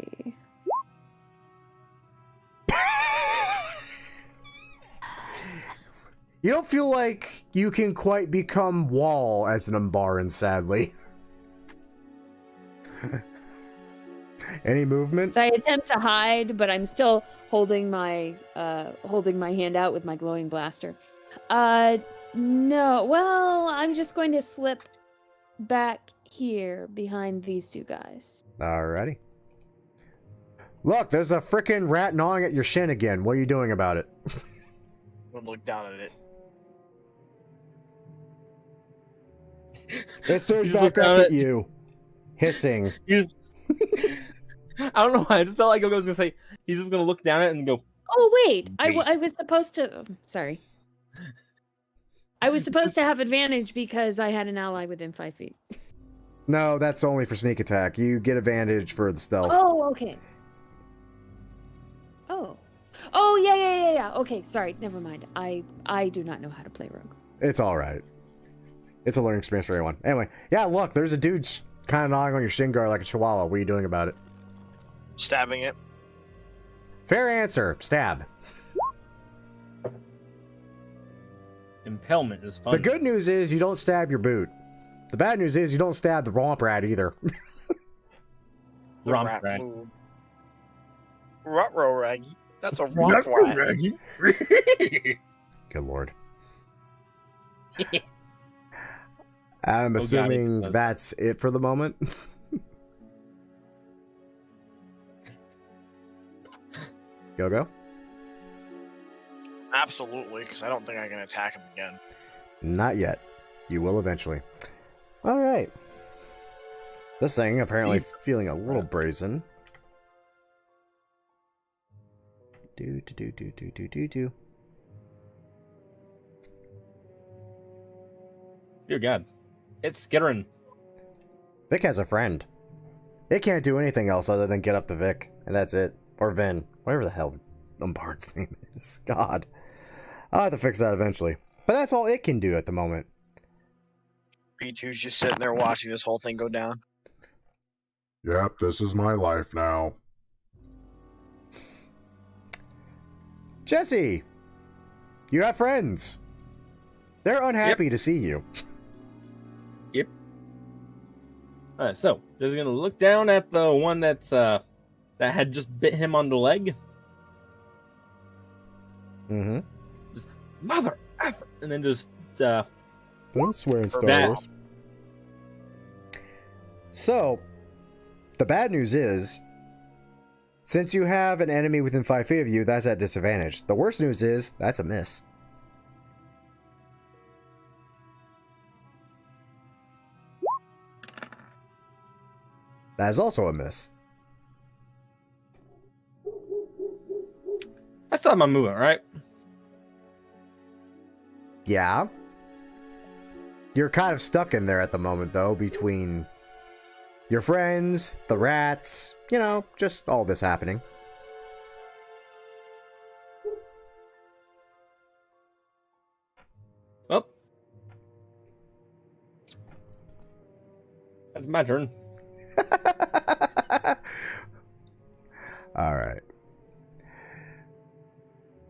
You don't feel like you can quite become Wall as an Umbaran, sadly. Any movement? So I attempt to hide, but I'm still holding my hand out with my glowing blaster. No. Well, I'm just going to slip back here behind these two guys. Alrighty. Look, there's a frickin' rat gnawing at your shin again. What are you doing about it? I'm gonna look down at it. It surged You just back look up down at at- you, hissing. You just... I don't know why. I just felt like I was gonna say he's just gonna look down at it and go. Oh wait, I Wait. was supposed to. Sorry. I was supposed to have advantage because I had an ally within 5 feet. No, that's only for sneak attack. You get advantage for the stealth. Oh, okay. Oh, yeah. Okay, sorry, never mind. I do not know how to play rogue. It's alright. It's a learning experience for everyone. Anyway, yeah, look, there's a dude kind of gnawing on your shin guard like a chihuahua. What are you doing about it? Stabbing it. Fair answer. Stab. Impalement is fun. The good news is you don't stab your boot. The bad news is you don't stab the romp rat either. The Romp rat rat. move. Ruh-roh, Raggy. That's a romp rat. Good lord. I'm God, assuming it- that's it for the moment. Go. Absolutely, because I don't think I can attack him again. Not yet. You will eventually. All right. This thing apparently feeling a little brazen. Do. Dear God, it's skittering. Vic has a friend. It can't do anything else other than get up to Vic, and that's it. Or Vin. Whatever the hell Umbaran's name is. God. I'll have to fix that eventually. But that's all it can do at the moment. B2's just sitting there watching this whole thing go down. Yep, this is my life now. Jesse! You have friends. They're unhappy to see you. Yep. Alright, so just gonna look down at the one that's that had just bit him on the leg. Mm-hmm. Just mother effer, and then just Don't swear in Star That- Wars. So, the bad news is, since you have an enemy within 5 feet of you, that's at disadvantage. The worst news is, that's a miss. That is also a miss. I still have my movement, right? Yeah. You're kind of stuck in there at the moment, though, between your friends, the rats, you know, just all this happening. Well, that's my turn. Alright.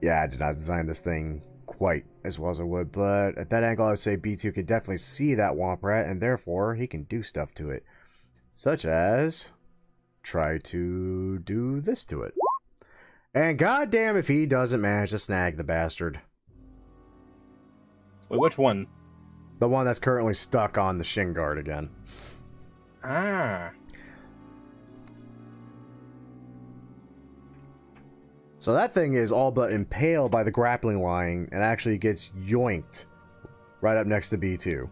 Yeah, I did not design this thing quite as well as I would, but at that angle I would say B2 could definitely see that Womp Rat, and therefore he can do stuff to it. Such as try to do this to it. And goddamn if he doesn't manage to snag the bastard. Wait, which one? The one that's currently stuck on the shin guard again. Ah. So that thing is all but impaled by the grappling line and actually gets yoinked right up next to B2.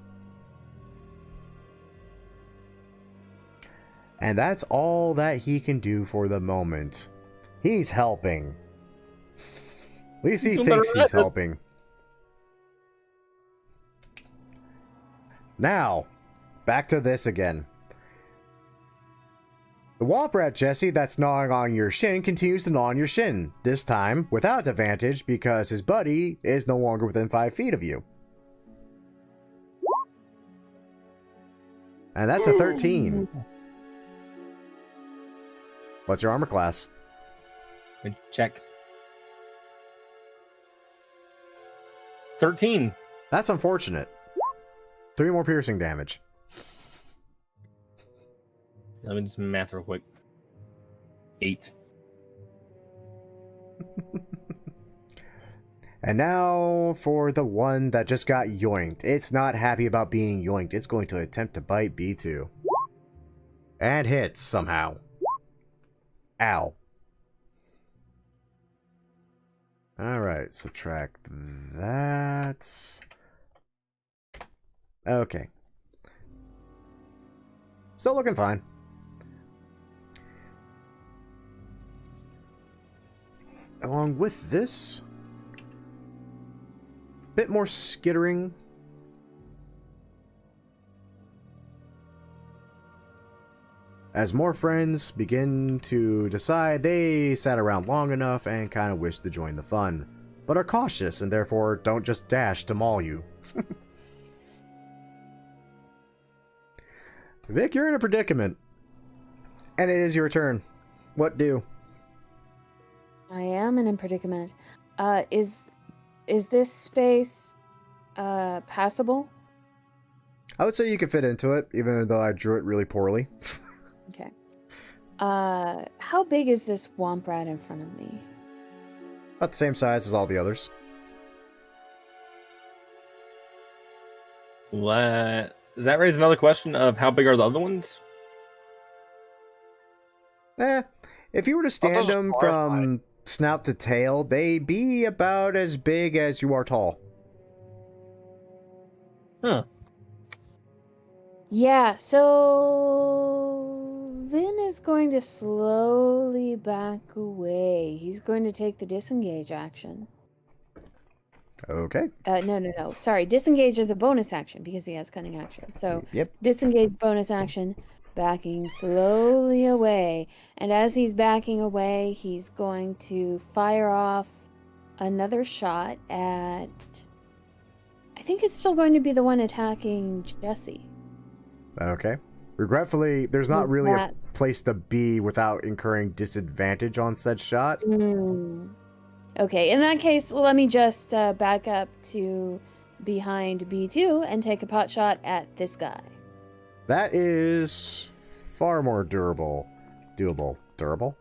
And that's all that he can do for the moment. He's helping. At least he thinks he's helping. Now, back to this again. The Womp Rat, Jesse, that's gnawing on your shin continues to gnaw on your shin. This time, without advantage, because his buddy is no longer within 5 feet of you. And that's a 13. What's your armor class? Let me check. 13. That's unfortunate. 3 more piercing damage. Let me just math real quick. 8. And now for the one that just got yoinked. It's not happy about being yoinked. It's going to attempt to bite B2. And hits somehow. Ow. Alright, subtract that. Okay. Still looking fine. Along with this, bit more skittering. As more friends begin to decide they sat around long enough and kind of wish to join the fun, but are cautious and therefore don't just dash to maul you. Vic, you're in a predicament. And it is your turn. What do? I am in a predicament. Is this space passable? I would say you could fit into it, even though I drew it really poorly. Okay. How big is this womp rat in front of me? About the same size as all the others. What? Does that raise another question of how big are the other ones? If you were to stand just them from snout to tail, they'd be about as big as you are tall. Huh. Yeah, so Vin is going to slowly back away. He's going to take the disengage action. Okay. No. Sorry, disengage is a bonus action because he has cunning action. So Yep. disengage bonus action, backing slowly away. And as he's backing away, he's going to fire off another shot at... I think it's still going to be the one attacking Jesse. Okay. Regretfully, there's not Was really that- a place to be without incurring disadvantage on said shot. Okay, in that case, let me just back up to behind B2 and take a pot shot at this guy. That is far more durable. Doable. Durable?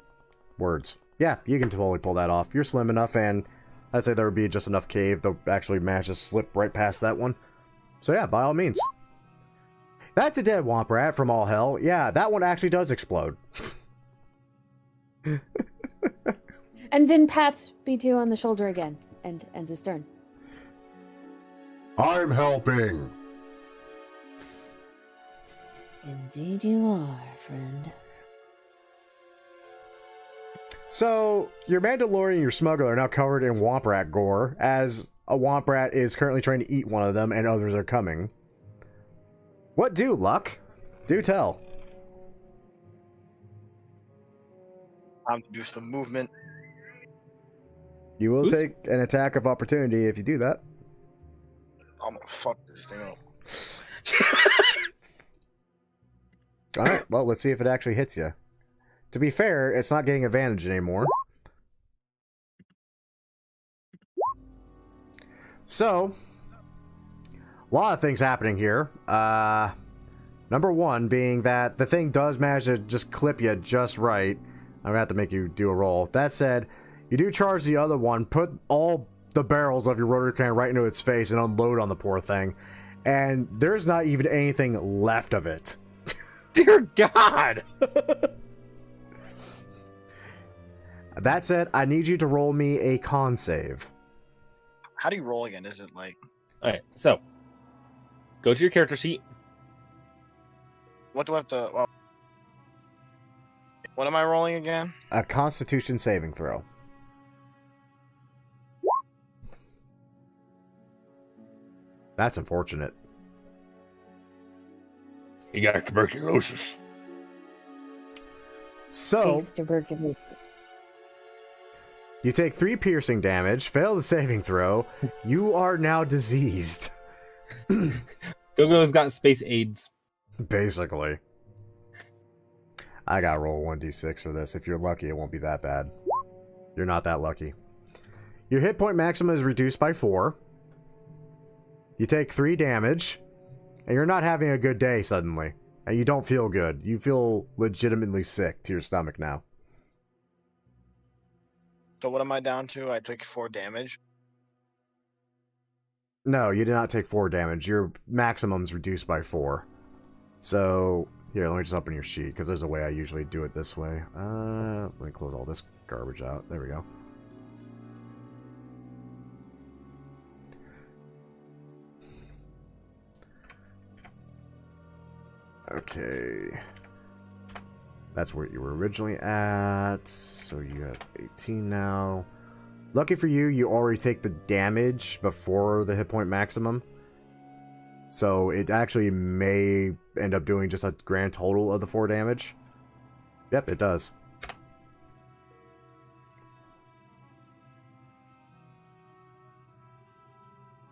Words. Yeah, you can totally pull that off. You're slim enough, and I'd say there would be just enough cave to actually manage to slip right past that one. So yeah, by all means. That's a dead womp rat from all hell. Yeah, that one actually does explode. And Vin pats B2 on the shoulder again and ends his turn. I'm helping. Indeed you are, friend. So, your Mandalorian and your smuggler are now covered in womp rat gore, as a womp rat is currently trying to eat one of them and others are coming. What do, Luck? Do tell. Time to do some movement. You will Oops. take an attack of opportunity if you do that. I'm gonna fuck this thing up. Alright, well, let's see if it actually hits you. To be fair, it's not getting advantage anymore. So, a lot of things happening here. Number one being that the thing does manage to just clip you just right. I'm gonna have to make you do a roll. That said, you do charge the other one, put all the barrels of your rotary cannon right into its face and unload on the poor thing. And there's not even anything left of it. Dear God! That said, I need you to roll me a con save. How do you roll again? Is it like Alright, so go to your character sheet. what do I have to? Well, what am I rolling again? A Constitution saving throw. That's unfortunate. You got tuberculosis. So, Face tuberculosis. you take 3 piercing damage, fail the saving throw. You are now diseased. Gogo's got space AIDS. Basically. I gotta roll 1d6 for this. If you're lucky, it won't be that bad. You're not that lucky. Your hit point maximum is reduced by 4. You take 3 damage. And you're not having a good day suddenly. And you don't feel good. You feel legitimately sick to your stomach now. So what am I down to? I took 4 damage. No, you did not take 4 damage. Your maximum's reduced by 4. So, here, let me just open your sheet, because there's a way I usually do it this way. Let me close all this garbage out. There we go. Okay. That's where you were originally at. So you have 18 now. Lucky for you, you already take the damage before the hit point maximum. So it actually may end up doing just a grand total of the 4 damage. Yep, it does.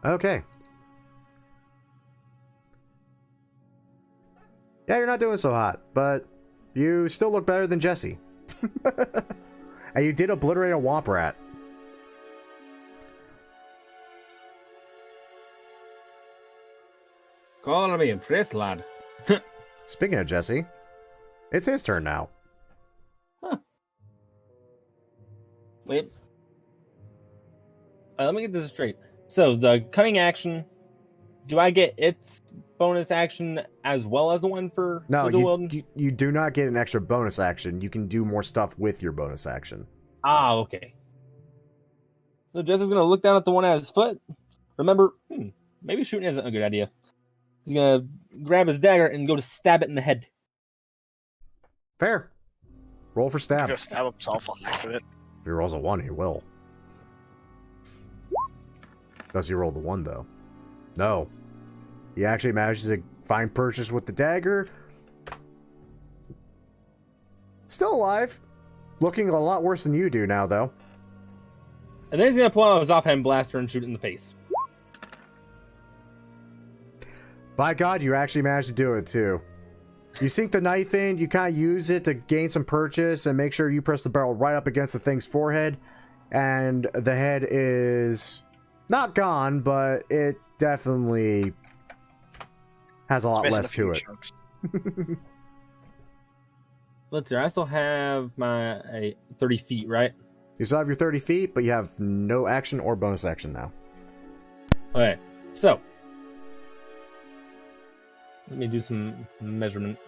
Okay. Yeah, you're not doing so hot, but you still look better than Jesse. And you did obliterate a womp rat. Calling me impressed, lad. Speaking of Jesse, it's his turn now. Huh. Wait. Let me get this straight. So, the cunning action, do I get its bonus action as well as the one for No, the Wilden? you do not get an extra bonus action. You can do more stuff with your bonus action. Ah, okay. So Jesse's going to look down at the one at his foot. Remember, maybe shooting isn't a good idea. He's going to grab his dagger and go to stab it in the head. Fair. Roll for stab. Go stab himself on accident. If he rolls a 1, he will. Does he roll the 1, though? No. He actually manages to find purchase with the dagger. Still alive. Looking a lot worse than you do now, though. And then he's going to pull out his offhand blaster and shoot it in the face. By God, you actually managed to do it, too. You sink the knife in, you kind of use it to gain some purchase, and make sure you press the barrel right up against the thing's forehead. And the head is not gone, but it definitely has a lot less to it. Let's see, I still have my 30 feet, right? You still have your 30 feet, but you have no action or bonus action now. Okay, so let me do some measurement.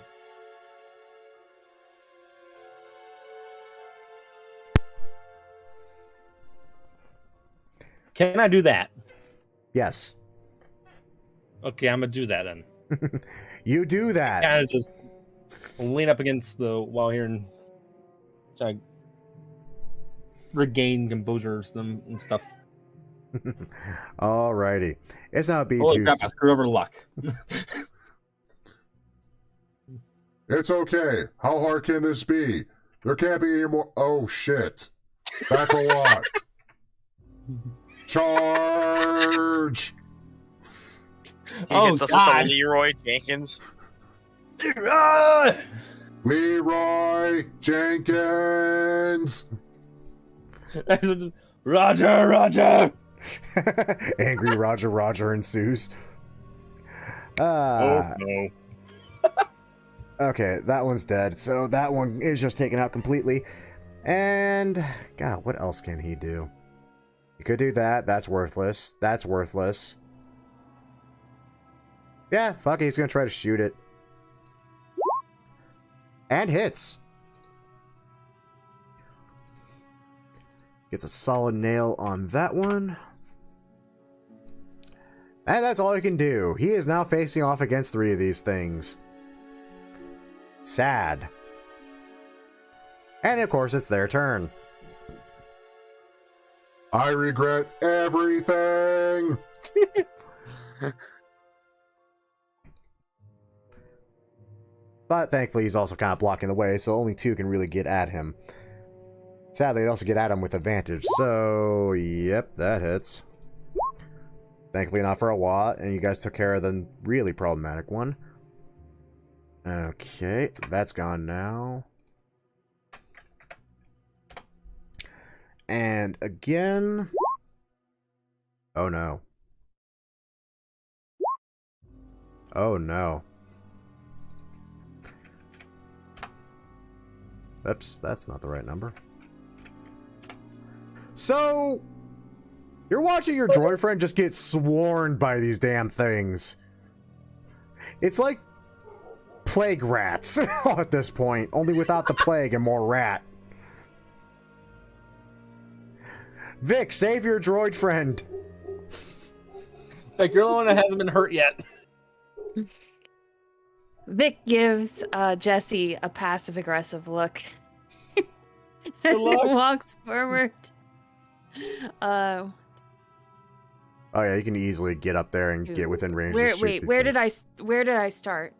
Can I do that? Yes. Okay, I'm gonna do that then. You do that. Kind of just lean up against the wall here and try to regain composure and stuff. Alrighty. It's not B2. Holy crap, I screwed over luck. It's okay. How hard can this be? There can't be any more. Oh, shit. That's a lot. Charge! He hits us with the Leroy Jenkins. Leroy Jenkins! Roger, Roger! Angry Roger ensues. Oh, no. Okay, that one's dead. So that one is just taken out completely. And, God, what else can he do? He could do that. That's worthless. That's worthless. Yeah, fuck it. He's going to try to shoot it. And hits. Gets a solid nail on that one. And that's all he can do. He is now facing off against 3 of these things. Sad. And of course, it's their turn. I regret everything! But thankfully, he's also kind of blocking the way, so only 2 can really get at him. Sadly, they also get at him with advantage, so yep, that hits. Thankfully not for a lot, and you guys took care of the really problematic one. Okay, that's gone now. And again... Oh no. Oh no. Oops, that's not the right number. So... You're watching your droid friend just get swarmed by these damn things. It's like plague rats at this point, only without the plague and more rat. Vic, save your droid friend. Like, you're the one that hasn't been hurt yet. Vic gives Jesse a passive-aggressive look. Good luck. Walks forward. Oh yeah, you can easily get up there and get within range. Where to shoot these where things. did I start?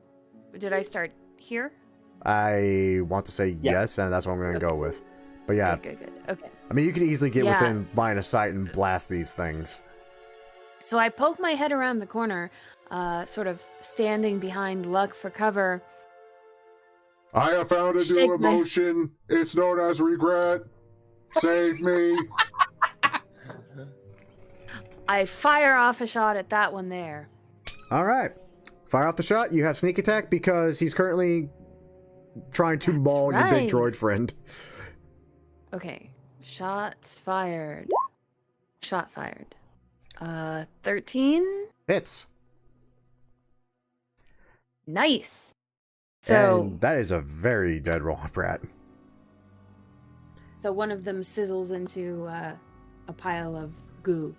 Did I start here? I want to say yes, and that's what I'm going to go with. But yeah, Good. Okay. I mean, you can easily get Yeah. within line of sight and blast these things. So I poke my head around the corner, sort of standing behind Luck for cover. I have found a Shake new my- emotion. It's known as regret. Save me. I fire off a shot at that one there. All right, fire off the shot. You have sneak attack because he's currently trying to maul your big right. droid friend. Okay. Shots fired. Shot fired. 13. Hits. Nice. So And that is a very dead roll, Brat. so one of them sizzles into a pile of goo.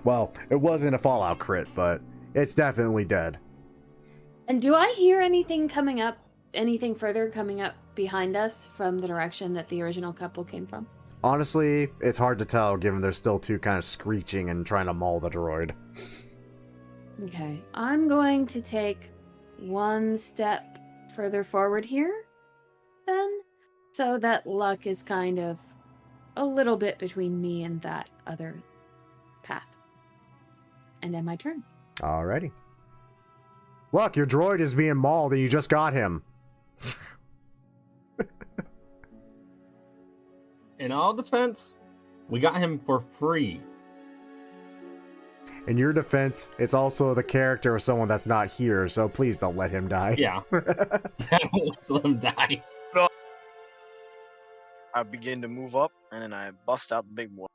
Well, it wasn't a Fallout crit, but it's definitely dead. And do I hear anything coming up? Anything further coming up behind us from the direction that the original couple came from? Honestly, it's hard to tell given there's still two kind of screeching and trying to maul the droid. Okay. I'm going to take one step further forward here, then, so that Luck is kind of a little bit between me and that other path. And then my turn. Alrighty. Look, your droid is being mauled and you just got him. In all defense, we got him for free. In your defense, it's also the character of someone that's not here, so please don't let him die. Yeah. I don't want to let him die. I begin to move up, and then I bust out the big boy.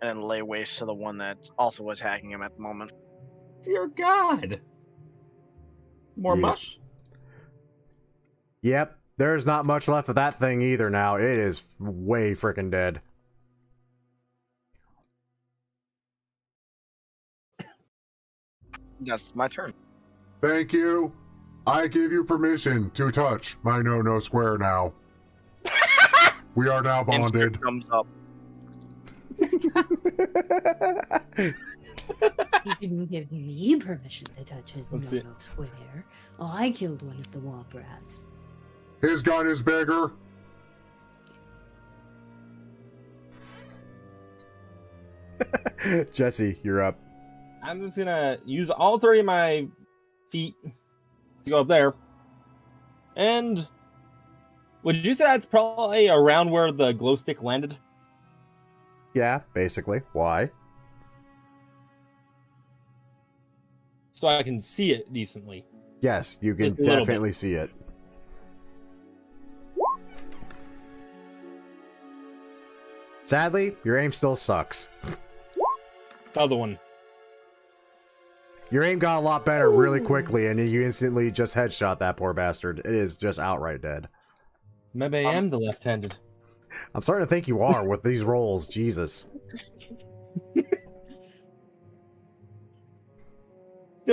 And then lay waste to the one that's also attacking him at the moment. Dear God. More Yeah. mush? Yep, there's not much left of that thing either now. It is way freaking dead. That's my turn. Thank you. I give you permission to touch my no square now. We are now Instant bonded. comes up. He didn't give me permission to touch his Let's see. no square. Oh, I killed one of the womp rats. His gun is bigger. Jesse, you're up. I'm just gonna use all three of my feet to go up there. And would you say that's probably around where the glow stick landed? Yeah, basically. Why? So I can see it decently. Yes, you can Just a little definitely see it. Sadly, your aim still sucks. The other one. Your aim got a lot better really quickly, and you instantly just headshot that poor bastard. It is just outright dead. Maybe I am the left-handed. I'm starting to think you are with these rolls. Jesus. Did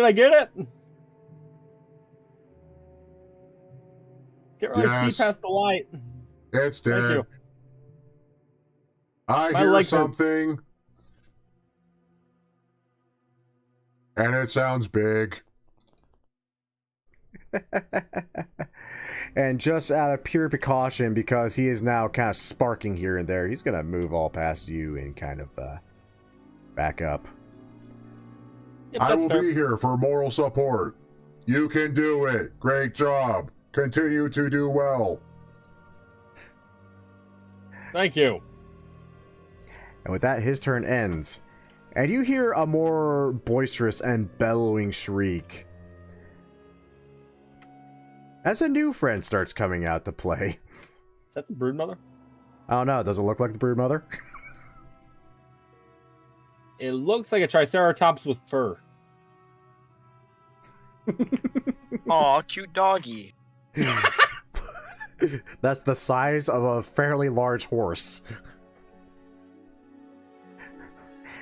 I get it? Can't really Yes. see past the light. It's Thank dead. you. I My hear leg hurts. something. And it sounds big. And just out of pure precaution, because he is now kind of sparking here and there, he's going to move all past you and kind of back up. Yep, I that's will fair. be here for moral support. You can do it. Great job. Continue to do well. Thank you. And with that, his turn ends. And you hear a more boisterous and bellowing shriek as a new friend starts coming out to play. Is that the broodmother? I don't know, does it look like the broodmother? It looks like a triceratops with fur. Aw, cute doggy. That's the size of a fairly large horse.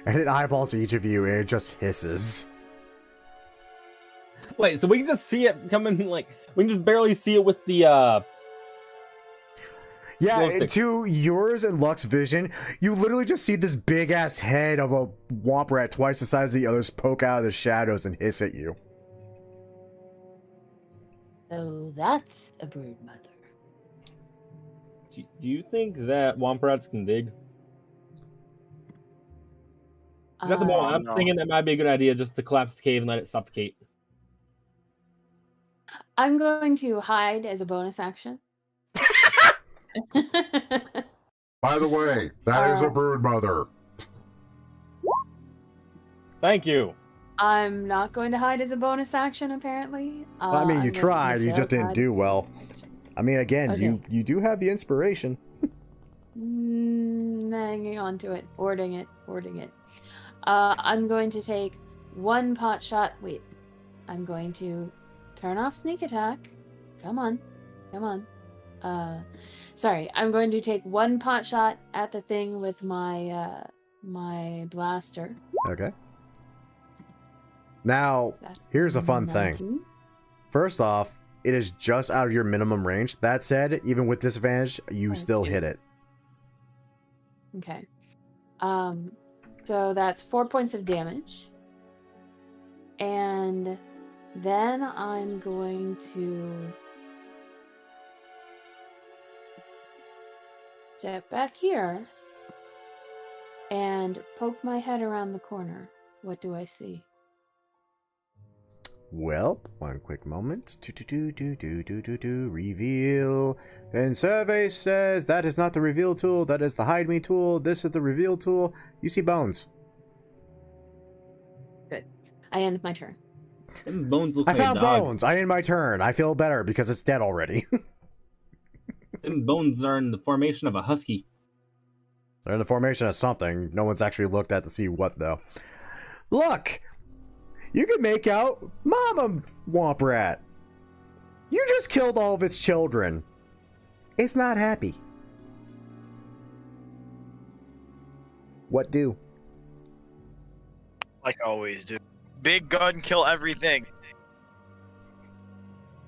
And it eyeballs each of you and it just hisses. Wait, so we can just see it coming, like, we can just barely see it with the, Yeah, glow stick. to yours and Luck's vision, you literally just see this big-ass head of a womp rat twice the size of the others poke out of the shadows and hiss at you. So that's a brood mother. do you think that womp rats can dig? Is that the moment? I'm no. thinking that might be a good idea just to collapse the cave and let it suffocate. I'm going to hide as a bonus action. By the way, that is a brood mother. Thank you. I'm not going to hide as a bonus action, apparently. I mean, I'm you going to tried, you fail just didn't hide. do well. I mean, again, Okay. you do have the inspiration. Hanging on to it, hoarding it. I'm going to take one pot shot. Wait, I'm going to turn off sneak attack. Come on. Sorry, I'm going to take one pot shot at the thing with my my blaster. Okay. Now, That's here's a fun thing. 19. First off, it is just out of your minimum range. That said, even with disadvantage, you Thank still you. hit it. Okay. So that's 4 points of damage. And then I'm going to step back here and poke my head around the corner. What do I see? Well, one quick moment. Reveal. And survey says that is not the reveal tool. That is the hide me tool. This is the reveal tool. You see bones. I end my turn. Them bones look I like a found dog. bones. I end my turn. I feel better because it's dead already. Them bones are in the formation of a husky. They're in the formation of something. No one's actually looked at to see what, though. Look! You can make out Mama Womp Rat. You just killed all of its children. It's not happy. What do? Like I always do. Big gun, kill everything.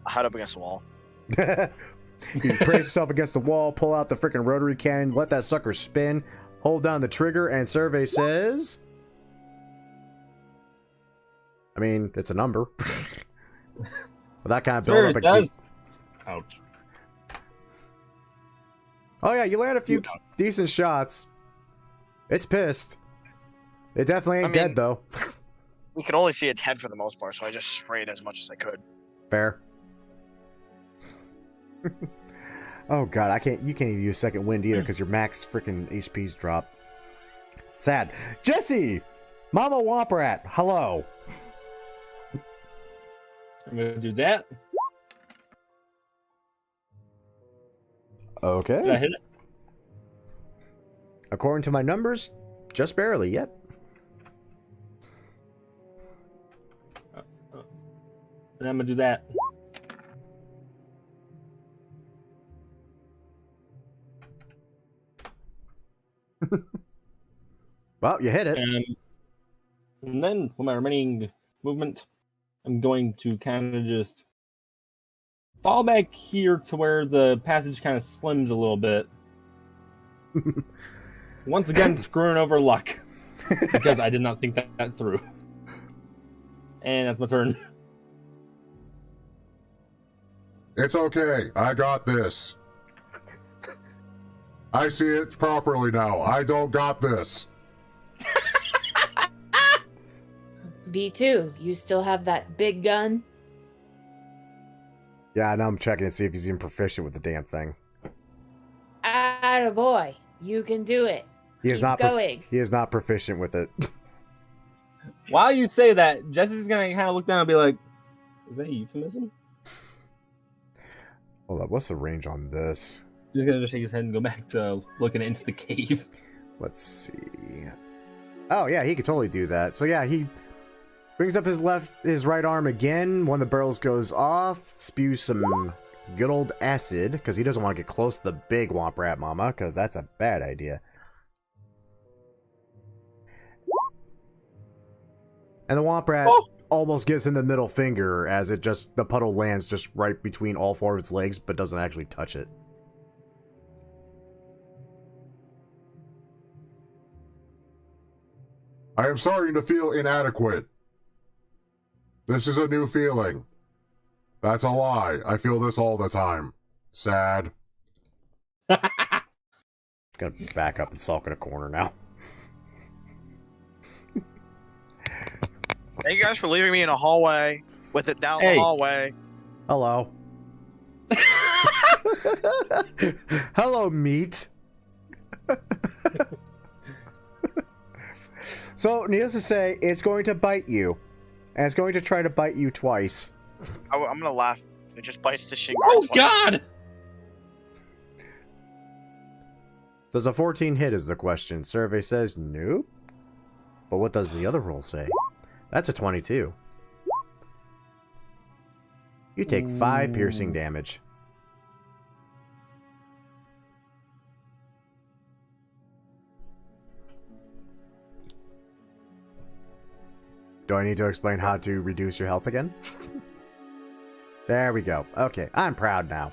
I hide up against the wall. You brace yourself against the wall, pull out the freaking rotary cannon, let that sucker spin, hold down the trigger, and survey says... I mean, it's a number. With that kind of build Sure, up. it says. Ouch. Oh yeah, you land a few decent shots. It's pissed. It definitely ain't I mean- dead though. We could only see its head for the most part, so I just sprayed as much as I could. Fair. Oh god, you can't even use second wind either because your max freaking HP's drop. Sad. Jesse! Mama Womp Rat, hello. I'm gonna do that. Did I Okay. hit it? According to my numbers, just barely, yep. Then I'm gonna do that. Well, you hit it. And then with my remaining movement, I'm going to kind of just fall back here to where the passage kind of slims a little bit. Once again, screwing over luck. Because I did not think that through. And that's my turn. It's okay. I got this. I see it properly now. I don't got this. B2, you still have that big gun? Yeah, now I'm checking to see if he's even proficient with the damn thing. Attaboy, you can do it. He is Keep not. going. He is not proficient with it. While you say that, Jesse's gonna kind of look down and be like, "Is that a euphemism?" Hold up, what's the range on this? He's gonna just shake his head and go back to looking into the cave. Let's see. Oh yeah, he could totally do that. So yeah, he brings up his right arm again. One of the barrels goes off, spews some good old acid, because he doesn't want to get close to the big Womp Rat Mama, because that's a bad idea. And the Womp Rat almost gives him the middle finger as the puddle lands just right between all four of its legs, but doesn't actually touch it. I am starting to feel inadequate. This is a new feeling. That's a lie. I feel this all the time. Sad. Gonna back up and sulk in a corner now. Thank you guys for leaving me in a hallway with it down the hallway. Hello. Hello, meat. So, needless to say, it's going to bite you. And it's going to try to bite you twice. I'm gonna laugh. It just bites the shin. Oh God! Does a 14 hit is the question. Survey says nope. But what does the other roll say? That's a 22. You take 5 piercing damage. Do I need to explain how to reduce your health again? There we go. Okay, I'm proud now.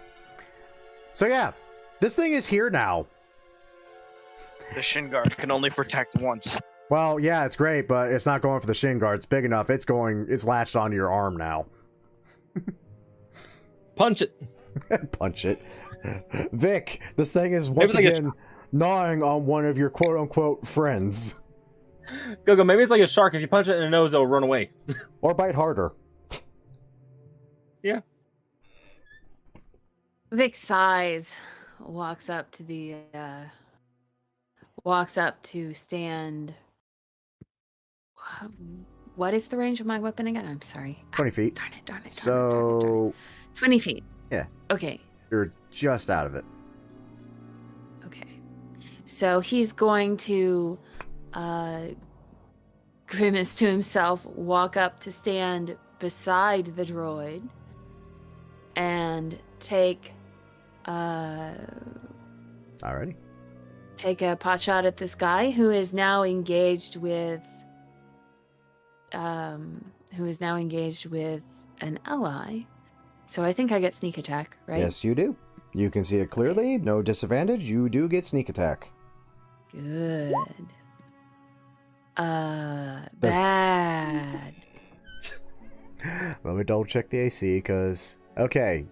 So yeah, this thing is here now. The shin guard can only protect once. Well, yeah, it's great, but it's not going for the shin guard. It's big enough. It's latched onto your arm now. Punch it. Punch it. Vic, this thing is once again gnawing on one of your quote-unquote friends. Go, maybe it's like a shark. If you punch it in the nose, it'll run away. Or bite harder. Yeah. Vic sighs, walks up to stand. What is the range of my weapon again? I'm sorry. 20 feet. Darn it. So 20 feet. Yeah. Okay. You're just out of it. Okay. So he's going to grimace to himself, walk up to stand beside the droid, and take Alrighty. take a pot shot at this guy who is now engaged with an ally. So I think I get sneak attack, right? Yes, you do. You can see it clearly. No disadvantage. You do get sneak attack. Good. Bad. Let me double check the AC, because... Okay.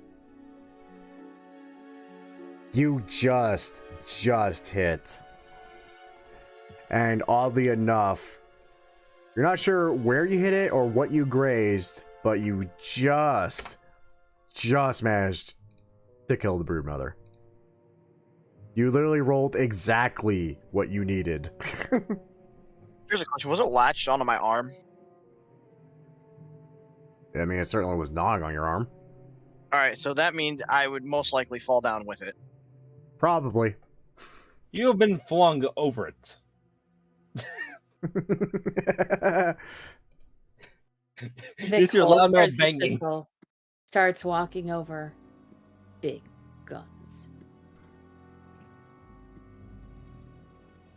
You just hit. And oddly enough, you're not sure where you hit it or what you grazed, but you just managed to kill the broodmother. You literally rolled exactly what you needed. Here's a question. Was it latched onto my arm? I mean, it certainly was gnawing on your arm. Alright, so that means I would most likely fall down with it. Probably. You have been flung over it. It's your loud mouth banging. Starts walking over big guns.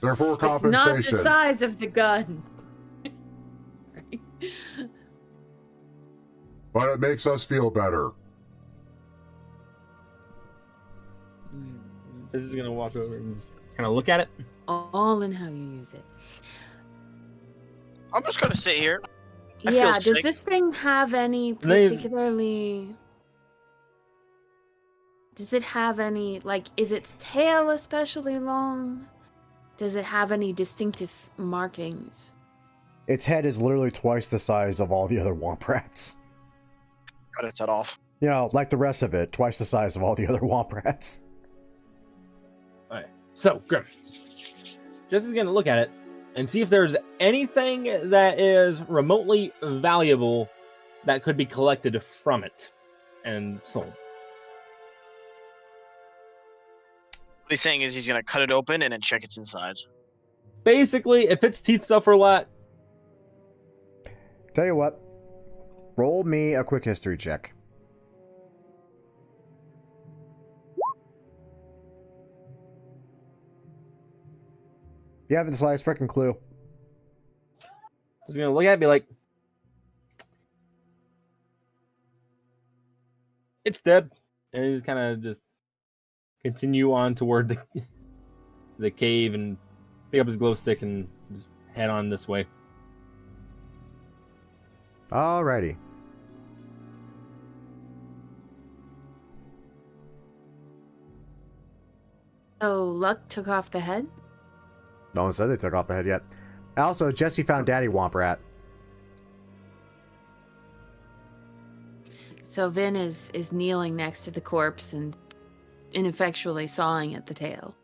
Therefore, It's not compensation. the size of the gun. Right? But it makes us feel better. This is gonna walk over and just kind of look at it. All in how you use it. I'm just gonna sit here. I Yeah, feel does sick. this thing have any There's- particularly... Does it have any, like, is its tail especially long? Does it have any distinctive markings? Its head is literally twice the size of all the other womp rats. Cut its head off. You know, like the rest of it, twice the size of all the other womp rats. Alright. So, Grim. Just is going to look at it and see if there's anything that is remotely valuable that could be collected from it and sold. What he's saying is he's gonna cut it open and then check its insides. Basically, if its teeth suffer a lot, Tell you what, roll me a quick history check. You haven't the slightest freaking clue. he's going to look at it and be like, it's dead. And he's kind of just continue on toward the cave and pick up his glow stick and just head on this way. Alrighty. So Luck took off the head? No one said they took off the head yet. Also, Jesse found Daddy Womp Rat. So Vin is kneeling next to the corpse and ineffectually sawing at the tail.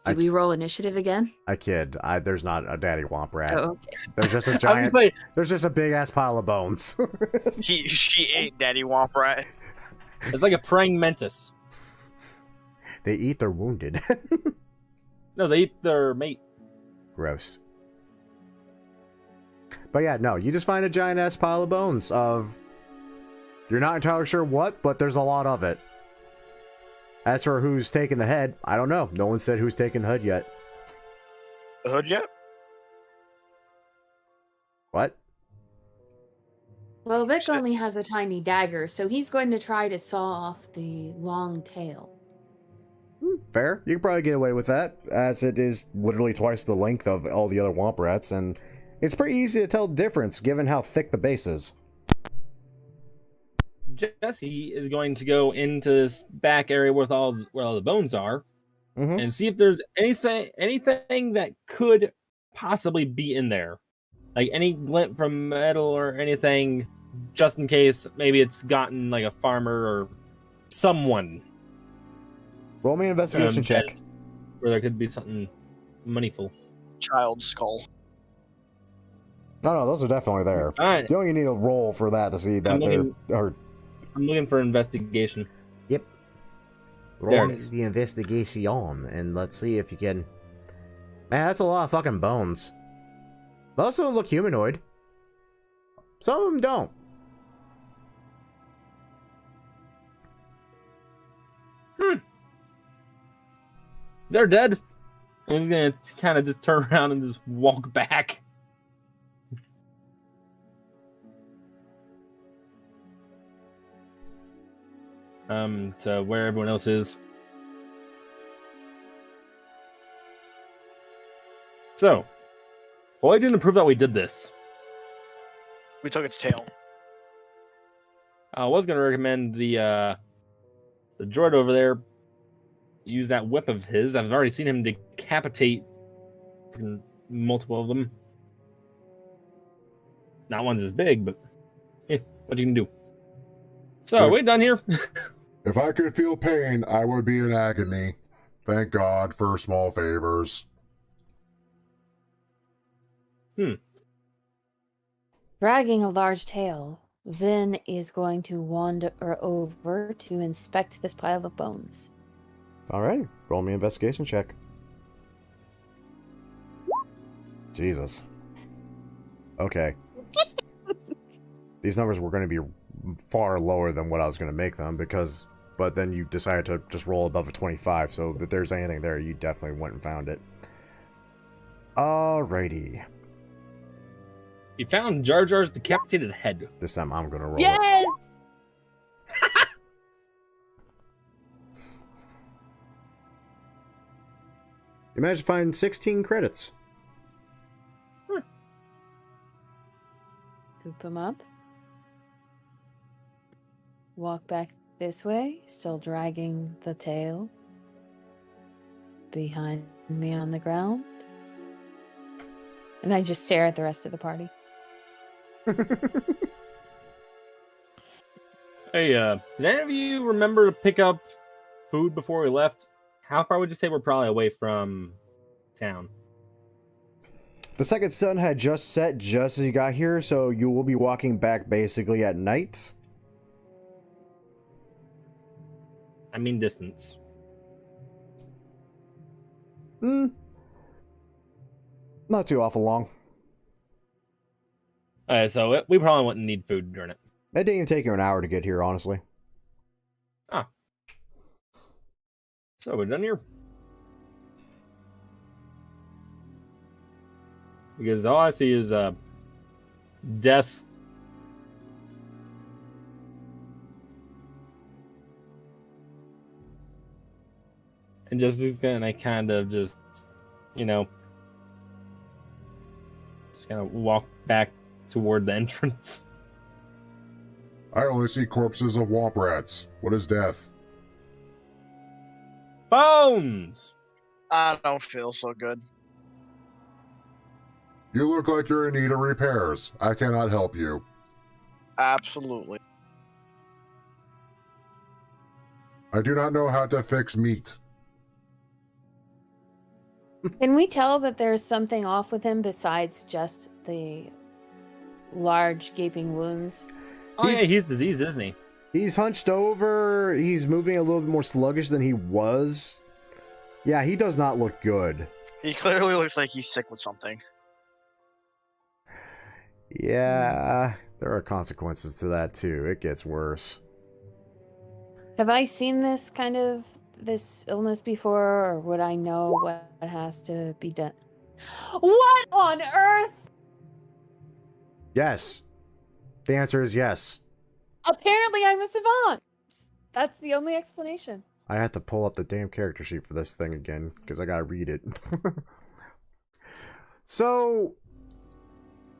Do we roll initiative again? I kid. There's not a Daddy Womp Rat. Oh, okay. There's just a I was giant. gonna say, There's just a big ass pile of bones. She ate Daddy Womp Rat. it's like a praying mantis. They eat their wounded. No, they eat their mate. Gross. But yeah, no, you just find a giant ass pile of bones of. You're not entirely sure what, but there's a lot of it. As for who's taking the head, I don't know. No one said who's taking the hood yet. The hood yet? What? Well, Vic only has a tiny dagger, so he's going to try to saw off the long tail. Fair. You can probably get away with that, as it is literally twice the length of all the other Womp Rats, and it's pretty easy to tell the difference given how thick the base is. Jesse is going to go into this back area where all the bones are, Mm-hmm. and see if there's anything that could possibly be in there, like any glint from metal or anything, just in case maybe it's gotten like a farmer or someone. Roll me an investigation check. Where there could be something moneyful. Child skull. No, those are definitely there. All right, You only need a roll for that to see that I'm looking for investigation. Yep. There Roll it is. the investigation, and let's see if you can. Man, that's a lot of fucking bones. Most of them look humanoid. Some of them don't. They're dead. And he's gonna kind of just turn around and just walk back. To where everyone else is. So, well, I didn't prove that we did this. We took its tail. I was gonna recommend the droid over there use that whip of his. I've already seen him decapitate multiple of them. Not one's as big, but what you can do. So, we done here? If I could feel pain, I would be in agony. Thank God for small favors. Dragging a large tail, Vin is going to wander over to inspect this pile of bones. Alright, roll me an investigation check. Jesus. Okay. These numbers were going to be far lower than what I was going to make them, but then you decided to just roll above a 25, so if there's anything there, you definitely went and found it. Alrighty. You found Jar Jar's decapitated head. This time I'm going to roll it. Yes! You managed to find 16 credits. Scoop him up. Walk back this way, still dragging the tail. Behind me on the ground. And I just stare at the rest of the party. Hey, did any of you remember to pick up food before we left? How far would you say we're probably away from town? The second sun had just set just as you got here, so you will be walking back basically at night. I mean distance. Not too awful long. Alright, so we probably wouldn't need food during it. It didn't even take you an hour to get here, honestly. Ah. So we're done here. Because all I see is death. And just is gonna kind of just, you know, just kind of walk back toward the entrance. I only see corpses of wop rats. What is death? Bones! I don't feel so good. You look like you're in need of repairs. I cannot help you. Absolutely. I do not know how to fix meat. Can we tell that there's something off with him besides just the large gaping wounds? Oh yeah, he's diseased, isn't he? He's hunched over. He's moving a little bit more sluggish than he was. Yeah, he does not look good. He clearly looks like he's sick with something. Yeah, there are consequences to that too. It gets worse. Have I seen this illness before, or would I know what has to be done? What on earth? Yes. The answer is yes. Apparently I'm a savant. That's the only explanation. I had to pull up the damn character sheet for this thing again, because I gotta read it. So,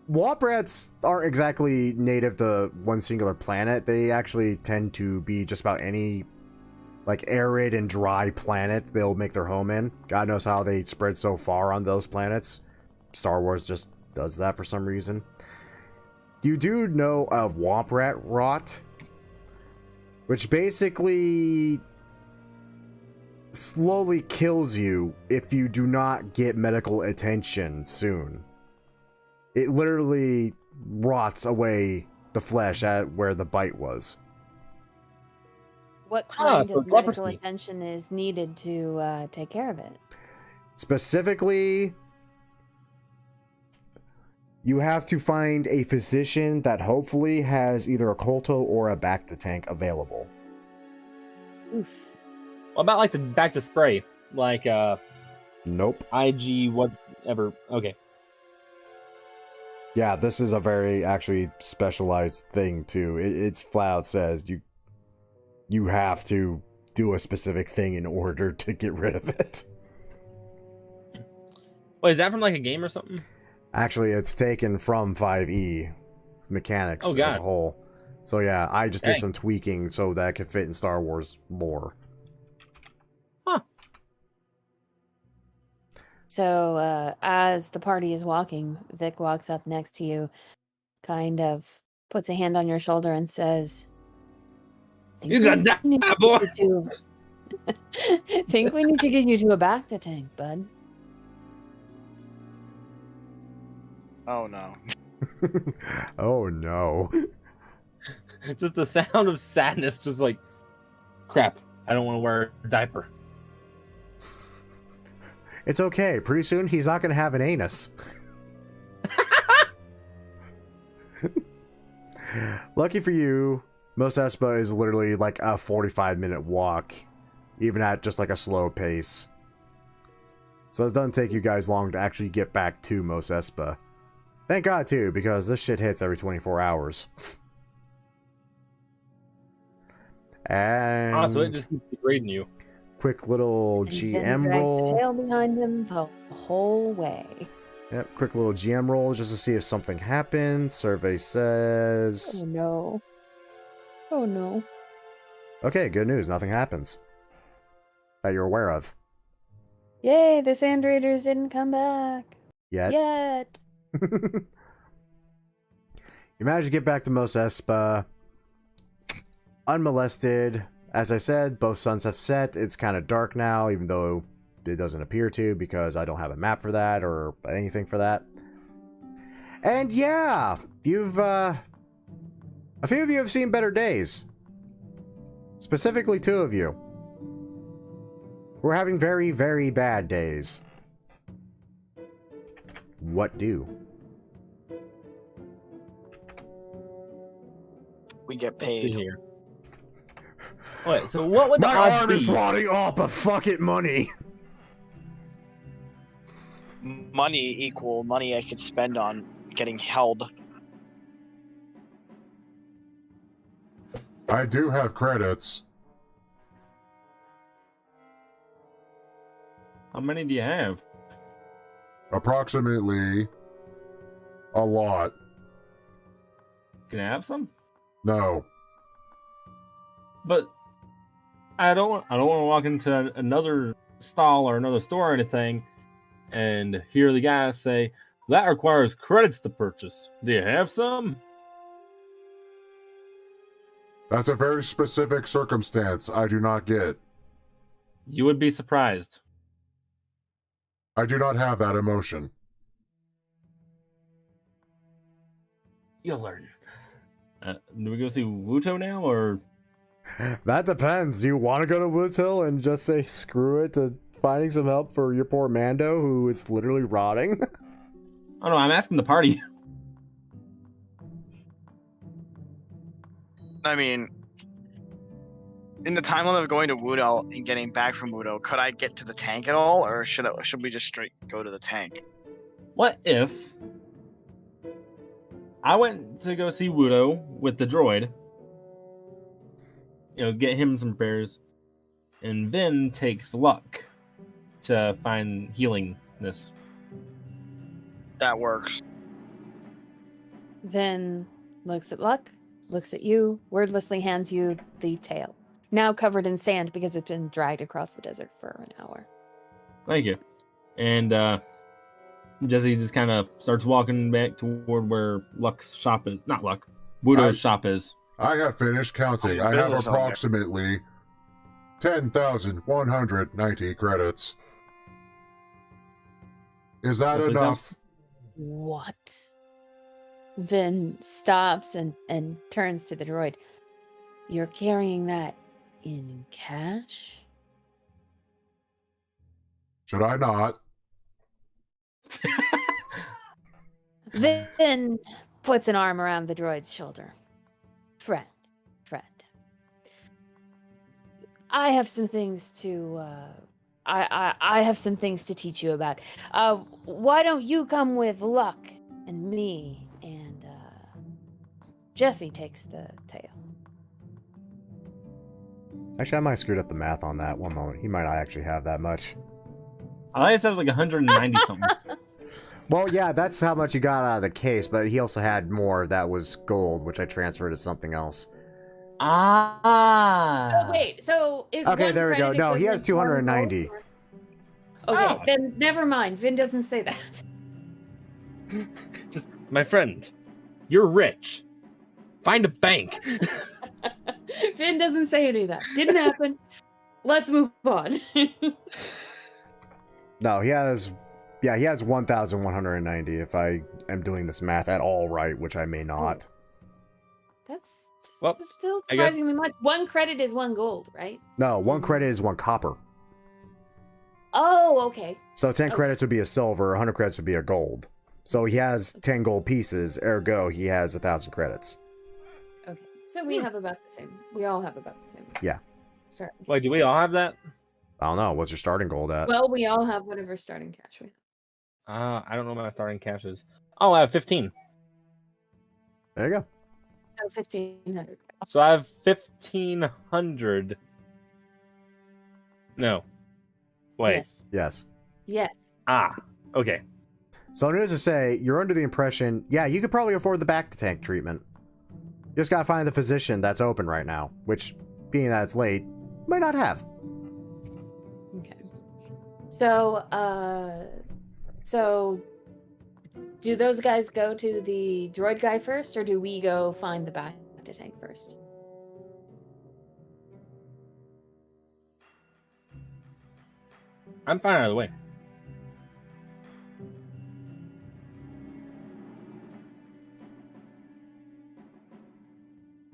wop rats aren't exactly native to one singular planet. They actually tend to be just about any, like, arid and dry planet they'll make their home in. God knows how they spread so far on those planets. Star Wars just does that for some reason. You do know of womp rat rot, which basically slowly kills you if you do not get medical attention soon. It literally rots away the flesh at where the bite was. What kind so of it's medical leprosy. attention is needed to take care of it? Specifically, you have to find a physician that hopefully has either a Colto or a Bacta tank available. Oof. What about like the back to spray? Like Nope. IG whatever. Okay. Yeah, this is a very actually specialized thing too. It's flat out says you have to do a specific thing in order to get rid of it. Wait, is that from like a game or something? Actually, it's taken from 5E mechanics Oh, God. as a whole. So yeah, I just did Dang. some tweaking so that it could fit in Star Wars lore. Huh. So, as the party is walking, Vic walks up next to you, kind of puts a hand on your shoulder and says, You got that, boy. Think we need to get you to a Bacta tank, bud. Oh no. Oh no. Just the sound of sadness, just like, crap. I don't want to wear a diaper. It's okay. Pretty soon he's not going to have an anus. Lucky for you, Mos Espa is literally like a 45-minute walk, even at just like a slow pace. So it doesn't take you guys long to actually get back to Mos Espa. Thank God too, because this shit hits every 24 hours. And So it just keeps degrading you. quick little And then GM drags the roll. tail behind him the whole way. Yep, quick little GM roll just to see if something happens. Survey Oh says... no. Oh no. Okay, good news. Nothing happens. That you're aware of. Yay, the Sand Raiders didn't come back. Yet. Yet. You manage to get back to Mos Espa unmolested. As I said, both suns have set. It's kind of dark now, even though it doesn't appear to, because I don't have a map for that or anything for that. And yeah, you've a few of you have seen better days. Specifically 2 of you. We're having very, very bad days. What do? We get Let's see paid. here. Wait, so what would the My odds arm be? is rotting off, but fuck it, money. Money equal money I could spend on getting held. I do have credits. How many do you have? Approximately a lot. Can I have some? No. But I don't want to walk into another stall or another store or anything and hear the guy say that requires credits to purchase. Do you have some? That's a very specific circumstance I do not get. You would be surprised. I do not have that emotion. You'll learn. Do we go see Wuto now, or That depends. Do you want to go to Woods Hill and just say screw it to finding some help for your poor Mando who is literally rotting? oh no, I'm asking the party. I mean, in the timeline of going to Wudo and getting back from Wudo, could I get to the tank at all, or should we just straight go to the tank? What if I went to go see Wuto with the droid? You know, get him some repairs, and Vin takes luck to find healingness. That works. Then looks at Luck, looks at you, wordlessly hands you the tail. Now covered in sand because it's been dragged across the desert for an hour. Thank you. And Jesse just kind of starts walking back toward where Luck's shop is. Not Luck. Wudo's shop is. I have finished counting. Oh, I have business owner. approximately 10,190 credits. Is that Hopefully enough? What? Vin stops and turns to the droid. You're carrying that in cash? Should I not? Vin puts an arm around the droid's shoulder. Friend. I have some things to I have some things to teach you about. Why don't you come with Luck and me, and Jesse takes the tail. Actually, I might have screwed up the math on that. One moment. He might not actually have that much. I thought it was like 190 something. Well, yeah, that's how much you got out of the case, but he also had more that was gold, which I transferred to something else. Ah. So wait, so is Okay, one there we go. credit No, he has equivalent to one 290. gold, or- Okay, Oh. then never mind. Vin doesn't say that. Just, my friend, you're rich. Find a bank. Vin doesn't say any of that. Didn't happen. Let's move on. No, he has 1,190 if I am doing this math at all right, which I may not. That's Well, still I guess- surprisingly much. One credit is one gold, right? No, 1 credit is 1 copper. Oh, okay. So 10 Okay. credits would be a silver, 100 credits would be a gold. So he has 10 gold pieces, ergo he has 1,000 credits. Okay. So we have about the same. We all have about the same. Yeah. Start. Wait, do we all have that? I don't know, what's your starting gold at? Well, we all have whatever starting cash we have. I don't know what my starting cash is. Oh, I have 15. There you go. So 1,500. So I have 1,500. No. Wait. Yes. Yes. Yes. Ah. Okay. So needless to say, you're under the impression, yeah, you could probably afford the back-to-tank treatment. You just gotta find the physician that's open right now, which, being that it's late, might not have. Okay. So, so do those guys go to the droid guy first, or do we go find the Bacta tank first? I'm fine either way.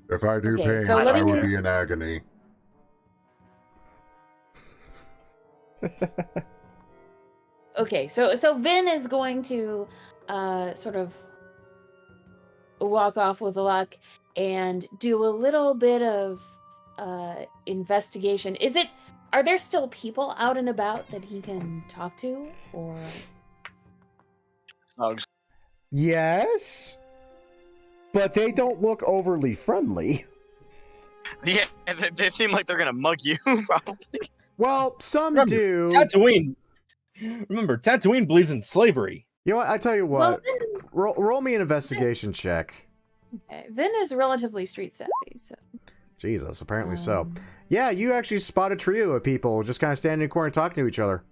If I do Okay, pain, so let I me would get- be in agony. Okay, so Vin is going to sort of walk off with luck and do a little bit of investigation. Are there still people out and about that he can talk to, or Thugs. Yes, but they don't look overly friendly. Yeah, they seem like they're gonna mug you, probably. Well, some Remember, do. Remember, Tatooine believes in slavery. You know what? I tell you well, what. Roll me an investigation check. Vin is relatively street savvy, so Jesus, apparently so. um, Yeah, you actually spot a trio of people just kind of standing in a corner talking to each other.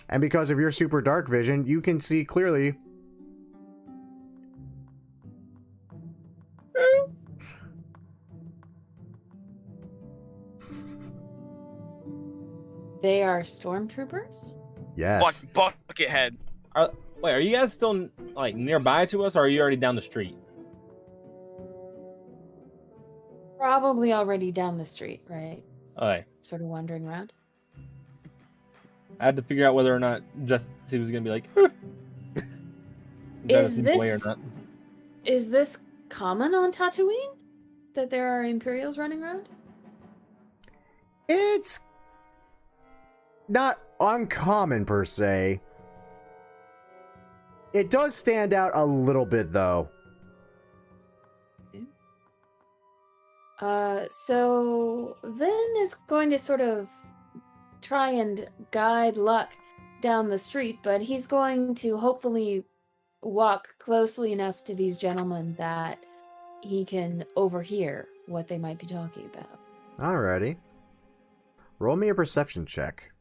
And because of your super dark vision, you can see clearly. They are stormtroopers? Yes. Buckethead. Wait, are you guys still like nearby to us, or are you already down the street? Probably already down the street, right? Okay. Sort of wandering around. I had to figure out whether or not Jesse was gonna be like, Is Jonathan's way or this- not. Is this common on Tatooine? That there are Imperials running around? It's not uncommon per se. It does stand out a little bit though. So Vin is going to sort of try and guide Luck down the street, but he's going to hopefully walk closely enough to these gentlemen that he can overhear what they might be talking about. Alrighty. Roll me a perception check.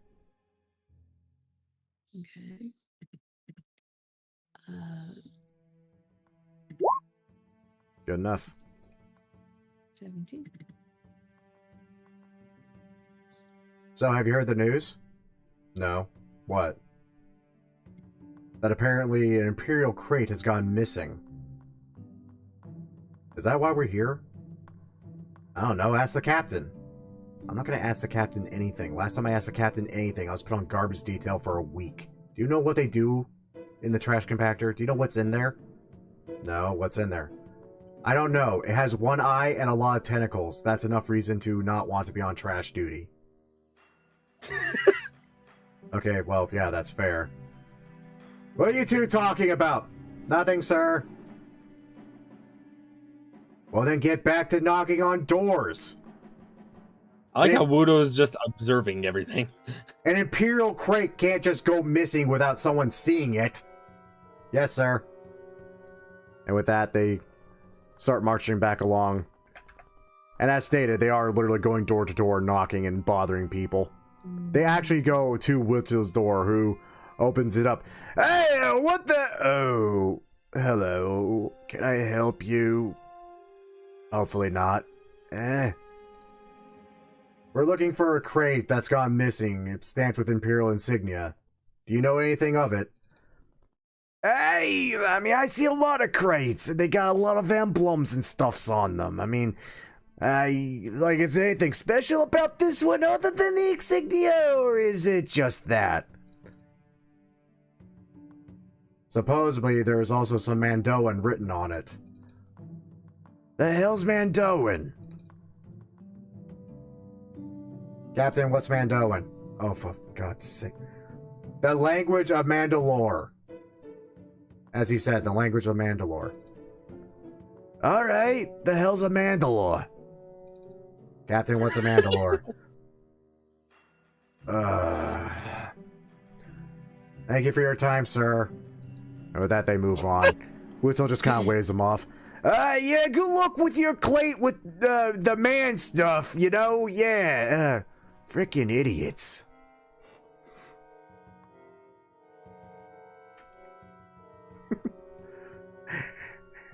Okay. Good enough. 17. So, have you heard the news? No. What? That apparently an Imperial crate has gone missing. Is that why we're here? I don't know. Ask the captain. I'm not going to ask the captain anything. Last time I asked the captain anything, I was put on garbage detail for a week. Do you know what they do in the trash compactor? Do you know what's in there? No, what's in there? I don't know. It has one eye and a lot of tentacles. That's enough reason to not want to be on trash duty. Okay, well, yeah, that's fair. What are you two talking about? Nothing, sir. Well, then get back to knocking on doors. I like how Wudo is just observing everything. An Imperial crate can't just go missing without someone seeing it. Yes, sir. And with that, they start marching back along. And as stated, they are literally going door to door, knocking and bothering people. They actually go to Witzel's door, who opens it up. Hey, what the? Oh, hello. Can I help you? Hopefully not. We're looking for a crate that's gone missing. It stands with Imperial insignia. Do you know anything of it? Hey, I mean, I see a lot of crates, and they got a lot of emblems and stuffs on them. I mean, is there anything special about this one other than the insignia, or is it just that? Supposedly, there's also some Mandoan written on it. The hell's Mandoan? Captain, what's Mandoan? Oh, for God's sake. The language of Mandalore. As he said, the language of Mandalore. Alright, the hell's a Mandalore? Captain, what's a Mandalore? Thank you for your time, sir. And with that, they move on. Witzel just kind of waves them off. Yeah, good luck with your plate with the man stuff, you know? Yeah, frickin' idiots.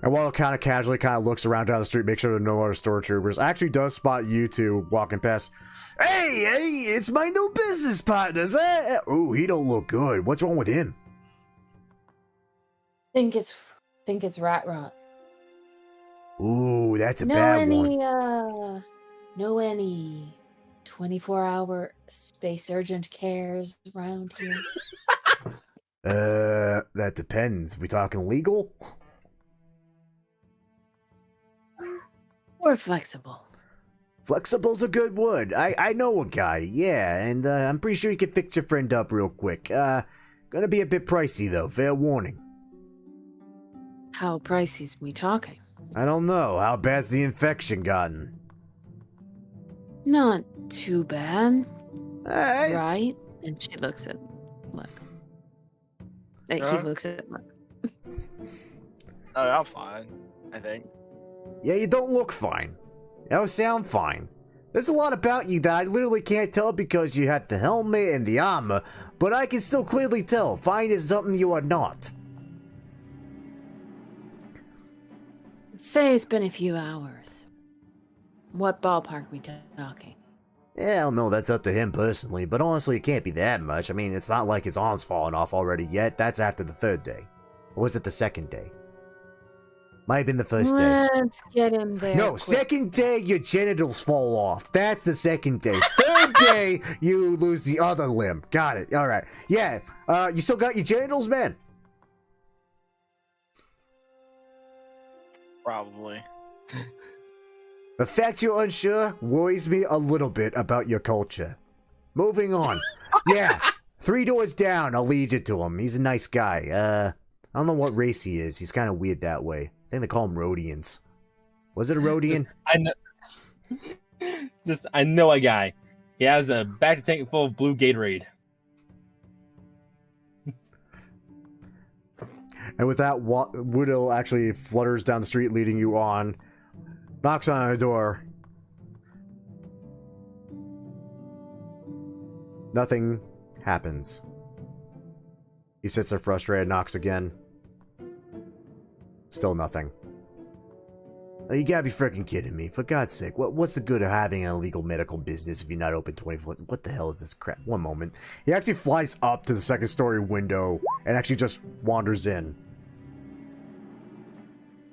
And Waddle kind of casually looks around down the street, make sure there are no other stormtroopers. Actually does spot you two walking past. Hey, it's my new business partners. Oh, he don't look good. What's wrong with him? Think it's rat rot. Ooh, that's a bad one. Know any 24-hour space urgent cares around here? That depends. We talking legal? Or flexible? Flexible's a good word. I know a guy, yeah, and I'm pretty sure he can fix your friend up real quick. Gonna be a bit pricey though, fair warning. How pricey's we talking? I don't know. How bad's the infection gotten? Not too bad, Hey. right? And she looks at Luck. He looks at Luck. Oh, I'm fine, I think. Yeah, you don't look fine. You don't sound fine. There's a lot about you that I literally can't tell because you have the helmet and the armor, but I can still clearly tell. Fine is something you are not. Say it's been a few hours. What ballpark we talking? Yeah, I don't know, that's up to him personally, but honestly, it can't be that much. I mean, it's not like his arm's fallen off already yet. That's after the 3rd day. Or was it the 2nd day? Might have been the 1st day. Let's get him there. No, quick. 2nd day, your genitals fall off. That's the 2nd day. 3rd day, you lose the other limb. Got it. All right. Yeah, you still got your genitals, man? Probably. The fact you're unsure worries me a little bit about your culture. Moving on. Yeah, 3 doors down, I'll lead you to him. He's a nice guy. I don't know what race he is. He's kind of weird that way. I think they call him Rhodians. Was it a Rhodian? I know. I know a guy. He has a back tank full of blue Gatorade. And with that, Woodle actually flutters down the street, leading you on. Knocks on a door. Nothing happens. He sits there frustrated, knocks again. Still nothing. Oh, you gotta be freaking kidding me. For God's sake, what's the good of having an illegal medical business if you're not open 24? What the hell is this crap? One moment. He actually flies up to the 2nd story window and actually just wanders in.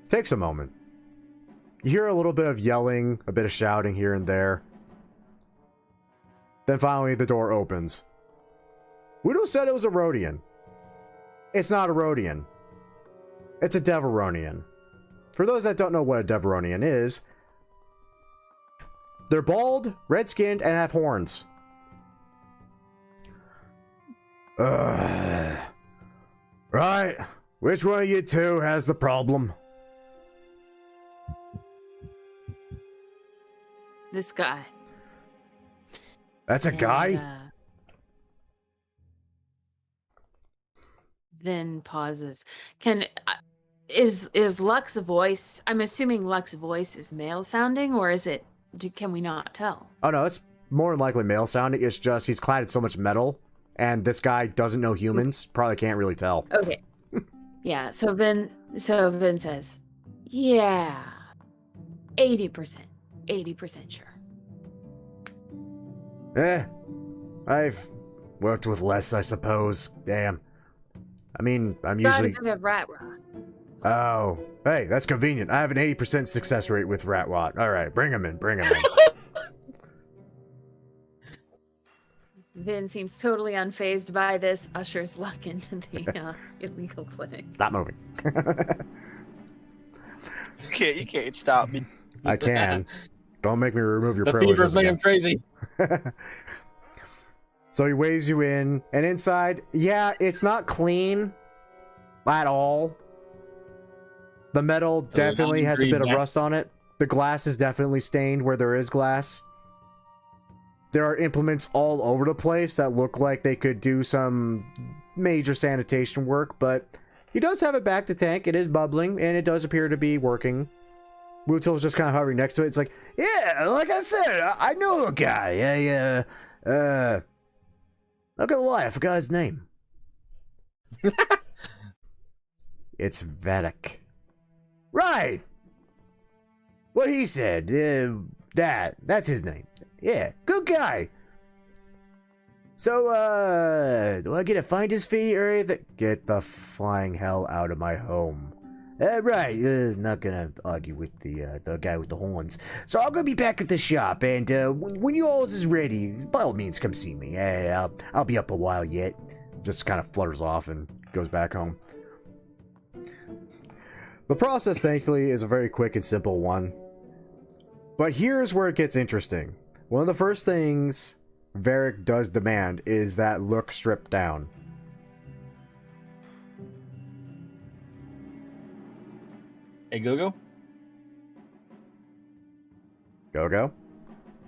Takes a moment. You hear a little bit of yelling, a bit of shouting here and there. Then finally the door opens. Widow said it was a Rhodian. It's not a Rhodian. It's a Deveronian. For those that don't know what a Deveronian is, they're bald, red-skinned, and have horns. Right. Which one of you two has the problem? This guy. That's a guy? Then pauses. Is Lux's voice? I'm assuming Lux's voice is male sounding, or is it? Can we not tell? Oh no, it's more than likely male sounding. It's just he's clad in so much metal, and this guy doesn't know humans. Probably can't really tell. Okay. Yeah. So Vin says, "Yeah, 80%, 80% sure." I've worked with less, I suppose. Damn. I mean, I'm Got usually... a bit of rat rot. Oh, hey, that's convenient. I have an 80% success rate with rat rot. All right, bring him in, bring him in. Vin seems totally unfazed by this. Ushers Luck into the illegal clinic. Stop moving. You can't stop me. I can. Don't make me remove your The privileges fever's making again. him crazy. So he waves you in, and inside, yeah, it's not clean at all. The metal definitely has a bit of rust on it. The glass is definitely stained where there is glass. There are implements all over the place that look like they could do some major sanitation work, but he does have it back to tank. It is bubbling, and it does appear to be working. Wutil's just kind of hovering next to it. It's like, yeah, like I said, I know a guy. Not gonna lie, I forgot his name. It's Vedic. Right! What he said. That's his name. Yeah, good guy. So, do I get a finder's fee or anything? Get the flying hell out of my home. Right, not gonna argue with the guy with the horns. So I'm gonna be back at the shop, and when you all is ready, by all means, come see me. I'll be up a while yet. Just kind of flutters off and goes back home. The process, thankfully, is a very quick and simple one. But here's where it gets interesting. One of the first things Varric does demand is that look stripped down. Hey, Go-Go? Go-Go?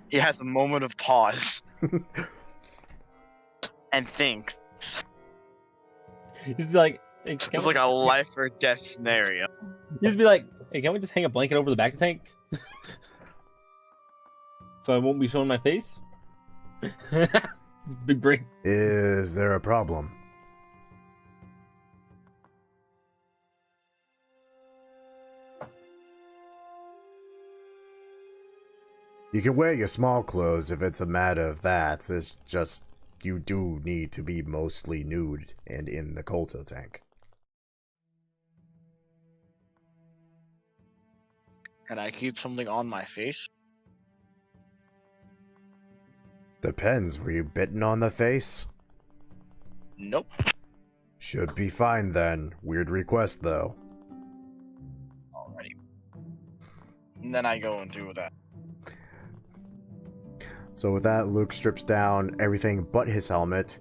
He has a moment of pause and thinks. He's like, hey, It's like a life or death scenario. He'd be like, hey, can't we just hang a blanket over the back of the tank? So I won't be showing my face? It's big brain. Is there a problem? You can wear your small clothes if it's a matter of that. It's just you do need to be mostly nude and in the Kolto tank. Can I keep something on my face? Depends, were you bitten on the face? Nope. Should be fine then. Weird request though. Alrighty. And then I go and do that. So with that, Luke strips down everything but his helmet.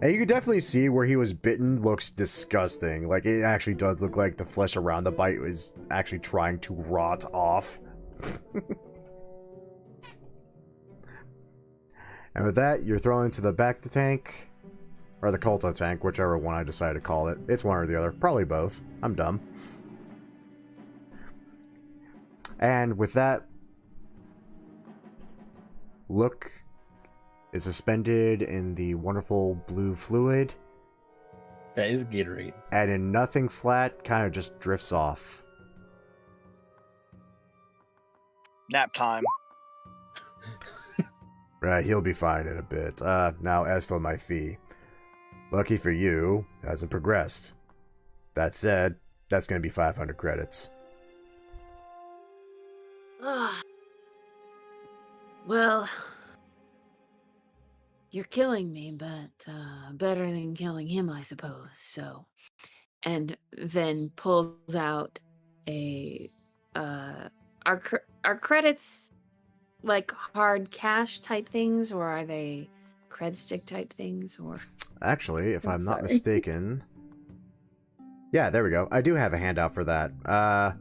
And you can definitely see where he was bitten looks disgusting. Like, it actually does look like the flesh around the bite was actually trying to rot off. And with that, you're thrown into the back of the tank. Or the Kolto tank, whichever one I decide to call it. It's one or the other. Probably both. I'm dumb. And with that, Look is suspended in the wonderful blue fluid. That is Gatorade. And in nothing flat, kind of just drifts off. Nap time. Right, he'll be fine in a bit. Now, as for my fee, lucky for you, it hasn't progressed. That said, that's going to be 500 credits. Well, you're killing me, but better than killing him, I suppose. So, and then pulls out a are credits like hard cash type things, or are they cred stick type things? Or actually, if I'm not sorry. mistaken, yeah, there we go. I do have a handout for that.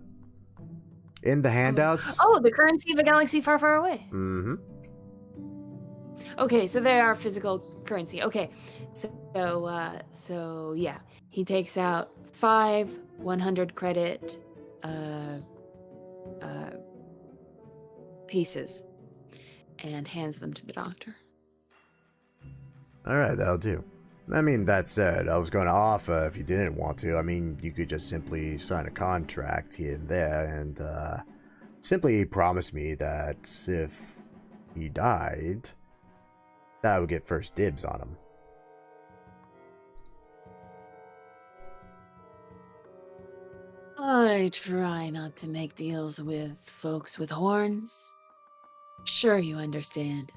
In the handouts. Oh, the currency of a galaxy far, far away. Mm-hmm. Okay, so they are physical currency. Okay, so yeah, he takes out 5 100 credit pieces and hands them to the doctor. All right, that'll do. I mean, that said, I was going to offer if you didn't want to. I mean, you could just simply sign a contract here and there and simply promise me that if he died, that I would get first dibs on him. I try not to make deals with folks with horns. Sure, you understand.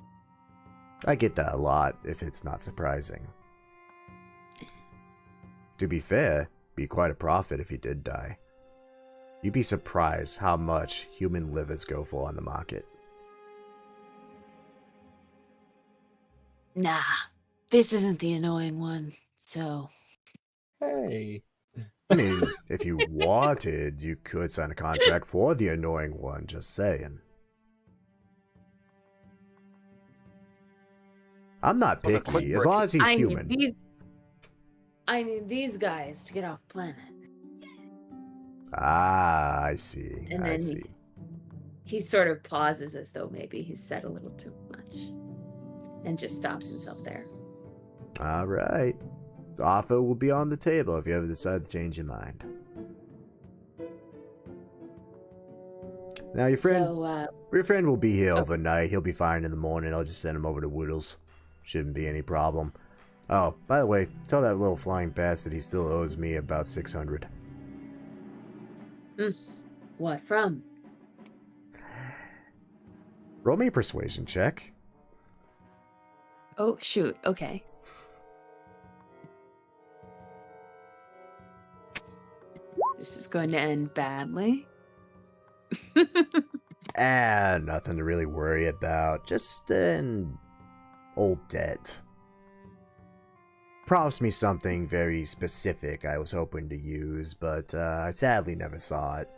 I get that a lot, if it's not surprising. To be fair, be quite a profit if he did die. You'd be surprised how much human livers go for on the market. Nah, this isn't the annoying one, so... Hey. I mean, if you wanted, you could sign a contract for the annoying one, just saying. I'm not Well, the quick picky, as long as he's human. I need these guys to get off planet. Ah, I see. And I then see. he sort of pauses as though maybe he's said a little too much. And just stops himself there. All right. The offer will be on the table if you ever decide to change your mind. Now your friend, So, your friend will be here overnight. He'll be fine in the morning. I'll just send him over to Woodles. Shouldn't be any problem. Oh, by the way, tell that little flying bastard he still owes me about 600. what from? Roll me a persuasion check. Oh, shoot. Okay. This is going to end badly. Nothing to really worry about. Just an old debt. Promised me something very specific I was hoping to use, but I sadly never saw it.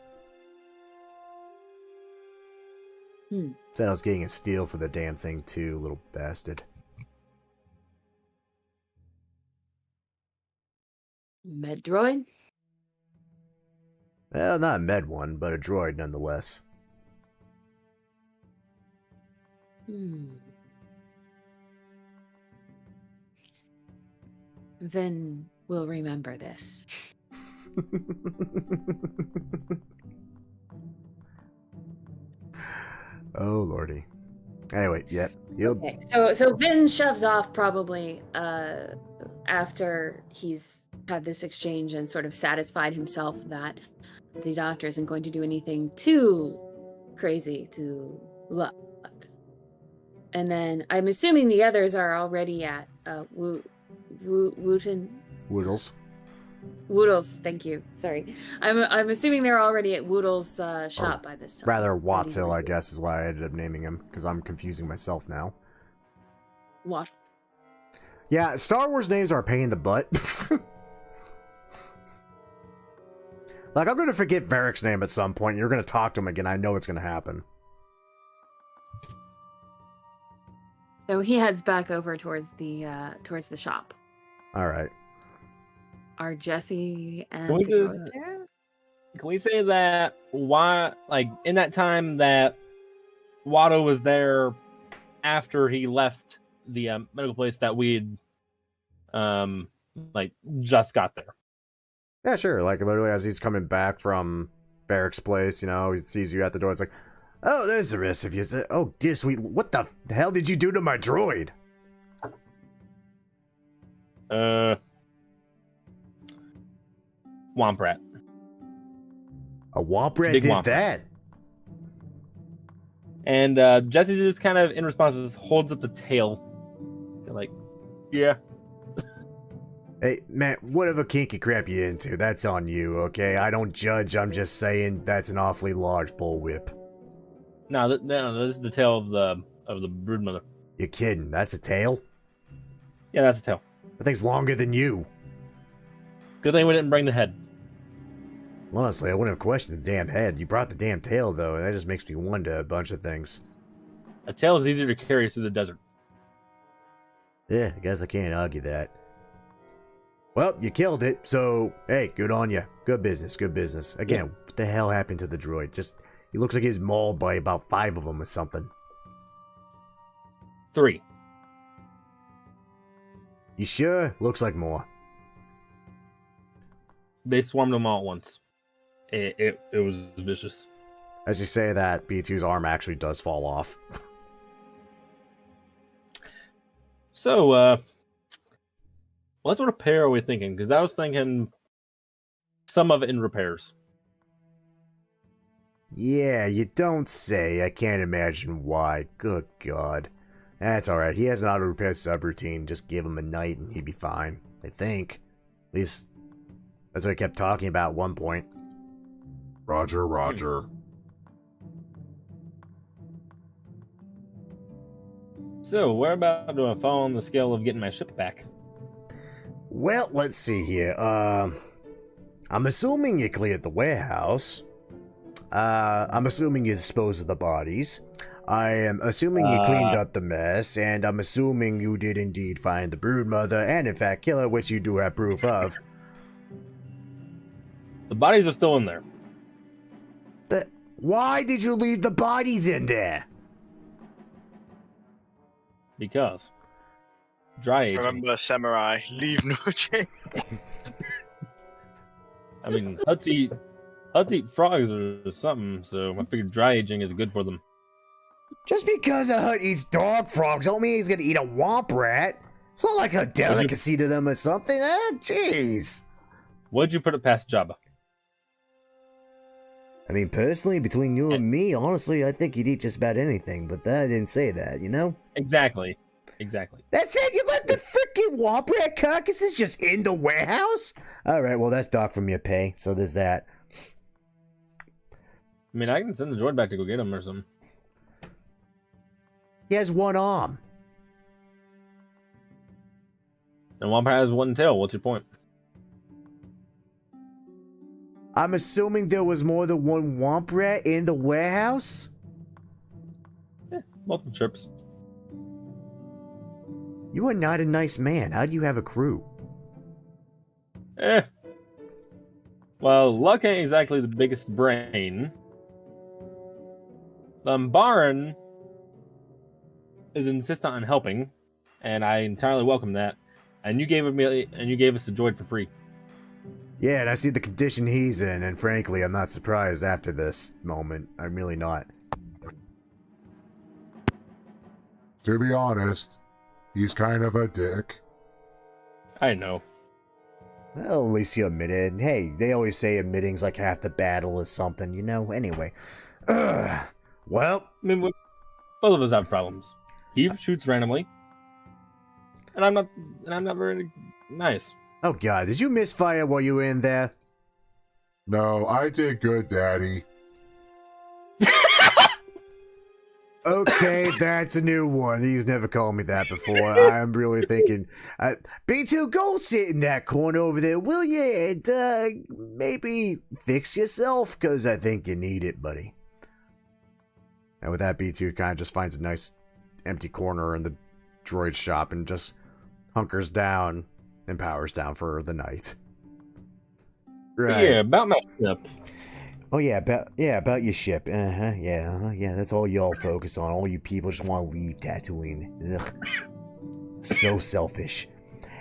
Said I was getting a steal for the damn thing too, little bastard. Med droid? Well, not a med one, but a droid nonetheless. Then we'll remember this. Oh lordy. Anyway, yep. Okay, so Vin shoves off probably after he's had this exchange and sort of satisfied himself that the doctor isn't going to do anything too crazy to Luck. And then I'm assuming the others are already at Wooten. Woodles. Woodles, thank you. Sorry. I'm assuming they're already at Woodles' shop by this time. Rather, Watts Hill, I guess, is why I ended up naming him, because I'm confusing myself now. What? Yeah, Star Wars names are a pain in the butt. Like, I'm going to forget Varric's name at some point, and you're going to talk to him again. I know it's going to happen. So he heads back over towards the shop. All right. Are Jesse and Can we the droid there? Can we say that in that time that Watto was there after he left the medical place that we'd just got there? Yeah, sure. Like, literally, as he's coming back from Varric's place, he sees you at the door. It's like, oh, there's the rest of you. Oh, dear sweet. What the hell did you do to my droid? Womp rat. A womp rat Big did womp that? And Jesse just kind of, in response, just holds up the tail. Like, yeah. Hey, man, whatever kinky crap you're into, that's on you, okay? I don't judge, I'm just saying that's an awfully large bullwhip. No, this is the tail of the broodmother. You're kidding, that's a tail? Yeah, that's a tail. That thing's longer than you. Good thing we didn't bring the head. Honestly, I wouldn't have questioned the damn head. You brought the damn tail, though, and that just makes me wonder a bunch of things. A tail is easier to carry through the desert. Yeah, I guess I can't argue that. Well, you killed it, so, hey, good on you. Good business, good business. Again, Yeah. What the hell happened to the droid? He looks like he's mauled by about 5 of them or something. 3. You sure? Looks like more. They swarmed them all at once. It was vicious. As you say that, B2's arm actually does fall off. So, what sort of repair are we thinking? Because I was thinking some of it in repairs. Yeah, you don't say. I can't imagine why. Good God. That's alright. He has an auto-repair subroutine. Just give him a night and he'd be fine. I think. At least, that's what I kept talking about at one point. Roger, roger. So, where about do I fall on the scale of getting my ship back? Well, let's see here. I'm assuming you cleared the warehouse. I'm assuming you disposed of the bodies. I am assuming you cleaned up the mess, and I'm assuming you did indeed find the broodmother, and in fact kill her, which you do have proof of. The bodies are still in there. Why did you leave the bodies in there? Because dry aging. Remember, samurai, leave no change. I mean, Hutt's Hutts eat frogs or something, so I figured dry aging is good for them. Just because a Hutt eats dog frogs don't mean he's gonna eat a womp rat. It's not like a delicacy to them or something. Jeez. What'd you put it past Jabba? I mean, personally, between you and me, honestly, I think he'd eat just about anything, but I didn't say that, you know? Exactly. That's it? You left the freaking womp rat carcasses just in the warehouse? Alright, well, that's docked from your pay, so there's that. I mean, I can send the droid back to go get him or something. He has one arm. And Wampa has one tail. What's your point? I'm assuming there was more than one womp rat in the warehouse? Multiple trips. You are not a nice man. How do you have a crew? Well, Luck ain't exactly the biggest brain. Umbaran is insistent on helping, and I entirely welcome that. And you gave us the droid for free. Yeah, and I see the condition he's in, and frankly, I'm not surprised after this moment. I'm really not. To be honest, he's kind of a dick. I know. Well, at least you admitted. Hey, they always say admitting's like half the battle or something, you know? Anyway. Well. I mean, both of us have problems. He shoots randomly, and I'm not very nice. Oh god, did you misfire while you were in there? No, I did good, Daddy. Okay, that's a new one. He's never called me that before. I'm really thinking, B2, go sit in that corner over there, will you? And maybe fix yourself, because I think you need it, buddy. And with that, B2 kind of just finds a nice empty corner in the droid shop and just hunkers down and powers down for the night. Right. Yeah, about my ship. Oh yeah, about your ship. Yeah. That's all y'all focus on. All you people just want to leave Tatooine. Ugh. So selfish.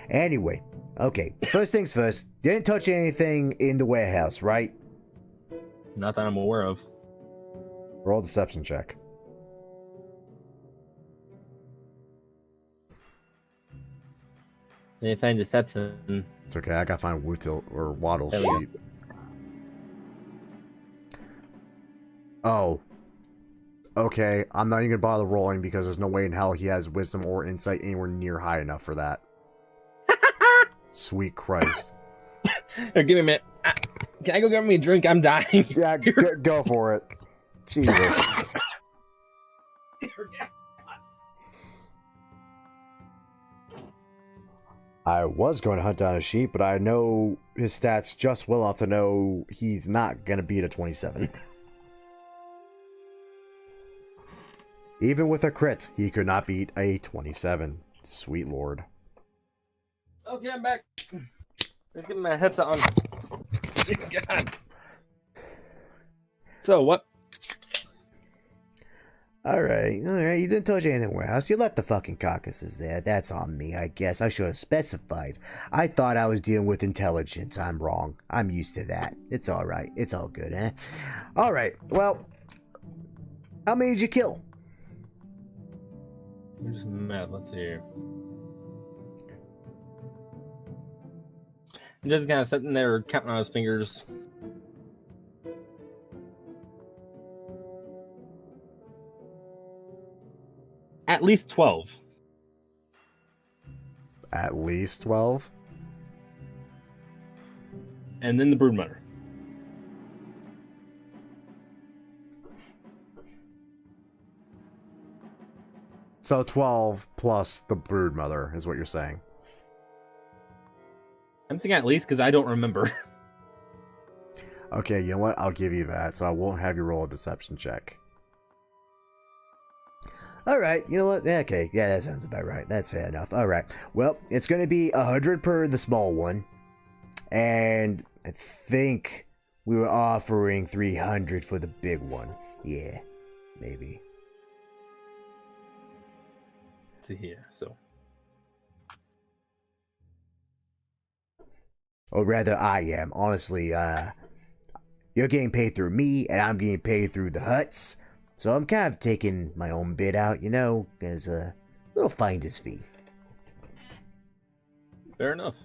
Anyway, okay. First things first. Didn't touch anything in the warehouse, right? Not that I'm aware of. Roll a deception check. If I find deception. It's okay. I gotta find Wootil or Waddle's There we sheet. Oh. Okay, I'm not even gonna bother rolling because there's no way in hell he has wisdom or insight anywhere near high enough for that. Sweet Christ. Here, give me a minute. Can I go get me a drink? I'm dying. Yeah, go for it. Jesus. I was going to hunt down a sheep, but I know his stats just well enough to know he's not going to beat a 27. Even with a crit, he could not beat a 27. Sweet lord. Okay, I'm back. Let's get my headset on. God. So, what? Alright. You didn't touch anything warehouse. You left the fucking carcasses there. That's on me, I guess. I should have specified. I thought I was dealing with intelligence. I'm wrong. I'm used to that. It's alright. It's all good, eh? Alright, well, how many did you kill? Where's Matt? Let's see here. I'm just kind of sitting there counting on his fingers. At least 12. At least 12? And then the broodmother. So 12 plus the broodmother is what you're saying. I'm thinking at least because I don't remember. Okay, you know what? I'll give you that, so I won't have you roll a deception check. Alright, you know what? Okay, yeah, that sounds about right. That's fair enough. Alright, well, it's going to be 100 per the small one. And I think we were offering 300 for the big one. Yeah, maybe. Let's see here, so. Or rather, I am. Honestly, you're getting paid through me, and I'm getting paid through the Hutts. So I'm kind of taking my own bit out, you know, as a little finder's fee. Fair enough.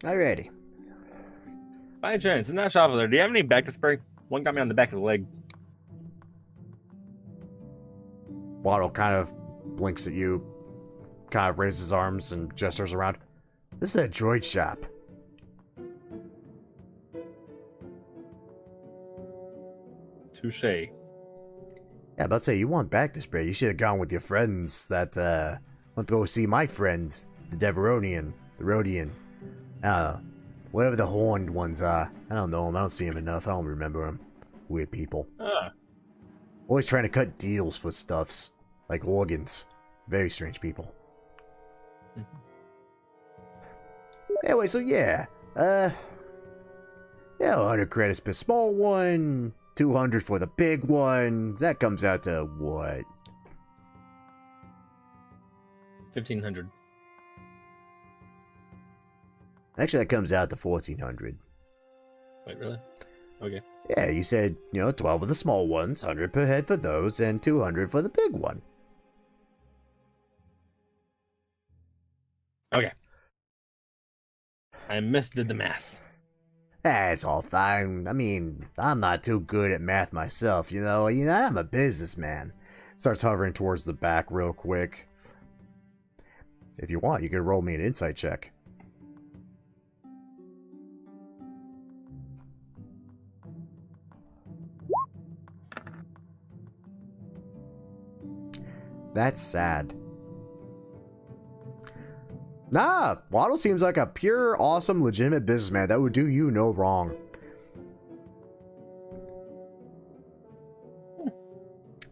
Alrighty. By chance, in that shop over there, do you have any back to spray? One got me on the back of the leg. Waddle kind of blinks at you, kind of raises his arms and gestures around. This is a droid shop. Touche. Yeah, about to say, you want back to spray. You should have gone with your friends that, went to go see my friends, the Deveronian, the Rhodian. Whatever the horned ones are. I don't know them. I don't see them enough. I don't remember them. Weird people. Always trying to cut deals for stuffs. Like organs. Very strange people. Anyway, so yeah. Yeah, 100 credits per small one. 200 for the big one. That comes out to what? 1,500. Actually, that comes out to 1,400. Wait, really? Okay. Yeah, you said, 12 of the small ones, 100 per head for those, and 200 for the big one. Okay. I misdid the math. That's all fine. I mean, I'm not too good at math myself, I'm a businessman. Starts hovering towards the back real quick. If you want, you could roll me an insight check. That's sad. Nah, Waddle seems like a pure, awesome, legitimate businessman that would do you no wrong.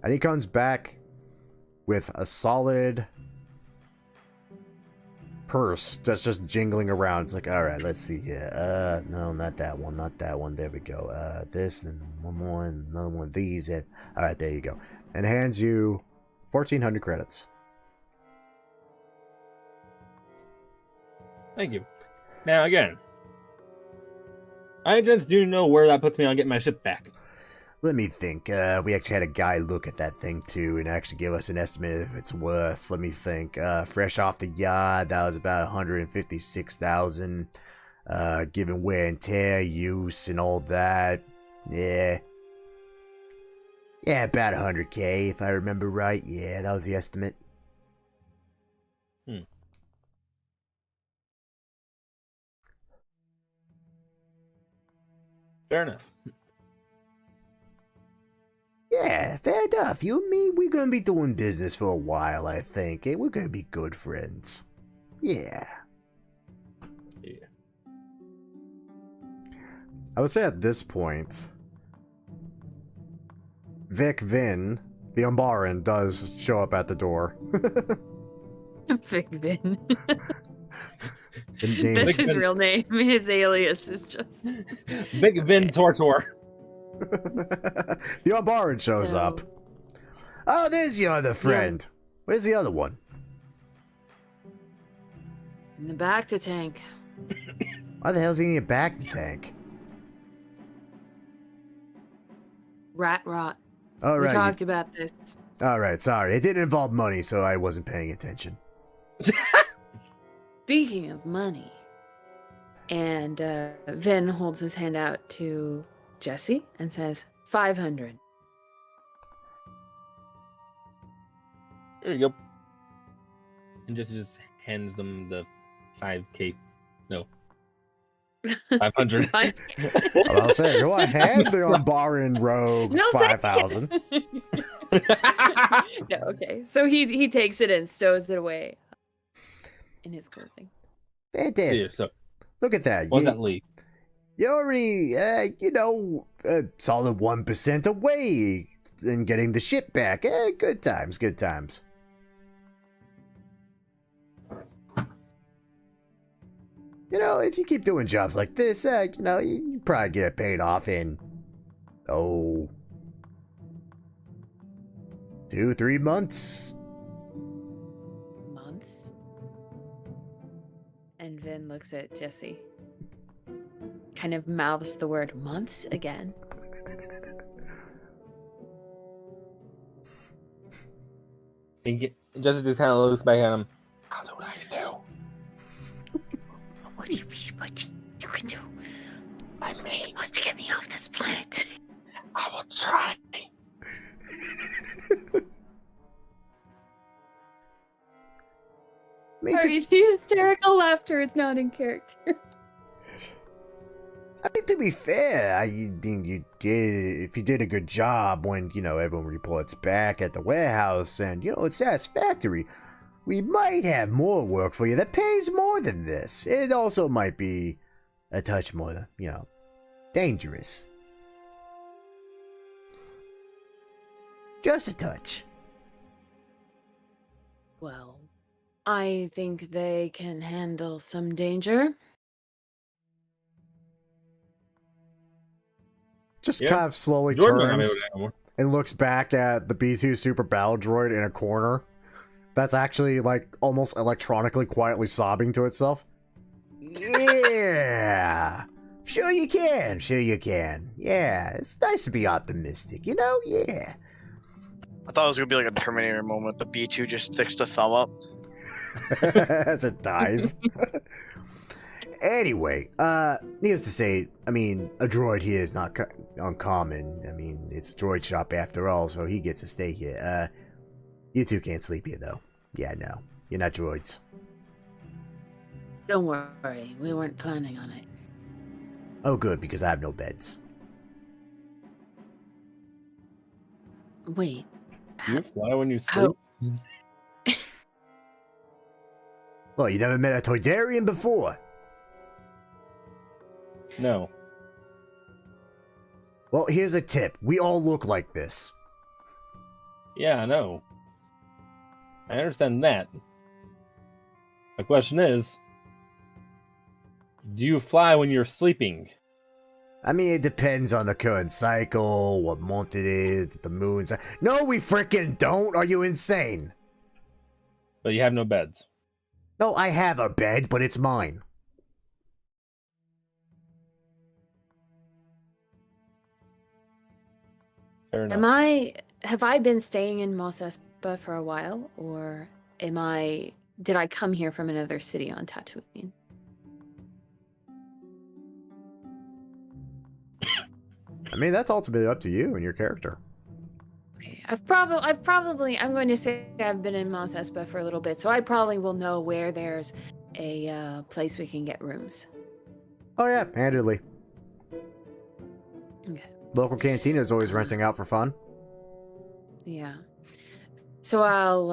And he comes back with a solid purse that's just jingling around. It's like, alright, let's see here. No, not that one, not that one. There we go. This, and one more, and another one of these. Alright, there you go. And hands you 1,400 credits. Thank you. Now, again, I just do know where that puts me on getting my ship back. Let me think. We actually had a guy look at that thing too and actually give us an estimate of its worth. Let me think. Fresh off the yard, that was about 156,000. Given wear and tear, use, and all that. Yeah, about 100K if I remember right. Yeah, that was the estimate. Fair enough. Yeah, fair enough. You and me, we're gonna be doing business for a while, I think. We're gonna be good friends. Yeah. I would say at this point, Vic Vin, the Umbaran, does show up at the door. Vic Vin. The That's his real name. His alias is just Big Vin Tortor. The Umbaran shows up. Oh, there's your other friend. Yeah. Where's the other one? In the back to tank. Why the hell's he in your back to tank? Rat rot. All right. We talked about this. All right, sorry. It didn't involve money, so I wasn't paying attention. Speaking of money, and Vin holds his hand out to Jesse and says, 500. There you go. And just hands them the 5K. No. 500. I'll say, go ahead, the Umbaran rogue, no, 5,000. No, okay. So he takes it and stows it away in his clothing. Fantastic. So, look at that. What's that lead? You're already, a solid 1% away in getting the ship back. Good times, good times. If you keep doing jobs like this, you probably get it paid off in, 2-3 months. Months? And Vin looks at Jesse. kind of mouths the word months again. Jesse just kind of looks back at him. I'll do what I can do. What do you mean? What you can do? You're supposed to get me off this planet. I will try. Sorry, the hysterical laughter is not in character. I mean, to be fair, if you did a good job when, everyone reports back at the warehouse and, it's satisfactory, we might have more work for you that pays more than this. It also might be a touch more, dangerous. Just a touch. Well, I think they can handle some danger. Just Yeah. kind of slowly Jordan might not be turns able to handle more. and looks back at the B2 Super Battle Droid in a corner. That's actually, almost electronically quietly sobbing to itself. Yeah! Sure you can, Yeah, it's nice to be optimistic, Yeah. I thought it was gonna be like a Terminator moment. The B2 just sticks the thumb up. As it dies. Anyway, needless to say, a droid here is not uncommon. It's a droid shop after all, so he gets to stay here. You two can't sleep here, though. Yeah, no. You're not droids. Don't worry, we weren't planning on it. Oh, good, because I have no beds. Wait. Do you fly when you sleep? Well, you never met a Toydarian before. No. Well, here's a tip. We all look like this. Yeah, I know. I understand that. The question is, do you fly when you're sleeping? It depends on the current cycle, what month it is, the moon's... No, we frickin' don't! Are you insane? But you have no beds. No, I have a bed, but it's mine. Fair enough. Have I been staying in Mos Espa for a while, or did I come here from another city on Tatooine? That's ultimately up to you and your character. Okay, I'm going to say I've been in Mos Espa for a little bit, so I probably will know where there's a place we can get rooms. Oh yeah, handedly. Okay. Local cantina is always renting out for fun. Yeah. So I'll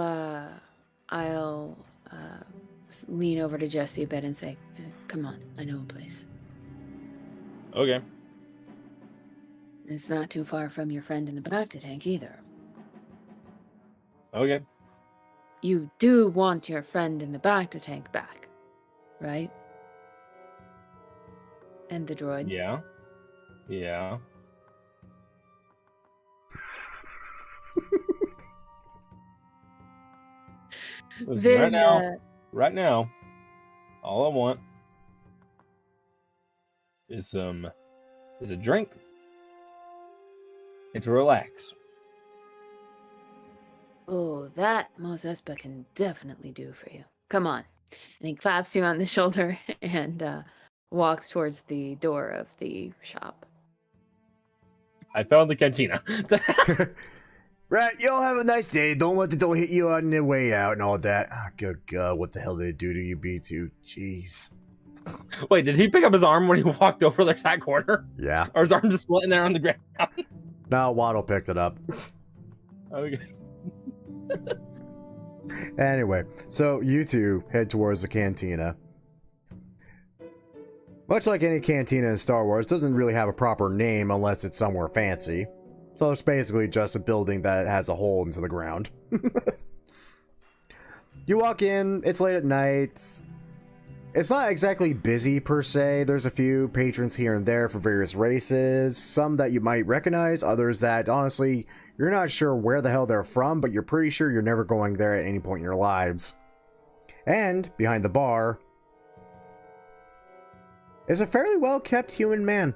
lean over to Jesse a bit and say, "Come on, I know a place. Okay. It's not too far from your friend in the back to tank either. Okay. You do want your friend in the back to tank back, right? And the droid. Yeah. Yeah. Listen, Then, right now, all I want is a drink and to relax. oh, that Mos Espa can definitely do for you. Come on. And he claps you on the shoulder and walks towards the door of the shop. I found the cantina. Right, y'all have a nice day. Don't let the door hit you on the way out and all that. Ah, good God, what the hell did it do to you, B2? Jeez. Wait, did he pick up his arm when he walked over the side corner? Yeah. Or his arm just sitting there on the ground? No, Waddle picked it up. Okay. Anyway, so you two head towards the cantina. Much like any cantina in Star Wars, it doesn't really have a proper name unless it's somewhere fancy. So it's basically just a building that has a hole into the ground. You walk in, it's late at night. It's not exactly busy per se. There's a few patrons here and there for various races. Some that you might recognize, others that honestly, you're not sure where the hell they're from, but you're pretty sure you're never going there at any point in your lives. And behind the bar is a fairly well-kept human man.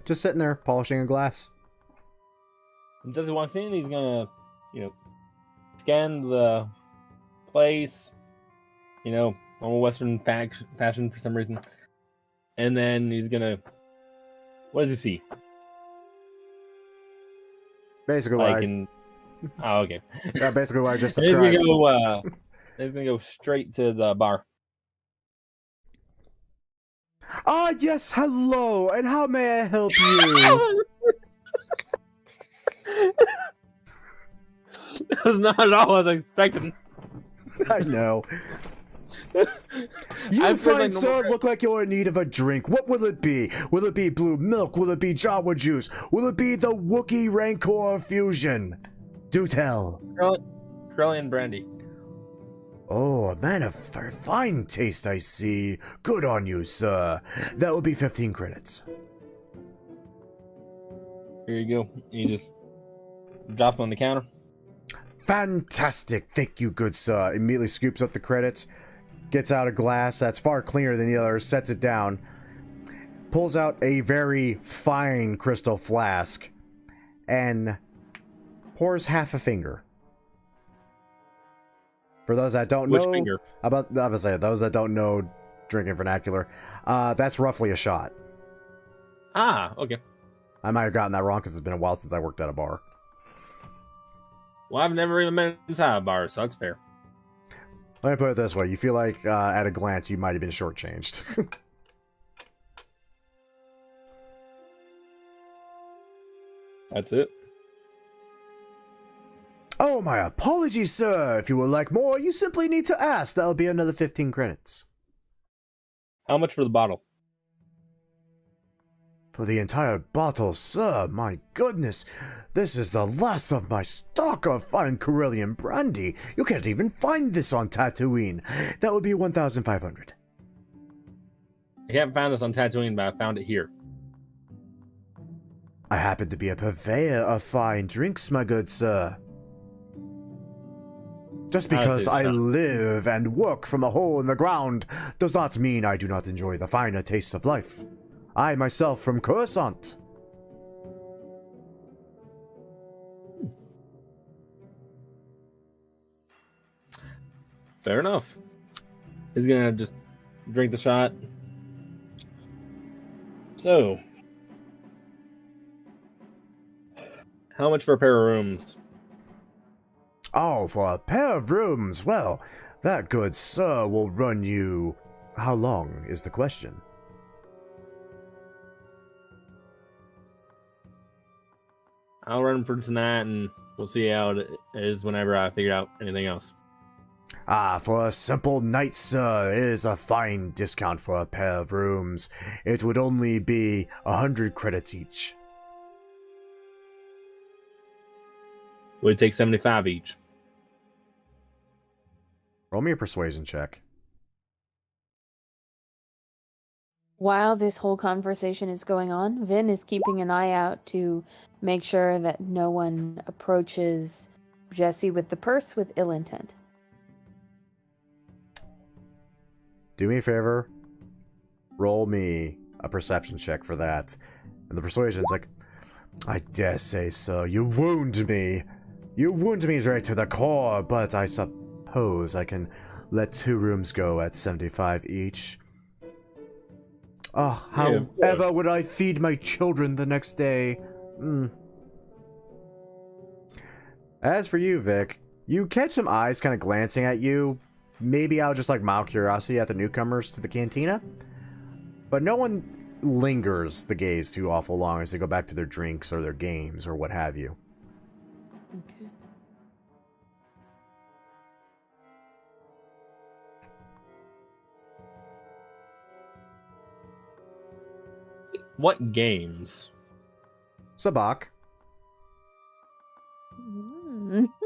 Just sitting there, polishing a glass. And as he walks in, he's gonna, scan the place, normal Western fashion for some reason. And then he's gonna, what does he see? Basically, oh, okay. Yeah, basically what I just And he's described. he's gonna go straight to the bar. Ah, yes, hello, and how may I help you? That was not at all what I was expecting. I know. You I'm feeling fine, sir, normal- look like you're in need of a drink. What will it be? Will it be blue milk? Will it be Jawa juice? Will it be the Wookiee Rancor fusion? Do tell. Corellian brandy. Oh, a man of very fine taste, I see. Good on you, sir. That will be 15 credits. Here you go. You just drop them on the counter. Fantastic. Thank you, good sir. Immediately scoops up the credits, gets out a glass that's far cleaner than the others, sets it down, pulls out a very fine crystal flask, and pours half a finger. For those that don't Which know finger? those that don't know drinking vernacular, that's roughly a shot. Ah, okay. I might have gotten that wrong because it's been a while since I worked at a bar. Well, I've never even been inside a bar, so that's fair. Let me put it this way: you feel like at a glance you might have been shortchanged. That's it. Oh, my apologies, sir. If you would like more, you simply need to ask. That'll be another 15 credits. How much for the bottle? For the entire bottle, sir, my goodness. This is the last of my stock of fine Corellian brandy. You can't even find this on Tatooine. That would be 1,500. I can't find this on Tatooine, but I found it here. I happen to be a purveyor of fine drinks, my good sir. Just because I live and work from a hole in the ground does not mean I do not enjoy the finer tastes of life. I myself from Coruscant. Fair enough. He's gonna just drink the shot. So, how much for a pair of rooms? Oh, for a pair of rooms, well, that good sir will run you... How long is the question? I'll run for tonight, and we'll see how it is whenever I figure out anything else. Ah, for a simple night, sir, it is a fine discount for a pair of rooms. It would only be 100 credits each. Would take 75 each. Roll me a persuasion check. While this whole conversation is going on, Vin is keeping an eye out to make sure that no one approaches Jesse with the purse with ill intent. Do me a favor. Roll me a perception check for that. And the persuasion's like, I dare say, sir, you wound me. You wound me right to the core, but I suppose I can let 2 rooms go at 75 each. Oh, however would I feed my children the next day? As for you, Vic, you catch some eyes kind of glancing at you, maybe out of just like mild curiosity at the newcomers to the cantina, but no one lingers the gaze too awful long as they go back to their drinks or their games or what have you. Okay. What games? Sabak.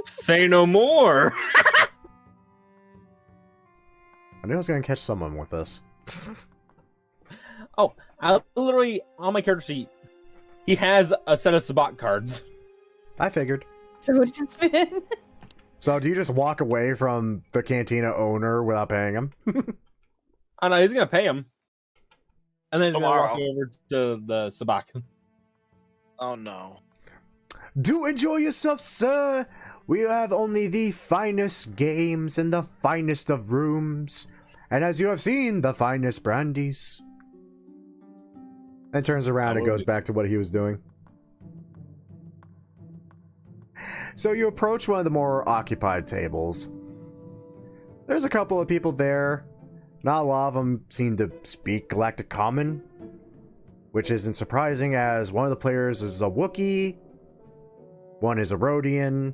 Say no more! I knew I was going to catch someone with this. Oh, I literally, on my character sheet, he has a set of Sabak cards. I figured. So it has been. So do you just walk away from the cantina owner without paying him? Oh no, he's gonna pay him. And then he's gonna walk Tomorrow. over to the sabak. Oh no. Do enjoy yourself, sir. We have only the finest games in the finest of rooms. And as you have seen, the finest brandies. And turns around and goes back to what he was doing. So you approach one of the more occupied tables. There's a couple of people there. Not a lot of them seem to speak Galactic Common, which isn't surprising as one of the players is a Wookiee, one is a Rodian,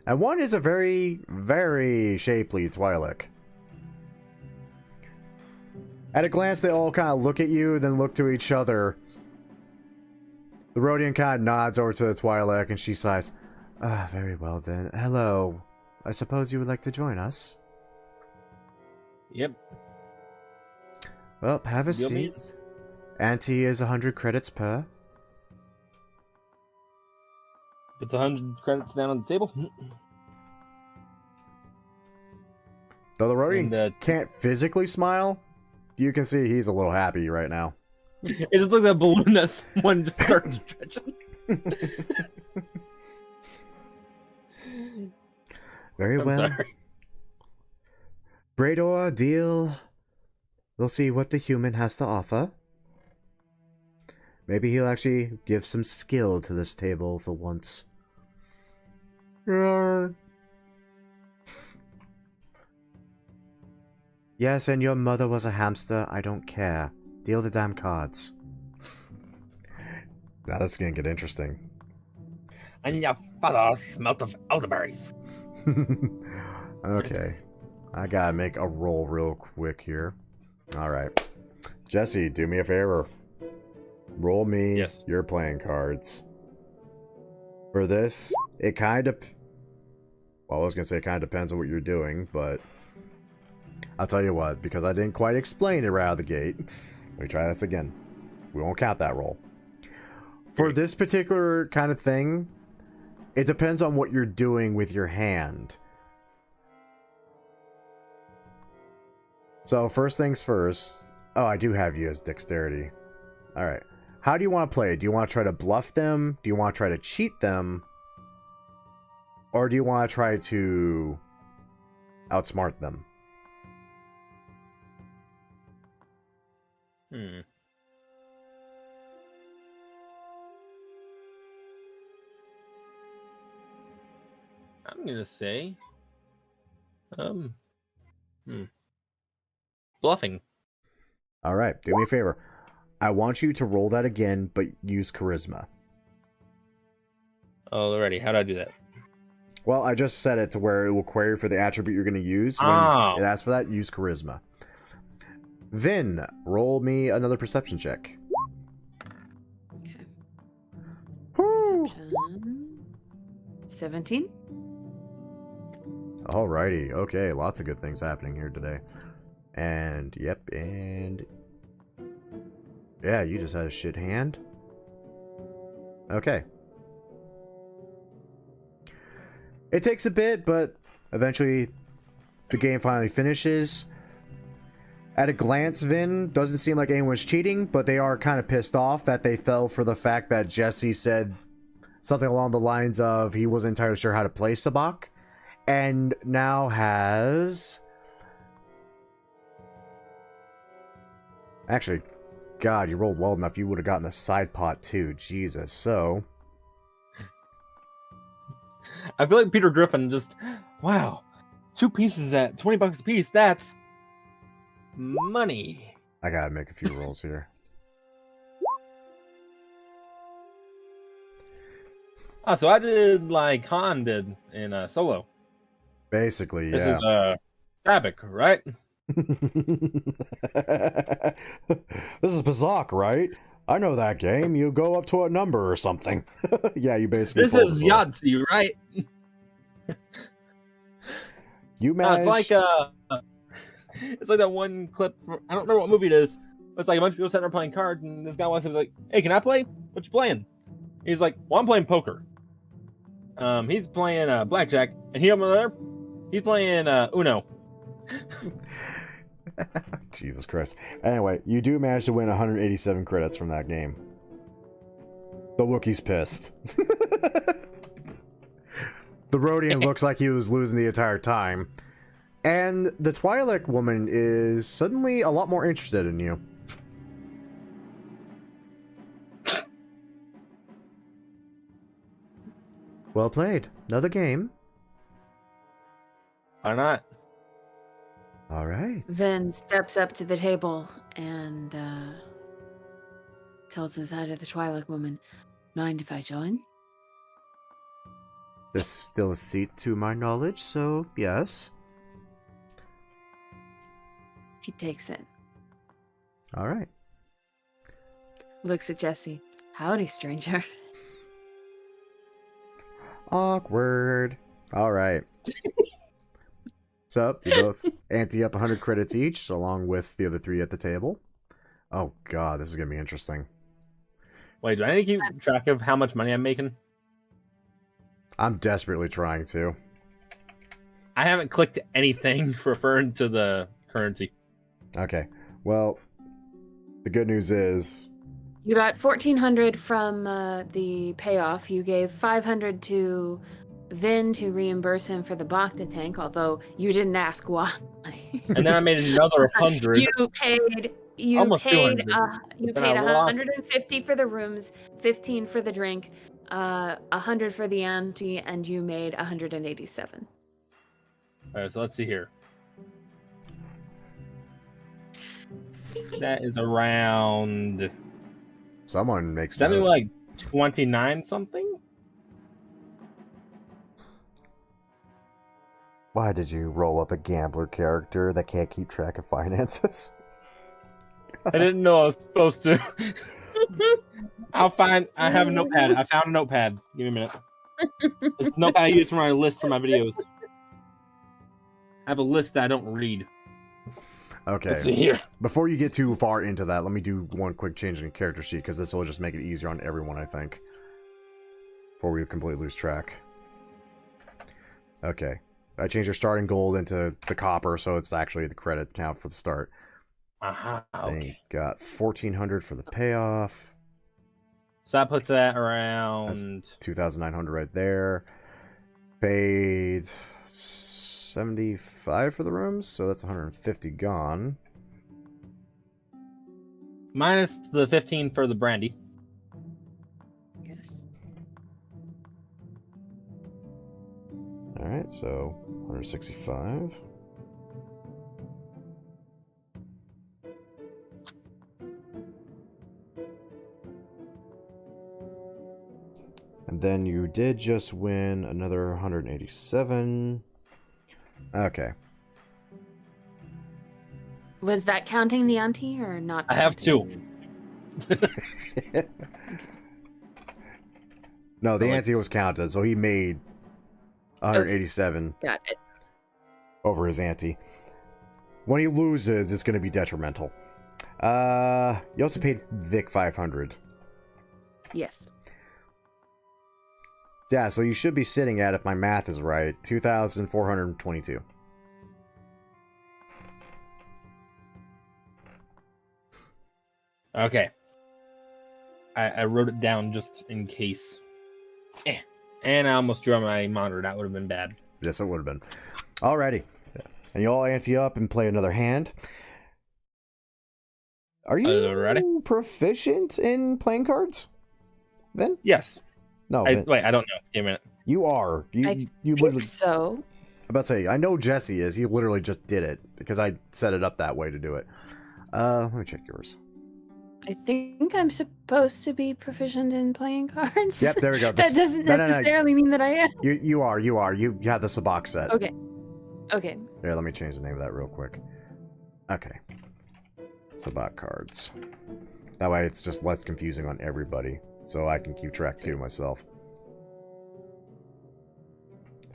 and one is a very, very shapely Twi'lek. At a glance, they all kind of look at you, then look to each other. The Rodian kind of nods over to the Twi'lek, and she sighs. Ah, very well then. Hello. I suppose you would like to join us? Yep. Well, have a Deal, mate. seat. Ante is 100 credits per. It's 100 credits down on the table. Though the Rodian And, can't physically smile, you can see he's a little happy right now. it just looks like a balloon that someone just started stretching. Very I'm well. sorry. Brador, deal. We'll see what the human has to offer. Maybe he'll actually give some skill to this table for once. Yes, and your mother was a hamster. I don't care. Deal the damn cards. Now this is gonna get interesting. And your father smelt of elderberries. Okay. I gotta make a roll real quick here. Alright. Jesse, do me a favor. Roll me Yes. your playing cards. For this, it kind of... Well, I was gonna say it kind of depends on what you're doing, but... I'll tell you what, because I didn't quite explain it right out of the gate. Let me try this again. We won't count that roll. For this particular kind of thing, it depends on what you're doing with your hand. So, first things first. Oh, I do have you as dexterity. Alright. How do you want to play it? Do you want to try to bluff them? Do you want to try to cheat them? Or do you want to try to outsmart them? I'm gonna say, bluffing. Alright, do me a favor. I want you to roll that again, but use charisma. Alrighty, how do I do that? Well, I just set it to where it will query for the attribute you're going to use. When Oh. it asks for that, use charisma. Vin, roll me another perception check. Okay. Woo! Perception. 17. Alrighty, okay, lots of good things happening here today. And, yep, and... Yeah, you just had a shit hand. Okay. It takes a bit, but eventually the game finally finishes. At a glance, Vin, doesn't seem like anyone's cheating, but they are kind of pissed off that they fell for the fact that Jesse said something along the lines of he wasn't entirely sure how to play Sabak, and now has... Actually, God, you rolled well enough, you would have gotten the side pot too, Jesus, so... I feel like Peter Griffin just, wow, 2 pieces at $20 a piece, that's money. I gotta make a few rolls here. Oh, so I did like Han did in Solo. Basically, This yeah. is Sabak, right? This is Pazak, right? I know that game. You go up to a number or something. Yeah, you basically. This pulled is the roll. Yahtzee, right? You No, managed. it's like that one clip. I don't remember what movie it is. But it's like a bunch of people sitting there playing cards, and this guy wants to be like, "Hey, can I play? What you playing?" He's like, "Well, I'm playing poker." He's playing blackjack, and he over there, he's playing Uno. Jesus Christ. Anyway, you do manage to win 187 credits from that game. The Wookiee's pissed. The Rhodian looks like he was losing the entire time. And the Twi'lek woman is suddenly a lot more interested in you. Well played. Another game. Why not? All right. Zen steps up to the table and tells the side of the Twi'lek woman, "Mind if I join?" There's still a seat to my knowledge, so yes. He takes it. All right. Looks at Jesse. "Howdy, stranger." Awkward. All right. So, you both ante up 100 credits each, along with the other 3 at the table. Oh, God, this is going to be interesting. Wait, do I need to keep track of how much money I'm making? I'm desperately trying to. I haven't clicked anything referring to the currency. Okay. Well, the good news is... You got 1,400 from the payoff. You gave 500 to Vin to reimburse him for the Bacta tank, although you didn't ask why. And then I made another 100. You paid. You Almost paid. 200. You Then paid I lost. 150 for the rooms, 15 for the drink, 100 for the ante, and you made 187. All right, so let's see here. That is around... Someone makes Something notes. like 29 something? Why did you roll up a gambler character that can't keep track of finances? I didn't know I was supposed to. I'll find... I have a notepad. I found a notepad. Give me a minute. It's a notepad I use for my list for my videos. I have a list that I don't read. Okay. Let's see here. Before you get too far into that, let me do one quick change in the character sheet, because this will just make it easier on everyone, I think. Before we completely lose track. Okay. I changed your starting gold into the copper, so it's actually the credit count for the start. Aha, Then okay. got 1,400 for the payoff. So that puts that That's around... 2,900 right there. Paid 75 for the rooms, so that's 150 gone. Minus the 15 for the brandy. Yes. Alright, so 165. And then you did just win another 187. Okay. Was that counting the ante or not? I have counting? 2. No, the Oh, ante was counted, so he made 187 Got it. over his ante. When he loses, it's going to be detrimental. You also paid Vic 500. Yes. Yeah, so you should be sitting at, if my math is right, 2,422. Okay. I wrote it down just in case. And I almost drew on my monitor. That would have been bad. Yes, it would have been. Alrighty. And you all ante up and play another hand. Are you ready? proficient in playing cards, Vin? Yes. No, Wait, Vin, I don't know. Give me a minute. you are. You I literally... think so. I'm about to say, I know Jesse is. He literally just did it because I set it up that way to do it. Let me check yours. I think I'm supposed to be proficient in playing cards. Yep, there we go. That doesn't No. necessarily mean that I am. You are. You have the Sabak set. Okay. Okay. Here, let me change the name of that real quick. Okay. Sabak cards. That way it's just less confusing on everybody. So I can keep track too myself.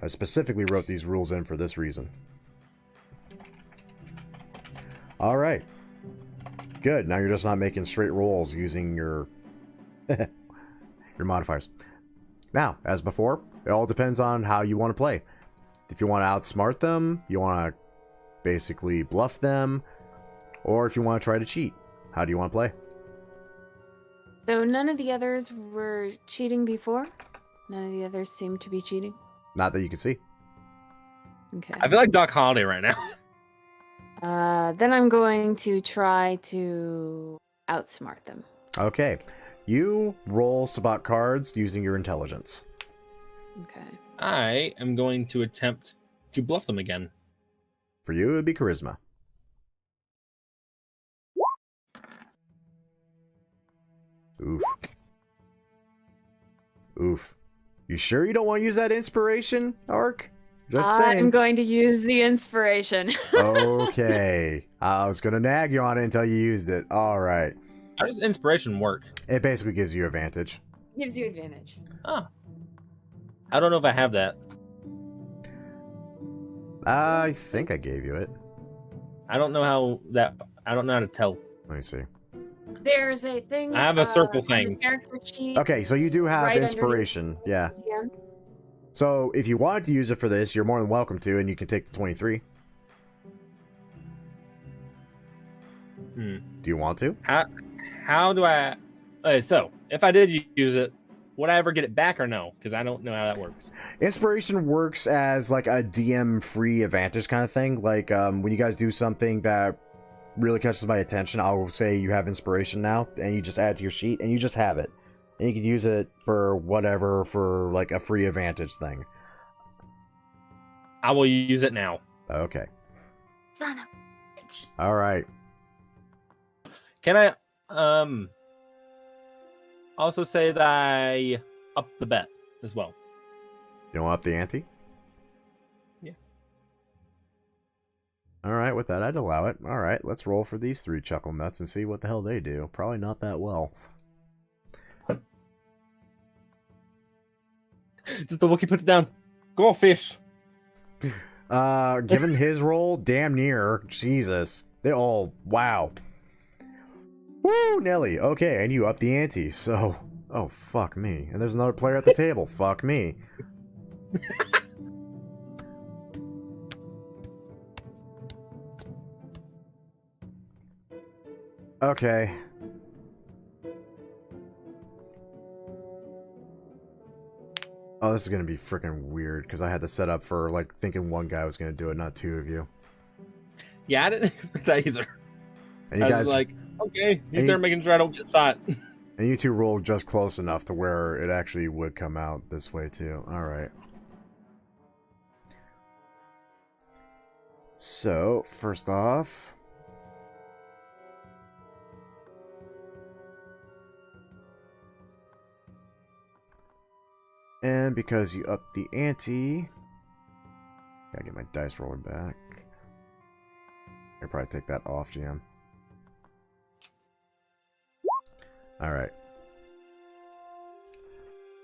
I specifically wrote these rules in for this reason. Alright. Good. Now you're just not making straight rolls using your your modifiers. Now, as before, it all depends on how you want to play. If you want to outsmart them, you want to basically bluff them, or if you want to try to cheat. How do you want to play? So none of the others were cheating before? None of the others seemed to be cheating? Not that you can see. Okay. I feel like Doc Holliday right now. Then I'm going to try to outsmart them. Okay. You roll Sabat cards using your intelligence. Okay. I am going to attempt to bluff them again. For you, it would be charisma. Oof. Oof. You sure you don't want to use that inspiration, Ark? Just saying. I'm going to use the inspiration. Okay. I was going to nag you on it until you used it. All right. How does inspiration work? It basically gives you advantage. Gives you advantage. Ah. I don't know if I have that. I think I gave you it. I don't know how to tell. Let me see. There's a thing. I have a circle on thing. the character sheet. Okay, so you do have right inspiration. Yeah. Yeah. So if you wanted to use it for this, you're more than welcome to, and you can take the 23. Do you want to? How do I... Okay, so, if I did use it, would I ever get it back or no? Because I don't know how that works. Inspiration works as like a DM free advantage kind of thing. Like when you guys do something that really catches my attention, I'll say you have inspiration now, and you just add it to your sheet, and you just have it. And you can use it for whatever, for like a free advantage thing. I will use it now. Okay. Son of a bitch. All right. Can I also say that I up the bet as well? You want up the ante? Yeah. All right, with that, I'd allow it. All right, let's roll for these 3 chuckle nuts and see what the hell they do. Probably not that well. Just the Wookiee puts it down. Go on, fish. Given his roll, damn near. Jesus. They all, wow. Woo, Nelly. Okay, and you up the ante, so... Oh, fuck me. And there's another player at the table. Fuck me. Okay. Oh, this is gonna be freaking weird, because I had to set up for, like, thinking one guy was gonna do it, not 2 of you. Yeah, I didn't expect that either. And you I guys... was like, okay, he's there making sure I don't get shot. And you 2 rolled just close enough to where it actually would come out this way, too. Alright. So, first off... And because you upped the ante... Gotta get my dice rolling back. I'll probably take that off, GM. Alright.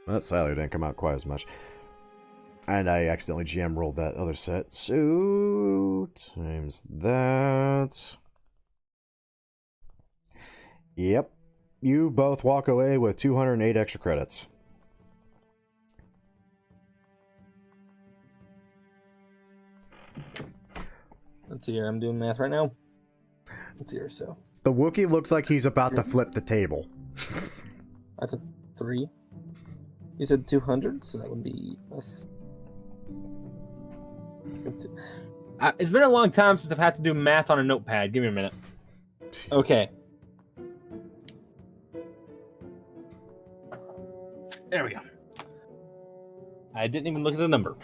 Well, sadly, it didn't come out quite as much. And I accidentally GM rolled that other set. So, times that. Yep. You both walk away with 208 extra credits. Let's see here. I'm doing math right now. Let's see here. So The Wookiee looks like he's about to flip the table. that's a 3. You said 200, so that would be us. It's been a long time since I've had to do math on a notepad. Give me a minute. Jeez. Okay. There we go. I didn't even look at the number.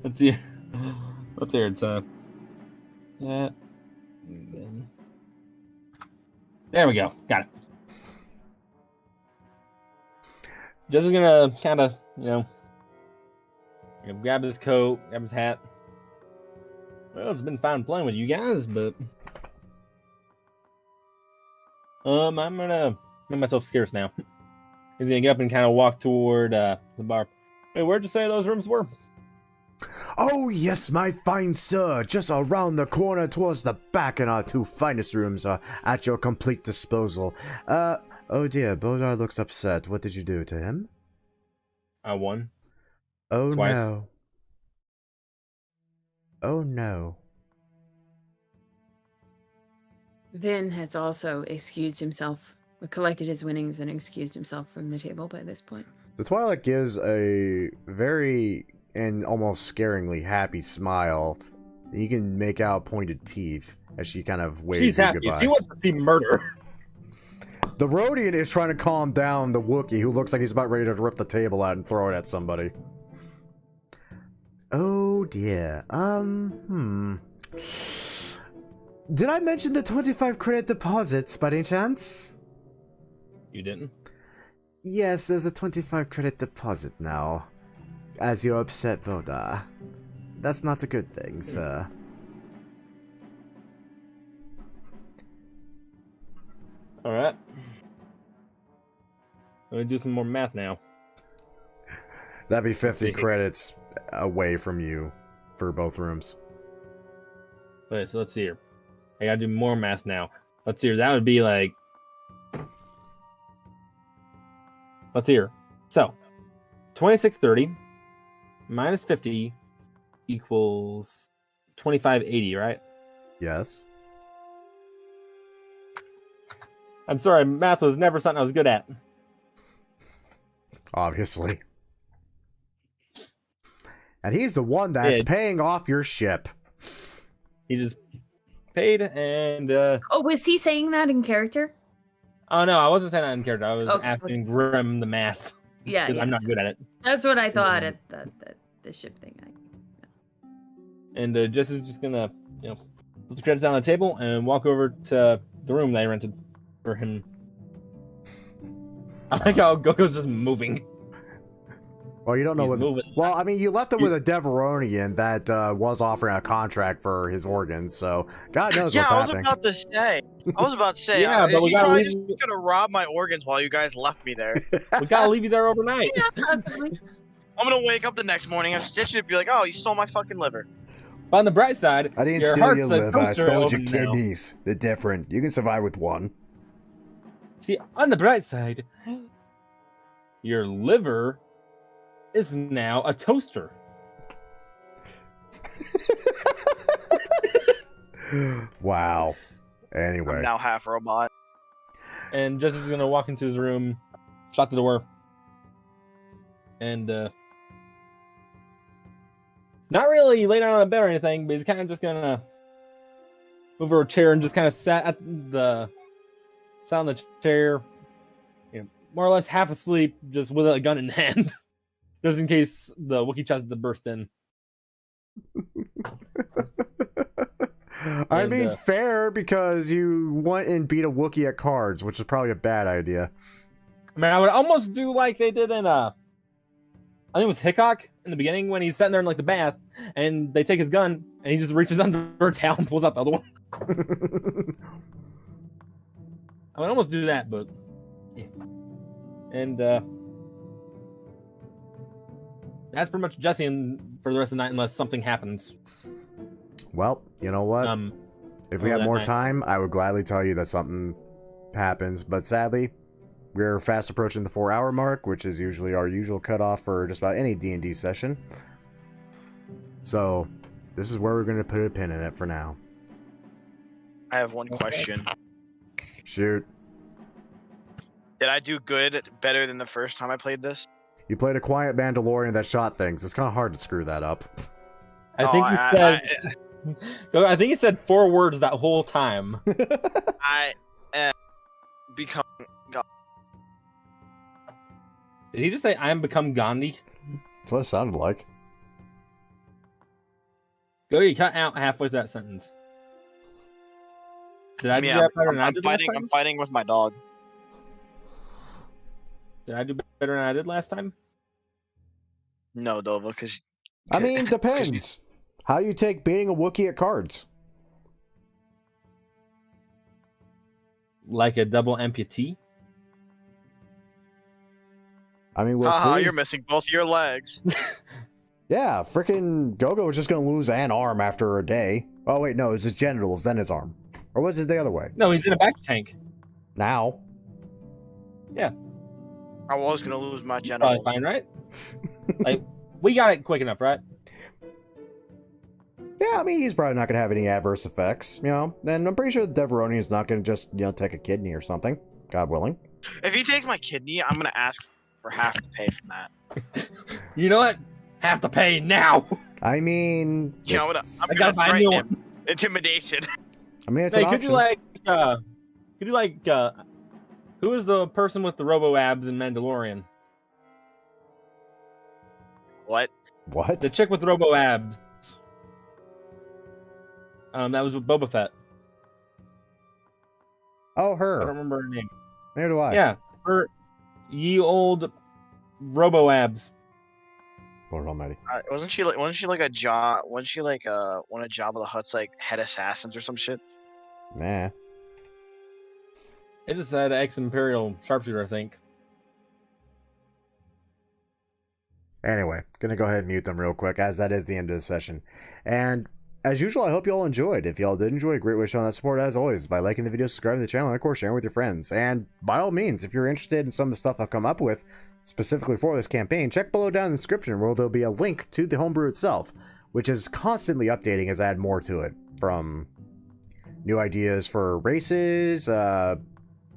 Let's see. Let's hear it. So, yeah. There we go. Got it. Jess is gonna kind of, grab his coat, grab his hat. Well, it's been fun playing with you guys, but I'm gonna make myself scarce now. He's gonna get up and kind of walk toward the bar. Hey, where'd you say those rooms were? Oh, yes, my fine sir. Just around the corner towards the back, and our 2 finest rooms are at your complete disposal. Oh dear, Bodar looks upset. What did you do to him? I won. Oh Twice. no. Oh no. Vin has also excused himself, collected his winnings and excused himself from the table by this point. The Twilight gives a very and almost scaringly happy smile. You can make out pointed teeth as she kind of waves She's you happy. goodbye. She wants to see murder. The Rhodian is trying to calm down the Wookiee, who looks like he's about ready to rip the table out and throw it at somebody. Oh dear. Did I mention the 25 credit deposits by any chance? You didn't? Yes, there's a 25 credit deposit now. As you upset Boda. That's not a good thing, sir. Alright. Let me do some more math now. That'd be 50 see. credits away from you for both rooms. Okay, so let's see here. I gotta do more math now. Let's see here. That would be like... Let's see here. So, 2630 minus 50 equals 2580, right? Yes. I'm sorry, math was never something I was good at. Obviously. And he's the one that's paying off your ship. He just paid and... Oh, was he saying that in character? Oh, no, I wasn't saying that in character. I was Okay, asking Grim the math. Yeah, Because I'm not good at it. That's what I thought at the ship thing. And Jess is just gonna, put the credits down on the table and walk over to the room that I rented for him. I like how Goku's just moving. Well, you don't know He's what... moving. Well, I mean, you left him with a Deveronian that was offering a contract for his organs, so God knows what's happening. I was about to say, Yeah, but we she's gotta probably leave- just gonna rob my organs while you guys left me there. We gotta leave you there overnight. I'm gonna wake up the next morning and stitch it and be like, oh, you stole my fucking liver. But on the bright side, I didn't your steal heart's your a liver, I toaster stole your oven now. kidneys. They're different. You can survive with one. See, on the bright side, your liver is now a toaster. Wow. Anyway. I'm now half robot. And Jesse's gonna walk into his room, shut the door, and not really lay down on a bed or anything, but he's kind of just gonna move over a chair and just kind of sat on the chair, more or less half asleep, just with a gun in hand, just in case the Wookiee tries to burst in. I mean, fair, because you went and beat a Wookiee at cards, which is probably a bad idea. I mean, I would almost do like they did in I think it was Hickok in the beginning when he's sitting there in like the bath, and they take his gun and he just reaches under a towel and pulls out the other one. I would almost do that, but yeah. And that's pretty much Jesse for the rest of the night, unless something happens. Well, you know what? If we had more time, I would gladly tell you that something happens, but sadly, we're fast approaching the 4-hour mark, which is usually our usual cutoff for just about any D&D session. So, this is where we're going to put a pin in it for now. I have one question. Shoot. Did I do better than the first time I played this? You played a quiet Mandalorian that shot things. It's kind of hard to screw that up. I think he said... I think he said 4 words that whole time. I am become God. Did he just say, I am become Gandhi? That's what it sounded like. Go, you cut out halfway through that sentence. Did I do that better than I did last time? I'm fighting with my dog. Did I do better than I did last time? No, Dova, because... I mean, depends. How do you take beating a Wookiee at cards? Like a double amputee? I mean, we'll see. You're missing both your legs. Yeah, frickin' Gogo was just gonna lose an arm after a day. Oh, wait, no, it was his genitals, then his arm. Or was it the other way? No, he's in a back tank. Now. Yeah. I was gonna lose my Probably genitals. fine, right? Like, we got it quick enough, right? Yeah, Yeah, I mean, he's probably not going to have any adverse effects, you know. And I'm pretty sure the Deveronian's not going to just, you know, take a kidney or something. God willing. If he takes my kidney, I'm gonna ask for half to pay from that. You know what? Have to pay now. I mean, You know what? it's- I'm I gonna gotta find a new threaten him. Intimidation. I mean, it's Hey, an could option. you like, who is the person with the robo abs in Mandalorian? What? What? The chick with the robo abs. That was with Boba Fett. Oh, I don't her. remember her name. Neither do I. Yeah, her ye old robo abs. Lord Almighty. Wasn't she like a job? Wasn't she like one of Jabba the Hutt's like head assassins or some shit? Nah. It just said ex-Imperial sharpshooter, I think. Anyway, gonna go ahead and mute them real quick, as that is the end of the session. And as usual, I hope you all enjoyed. If y'all did enjoy, a great way to show that support, as always, by liking the video, subscribing to the channel, and of course, sharing with your friends. And by all means, if you're interested in some of the stuff I've come up with, specifically for this campaign, check below down in the description where there'll be a link to the homebrew itself, which is constantly updating as I add more to it. From new ideas for races,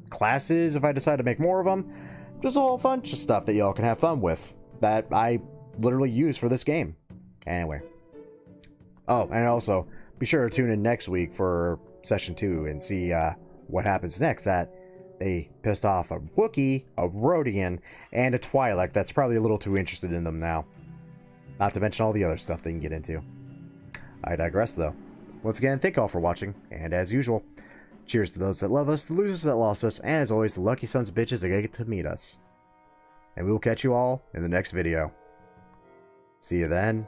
classes, if I decide to make more of them, just a whole bunch of stuff that y'all can have fun with that I literally use for this game. Anyway. Oh, and also, be sure to tune in next week for Session 2 and see what happens next. That they pissed off a Wookiee, a Rodian, and a Twi'lek that's probably a little too interested in them now. Not to mention all the other stuff they can get into. I digress, though. Once again, thank you all for watching, and as usual, cheers to those that love us, the losers that lost us, and as always, the lucky sons of bitches that get to meet us. And we will catch you all in the next video. See you then.